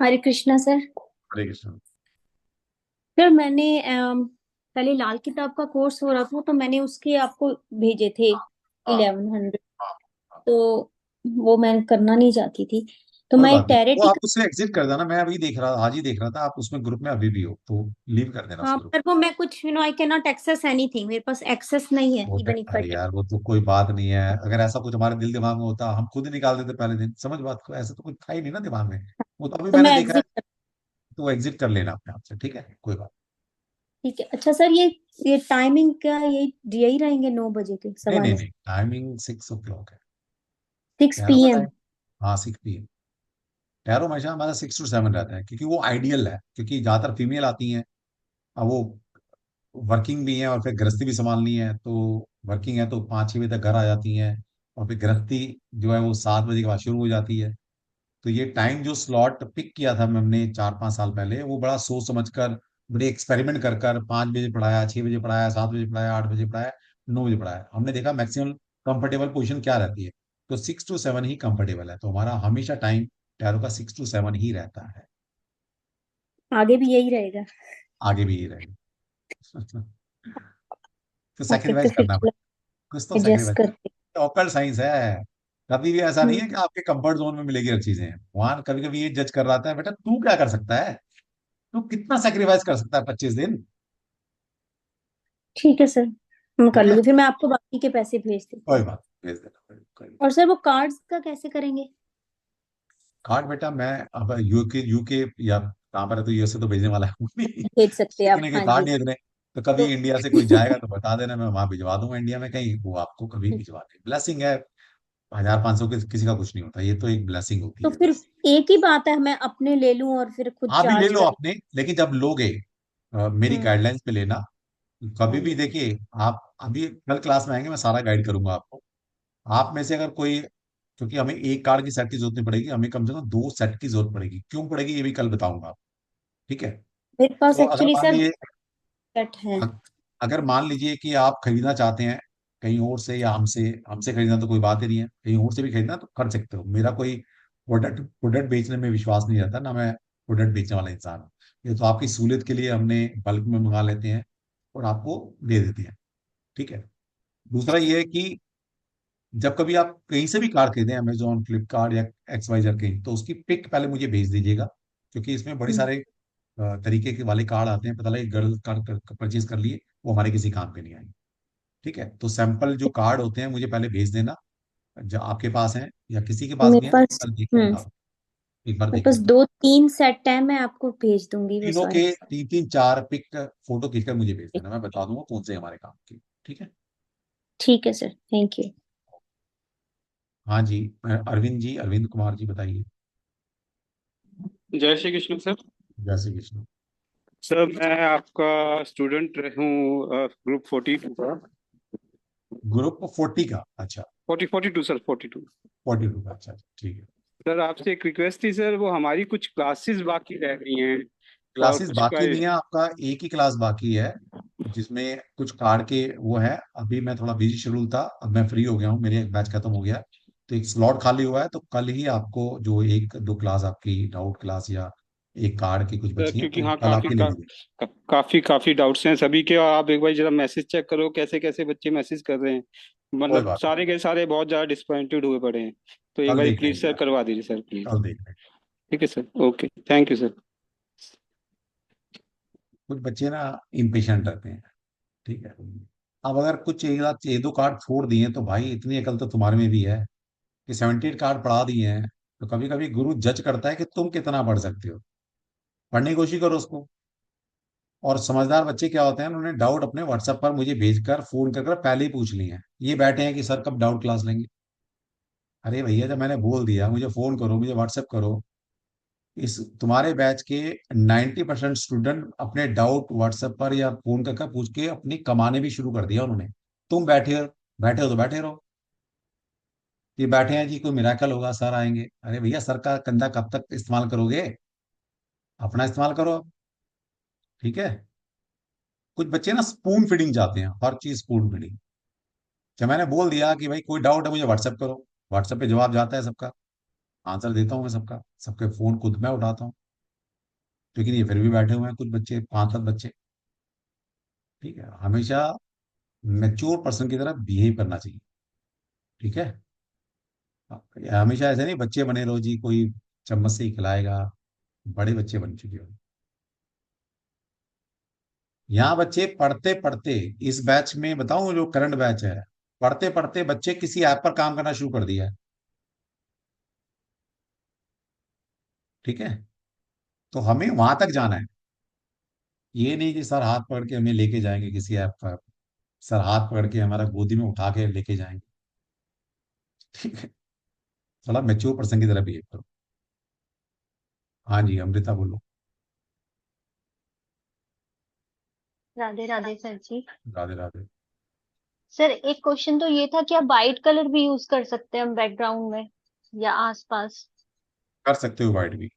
हरे कृष्णा सर। हरे कृष्ण। सर मैंने पहले लाल किताब का कोर्स हो रहा था तो मैंने उसके आपको भेजे थे हाँ 1100, हाँ हाँ। तो वो मैं करना नहीं चाहती थी, तो कोई मैं बात नहीं, वो आप टेरेटिक। उससे एग्जिट कर देना, मैं अभी देख रहा, आज ही देख रहा था, आप उसमें ग्रुप में अभी भी हो तो लीव कर देना उस हाँ ग्रुप। पर वो मैं कुछ I can not access anything, मेरे पास एक्सेस नहीं है वो इवन इफ अरे आई। यार वो तो कोई बात नहीं है, अगर ऐसा कुछ हमारे दिल दिमाग में होता हम खुद ही निकाल देते पहले दिन, समझ बात को, ऐसा तो कुछ था ही नहीं ना दिमाग में। वो तो अभी तो मैंने मैं देखा है, एग्जिट। तो वो एग्जिट कर लेना अपने आप से, ठीक है कोई बात ठीक है। अच्छा सर, ये टाइमिंग क्या है, यही रहेंगे 9 बजे के नहीं। सवा नहीं 9? नहीं, टाइमिंग 6 o'clock है। सिक्स टैरो पी का एम टाइम, हाँ 6 PM। टैरो हमेशा हमारा 6 to 7 रहता है, क्योंकि वो आइडियल है, क्योंकि ज्यादातर फीमेल आती हैं। अब वो वर्किंग भी है और फिर गृहस्थी भी संभालनी है, तो वर्किंग है तो 5 6 बजे तक घर आ जाती हैं, और फिर गृहस्थी जो है वो 7 बजे के बाद शुरू हो जाती है। तो ये टाइम जो स्लॉट पिक किया था हमने 4 5 साल पहले, वो बड़ा सोच समझ कर, बड़े एक्सपेरिमेंट कर कर 5 बजे पढ़ाया, 6 बजे पढ़ाया, 7 बजे पढ़ाया, 8 बजे पढ़ाया, 9 बजे पढ़ाया, हमने देखा मैक्सिमम कंफर्टेबल पोजीशन क्या रहती है, तो 6 to 7 ही कंफर्टेबल है, तो हमारा हमेशा टाइम टैरो का 6 to 7 ही रहता है। आगे भी यही रहेगा? आगे भी यही रहेगा। तो ओके, तो सेक्रीफाइस फिर करना चलो पड़ेगा, कुछ तो एडजस्ट सेक्रीफाइस। करते ऑकल्ट साइंस है, कभी भी ऐसा हैं। नहीं है कि आपके कंफर्ट जोन में मिलेगी हर चीजें। वहां कभी कभी ये जज कर रहा था, बेटा तू क्या कर सकता है, तू कितना सेक्रीफाइस कर सकता है 25 दिन। ठीक है सर, मैं कर ठीक है, लूंगी, फिर मैं आपको बाकी के पैसे भेज देती कोई हूँ। बात नहीं, भेज देना, कोई और सर वो कार्ड्स का कैसे करेंगे? कार्ड बेटा मैं अब यूके यूके या कहाँ पर है, तो यूएसए तो भेजने वाला हूँ नहीं। भेज सकते हैं आप, सीखने के हाँ कार्ड जी। नहीं इतने, तो तो कभी इंडिया से कोई जाएगा तो बता देना, मैं वहां भिजवा दूंगा इंडिया में कहीं, वो आपको कभी भिजवा दे, ब्लेसिंग है। 1000 500 किसी का कुछ नहीं होता, ये तो एक ब्लेसिंग होती तो है फिर बस। एक ही बात है, मैं अपने ले लूं और फिर खुद आप भी ले चार्ज लो कर। अपने, लेकिन जब लोगे मेरी हम्म। गाइडलाइंस पे लेना। हाँ कभी भी जी। देखिए, आप अभी कल क्लास में आएंगे मैं सारा गाइड करूंगा आपको। आप में से अगर कोई, क्योंकि हमें एक कार्ड की सेट की जरूरत नहीं पड़ेगी, हमें कम से कम 2 सेट की जरूरत पड़ेगी, क्यों पड़ेगी ये भी कल बताऊंगा आपको, ठीक है। मेरे पास तो अगर एक्चुअली मान सर लीजिए, सेट है। अ- अगर मान लीजिए कि आप खरीदना चाहते हैं कहीं और से, या हमसे हमसे खरीदना तो कोई बात ही नहीं है, कहीं और से भी खरीदना तो कर सकते हो, मेरा कोई प्रोडक्ट प्रोडक्ट बेचने में विश्वास नहीं रहता ना, मैं प्रोडक्ट बेचने वाला इंसान हूँ। ये तो आपकी सहूलियत के लिए हमने बल्क में मंगा लेते हैं और आपको दे देते हैं, ठीक है। दूसरा ये है कि जब कभी आप कहीं से भी कार खरीदें, अमेजोन फ्लिपकार्ट या XYZ कहीं, तो उसकी पिक पहले मुझे भेज दीजिएगा, क्योंकि इसमें बड़े हम्म। सारे तरीके के वाले कार्ड आते हैं, पता लगे गर्ल कार्ड परचेज कर लिए, वो हमारे किसी काम के नहीं आएंगे, ठीक है। तो सैंपल जो कार्ड होते हैं मुझे पहले भेज देना, जो आपके पास हैं या किसी के पास भी मेरे हैं, पास कल देख के बता दो, एक बार मेरे देख पास लेना। 2 3 सेट है, मैं आपको भेज दूंगी वो तीनों सारे। के 3 3 4 पिक फोटो खींचकर मुझे भेज देना, मैं बता दूंगा कौन से हमारे काम के, ठीक है। ठीक है सर, थैंक यू। हाँ जी, अरविंद जी, अरविंद कुमार जी बताइए। जय श्री कृष्ण सर। जय श्री कृष्ण। सर मैं आपका स्टूडेंट हूँ ग्रुप 42 का। ग्रुप 40 का, अच्छा। 42 सर 42। 42 का, अच्छा ठीक है। सर आपसे एक रिक्वेस्ट थी सर, वो हमारी कुछ क्लासेस बाकी रह गई हैं और क्लासेस कुछ का। बाकी नहीं है, आपका एक ही क्लास बाकी है, जिसमें कुछ कार्ड के वो है। अभी मैं थोड़ा बिजी शेड्यूल था, अब मैं फ्री हो गया हूँ, मेरे एक बैच खत्म हो गया, तो एक स्लॉट खाली हुआ है, तो कल ही आपको जो 1 2 क्लास आपकी डाउट क्लास या एक कार्ड की कुछ सर बची है, क्योंकि तो हाँ कल आपके लिए दे देंगे। काफी काफी डाउट्स हैं सभी के, और आप एक बार जरा मैसेज चेक करो कैसे कैसे बच्चे मैसेज कर रहे हैं, कोई मतलब बात नहीं, सारे के सारे बहुत ज्यादा डिसअपॉइंटेड हुए पड़े हैं। तो एक कल बार देख प्लीज लेंगे सर यार, करवा दीजिए सर प्लीज। कल देख लेंगे। ठीक है sir, okay thank you sir. कुछ बच्चे ना इम्पेशेंट रहते हैं, ठीक है। अब अगर कुछ एक दो कार्ड छोड़ दिए तो भाई इतनी अकल तो तुम्हारे में भी है कि 78 कार्ड पढ़ा दिए हैं, तो कभी कभी गुरु जज करता है कि तुम कितना पढ़ सकते हो, पढ़ने की कोशिश करो उसको। और समझदार बच्चे क्या होते हैं, उन्होंने डाउट अपने व्हाट्सएप पर मुझे भेजकर फोन कर पहले ही पूछ लिए हैं, ये बैठे हैं कि सर कब डाउट क्लास लेंगे। अरे भैया जब मैंने बोल दिया मुझे फोन करो, मुझे व्हाट्सएप करो, इस तुम्हारे बैच के 90% स्टूडेंट अपने डाउट व्हाट्सएप पर या फोन करके पूछ के अपनी कमाने भी शुरू कर दिया उन्होंने। तुम बैठे हो तो बैठे रहो। ये बैठे हैं जी, कोई मिराकल होगा, सर आएंगे। अरे भैया, सर का कंधा कब तक इस्तेमाल करोगे? अपना इस्तेमाल करो। ठीक है। कुछ बच्चे ना स्पून फीडिंग चाहते हैं, हर चीज स्पून फीडिंग। जब मैंने बोल दिया कि भाई कोई डाउट है मुझे व्हाट्सएप करो, व्हाट्सएप पे जवाब जाता है सबका, आंसर देता हूँ मैं सबका, सबके फोन खुद मैं उठाता हूँ। लेकिन ये फिर भी बैठे हुए हैं कुछ बच्चे, 5-7 बच्चे। ठीक है, हमेशा मैच्योर पर्सन की तरह बिहेव करना चाहिए। ठीक है। हमेशा ऐसे नहीं बच्चे बने रहो जी, कोई चम्मच से ही खिलाएगा। बड़े बच्चे बन चुके हो। यहाँ बच्चे पढ़ते पढ़ते, इस बैच में बताऊं जो करंट बैच है, पढ़ते पढ़ते बच्चे किसी ऐप पर काम करना शुरू कर दिया है। ठीक है। तो हमें वहां तक जाना है। ये नहीं कि सर हाथ पकड़ के हमें लेके जाएंगे किसी ऐप पर, सर हाथ पकड़ के हमारा गोदी में उठा के लेके जाएंगे। ठीक है। थोड़ा मेच्योर पर्सन की तरह बिहेव करो। हाँ जी, अमृता बोलो। राधे राधे सर जी। राधे राधे। सर एक क्वेश्चन तो ये था कि आप वाइट कलर भी यूज कर सकते हैं बैकग्राउंड में या आसपास। कर सकते हो वाइट भी।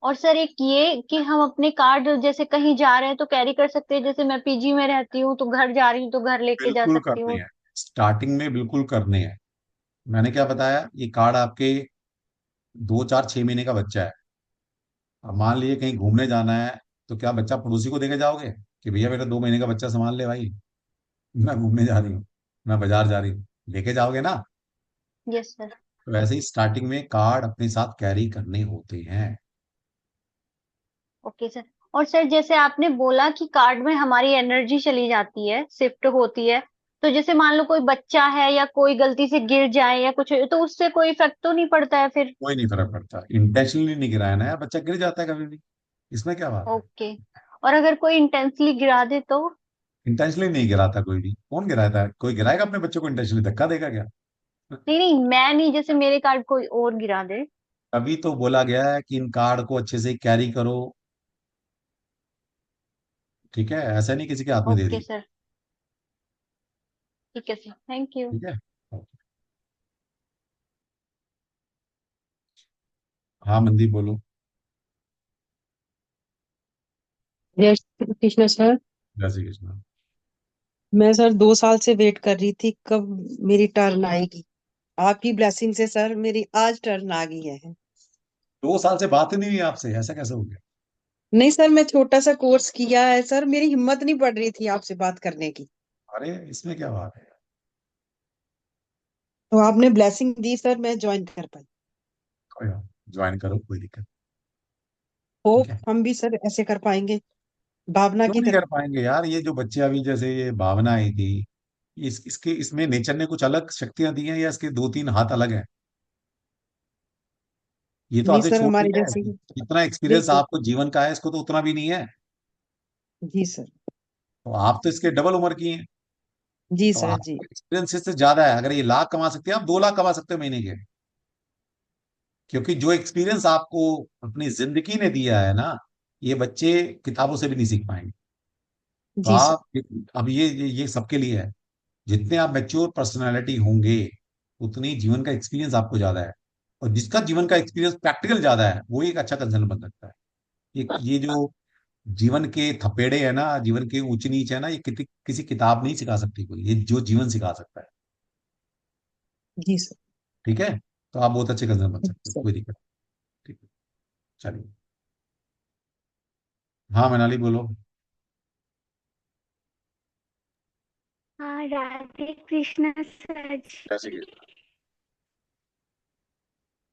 और सर एक ये कि हम अपने कार्ड जैसे कहीं जा रहे हैं तो कैरी कर सकते हैं, जैसे मैं पीजी में रहती हूँ तो घर जा रही हूँ तो घर लेके जा बिल्कुल सकती करने हूँ। हैं, स्टार्टिंग में बिल्कुल करने हैं। मैंने क्या बताया, ये कार्ड आपके 2, 4, 6 महीने का बच्चा है। अब मान लीजिए कहीं घूमने जाना है, तो क्या बच्चा पड़ोसी को देके जाओगे कि भैया मेरा 2 महीने का बच्चा संभाल ले भाई, मैं घूमने जा रही हूँ, मैं बाजार जा रही हूँ, लेके जाओगे ना? Yes sir. तो वैसे ही स्टार्टिंग में कार्ड अपने साथ कैरी करने होते हैं। Okay sir. और सर जैसे आपने बोला कि कार्ड में हमारी एनर्जी चली जाती है, शिफ्ट होती है, तो जैसे मान लो कोई बच्चा है या कोई गलती से गिर जाए या कुछ, तो उससे कोई इफेक्ट तो नहीं पड़ता है फिर? कोई नहीं फर्क पड़ता, इंटेंशनली नहीं गिराया ना यार, बच्चा गिर जाता है कभी भी, इसमें क्या बात है? ओके। और अगर कोई इंटेंसली गिरा दे तो? इंटेंशनली नहीं गिराता कोई भी, कौन गिराता है? कोई गिराएगा अपने बच्चों को इंटेंशनली? धक्का देगा क्या? नहीं नहीं, मैं नहीं, जैसे मेरे कार्ड कोई और गिरा दे। अभी तो बोला गया है कि इन कार्ड को अच्छे से कैरी करो। ठीक है, ऐसा नहीं किसी के हाथ में दे ओके दी। सर। ठीक है सर, थैंक यू। ठीक है। हाँ मनदीप बोलो। जय श्री कृष्ण सर। जय श्री कृष्ण। मैं सर 2 साल से वेट कर रही थी कब मेरी टर्न आएगी। आपकी ब्लेसिंग से सर मेरी आज टर्न आ गई है। 2 साल से बात ही नहीं हुई आपसे, ऐसा कैसे हो गया? नहीं सर, मैं छोटा सा कोर्स किया है सर, मेरी हिम्मत नहीं पड़ रही थी आपसे बात करने की। अरे इसमें क्या बात है? तो आपने ब्लेसिंग दी सर, मैं ज्वाइन कर पाई। कोई ज्वाइन करो, कोई दिक्कत। ठीक होप है। हम भी सर ऐसे कर पाएंगे भावना क्यों की नहीं तरह। कर पाएंगे यार? ये जो बच्चे अभी जैसे ये भावना आई थी, इसके इसमें नेचर ने कुछ अलग शक्तियां दी हैं या इसके 2-3 हाथ अलग हैं? ये तो नहीं आपसे सर, छोटी हमारे है। जैसे ही। जितना एक्सपीरियंस बिल्कुल। आपको जीवन का है, इसको तो उतना भी नहीं है। जी सर। तो आप तो इसके डबल उम्र की हैं। जी तो सर जी। आपका एक्सपीरियंस इससे ज्यादा है। अगर ये लाख कमा सकते हैं, आप 2 लाख कमा सकते हो महीने के। क्योंकि जो एक्सपीरियंस आपको अपनी जिंदगी ने दिया है ना, ये बच्चे किताबों से भी नहीं सीख पाएंगे। तो जी सर। आप, अब ये सबके लिए है। जितने आप मैच्योर पर्सनालिटी होंगे, उतनी जीवन का एक्सपीरियंस आपको ज्यादा है। और जिसका जीवन का एक्सपीरियंस प्रैक्टिकल ज्यादा है, वो एक अच्छा कंसल्टेंट बन सकता है। ये जो जीवन के थपेड़े है ना, जीवन के ऊंच नीच है ना, ये किसी किताब नहीं सिखा सकती कोई, ये जो जीवन सिखा सकता है। जी सर। ठीक है। तो आप बहुत अच्छे कंसल्टेंट बन सकते हो, सर कोई दिक्कत नहीं। ठीक है। चलिए। हाँ मनाली बोलो। हाँ, राधे कृष्ण सर जैसे जी। कि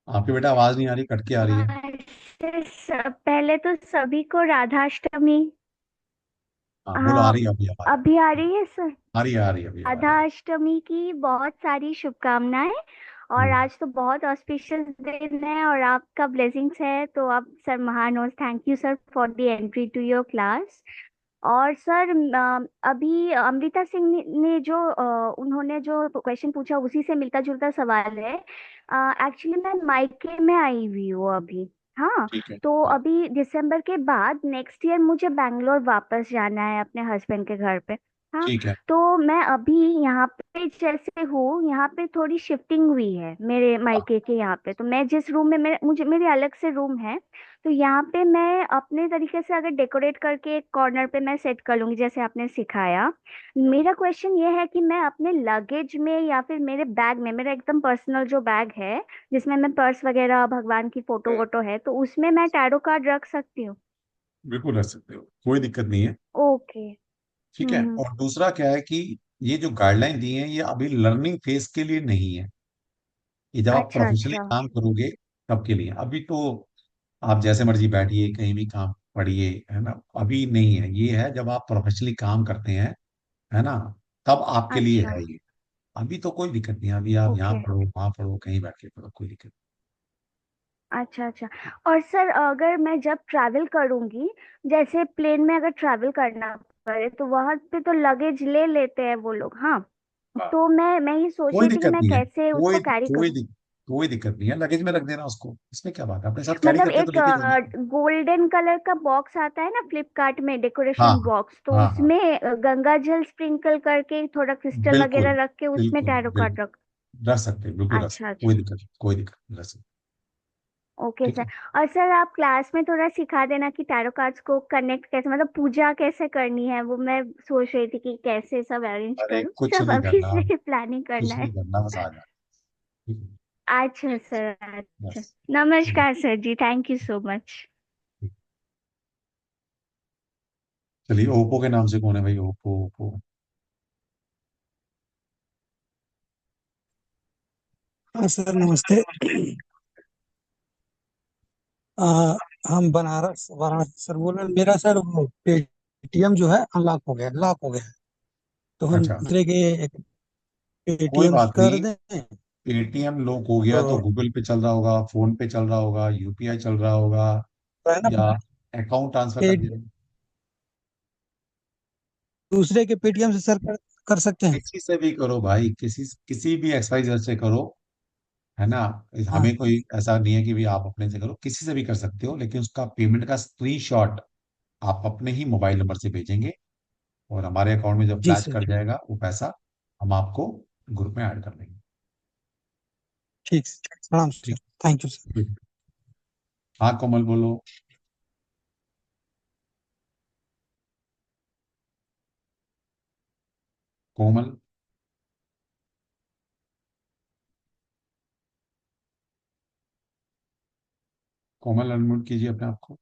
आपकी बेटा आवाज नहीं आ रही, कट के आ रही है। सर पहले तो सभी को राधाष्टमी। हाँ बोलो, आ हाँ, रही है अभी आवाज। अभी आ रही है सर। आ रही है, आ रही है, अभी आवाज आ रही राधाष्टमी की बहुत सारी शुभकामनाएं। है। और आज तो बहुत ऑस्पिशियस दिन है और आपका ब्लेसिंग्स है, तो आप सर महान हो। Thank you sir for the entry to your class. और सर अभी अमृता सिंह ने जो उन्होंने जो क्वेश्चन पूछा उसी से मिलता जुलता सवाल है। एक्चुअली मैं मायके में आई हुई हूँ अभी। हाँ, ठीक है। तो अभी दिसंबर के बाद नेक्स्ट ईयर मुझे बैंगलोर वापस जाना है अपने हस्बैंड के घर पे। हाँ, ठीक है। तो मैं अभी यहाँ पे जैसे हूँ, यहाँ पे थोड़ी शिफ्टिंग हुई है मेरे मायके के यहाँ पे। तो मैं जिस रूम में मेरे अलग से रूम है, तो यहाँ पे मैं अपने तरीके से अगर डेकोरेट करके एक कॉर्नर पे मैं सेट कर लूंगी जैसे आपने सिखाया। मेरा क्वेश्चन ये है कि मैं अपने लगेज में या फिर मेरे बैग में, मेरा एकदम पर्सनल जो बैग है जिसमें मैं पर्स वगैरह, भगवान की फोटो वोटो है, तो उसमें मैं टैरो कार्ड रख सकती हूँ? बिल्कुल रख सकते हो, कोई दिक्कत नहीं है। ओके। ठीक है। हम्म। और दूसरा क्या है कि ये जो गाइडलाइन दी है ये अभी लर्निंग फेज के लिए नहीं है, ये जब आप अच्छा प्रोफेशनली अच्छा। काम करोगे तब के लिए। अभी तो आप जैसे मर्जी बैठिए, कहीं भी काम पढ़िए, है ना, अभी नहीं है। ये है जब आप प्रोफेशनली काम करते हैं, है ना, तब आपके लिए अच्छा। है ये। अभी तो कोई दिक्कत नहीं है, अभी आप यहाँ ओके। पढ़ो, वहां पढ़ो, कहीं बैठ के पढ़ो, कोई दिक्कत अच्छा अच्छा। और सर अगर मैं जब ट्रैवल करूंगी, जैसे प्लेन में अगर ट्रैवल करना पड़े तो वहां पे तो लगेज ले लेते हैं वो लोग, हाँ। नहीं। तो मैं ये सोच कोई रही थी कि दिक्कत मैं नहीं है, कैसे उसको कैरी करूं। कोई दिक्कत नहीं है, लगेज में रख देना उसको, इसमें क्या बात है, अपने साथ कैरी मतलब करते तो एक लेके जाना। गोल्डन कलर का बॉक्स आता है ना फ्लिपकार्ट में, हाँ डेकोरेशन बॉक्स, तो हाँ हाँ, उसमें गंगा जल स्प्रिंकल करके थोड़ा क्रिस्टल बिल्कुल वगैरह रख के उसमें बिल्कुल टैरो कार्ड रख। बिल्कुल रख सकते हैं, बिल्कुल रख सकते अच्छा हैं, अच्छा। कोई दिक्कत नहीं, रख सकते ओके हैं। ठीक सर। है। और सर आप क्लास में थोड़ा सिखा देना कि टैरो कार्ड्स को कनेक्ट कैसे, मतलब पूजा कैसे करनी है, वो मैं सोच रही थी कि कैसे सब अरेंज अरे करूँ, कुछ सब नहीं अभी करना, से प्लानिंग करना कुछ है। नहीं करना, बस आ जाना। ठीक है। अच्छा सर, अच्छा। बस। नमस्कार sir ji, thank you so much. चलिए, ओप्पो के नाम से कौन है भाई? Oppo Oppo. हाँ सर, नमस्ते। आ, हम बनारस वाराणसी सर बोल रहे हैं। मेरा सर वो पेटीएम जो है अनलॉक हो गया, लॉक हो गया है। तो हम अच्छा, दूसरे के एक कोई पेटीएम बात कर नहीं। दें पेटीएम लॉक हो गया तो तो गूगल पे चल रहा होगा, फोन पे चल रहा होगा, यूपीआई चल रहा होगा, है ना, या अकाउंट ट्रांसफर कर दीजिए। दूसरे के पेटीएम से सर कर सकते हैं। किसी से भी करो भाई, किसी भी एक्सवाइजर से करो, है ना। हाँ हमें कोई ऐसा नहीं है कि भी आप अपने से करो, किसी से भी कर सकते हो, लेकिन उसका पेमेंट का स्क्रीनशॉट आप अपने ही मोबाइल नंबर से भेजेंगे, और हमारे अकाउंट में जब जी फ्लैश सर, कर जाएगा वो पैसा, हम आपको ग्रुप में ऐड कर देंगे। ठीक सर, प्रणाम सर, ठीक थैंक यू सर। ठीक। हाँ कोमल बोलो। कोमल, कोमल अनम्यूट कीजिए अपने आप को।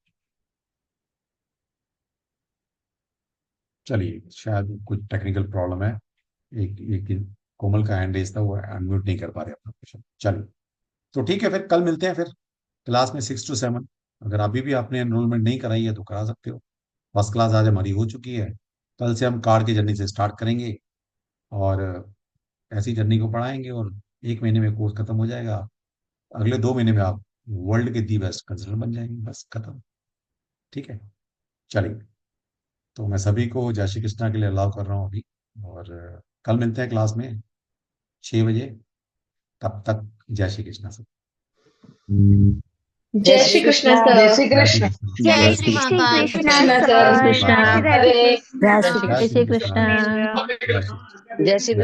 चलिए, शायद कुछ टेक्निकल प्रॉब्लम है। एक कोमल का हैंड रेस था, वो अनम्यूट नहीं कर पा रहे अपना क्वेश्चन। चलिए, तो ठीक है, फिर कल मिलते हैं फिर क्लास में 6 to 7। अगर अभी भी आपने एनरोलमेंट नहीं कराई है तो करा सकते हो। फर्स्ट क्लास आज हमारी हो चुकी है, कल से हम कार की जर्नी से स्टार्ट करेंगे, और ऐसी जर्नी को पढ़ाएंगे, और 1 महीने में कोर्स खत्म हो जाएगा। अगले 2 महीने में आप वर्ल्ड के दी बेस्ट कंसल्टेंट बन जाएंगे, बस खत्म। ठीक है। चलिए, तो मैं सभी को जय श्री कृष्णा के लिए अलाउ कर रहा हूँ अभी, और कल मिलते हैं क्लास में 6 बजे। तब तक जय श्री कृष्णा सब। जय श्री कृष्ण जय सर। श्री जय श्री कृष्ण। कृष्ण, जय जय जय श्री श्री श्री कृष्ण, माता जय दी। श्री कृष्णा कृष्ण कृष्ण, सर। जय श्री सर, कृष्ण, राधे राधे हरे कृष्णा। जय जय श्री श्री कृष्ण। कृष्ण, धन्यवाद। जय श्री कृष्ण।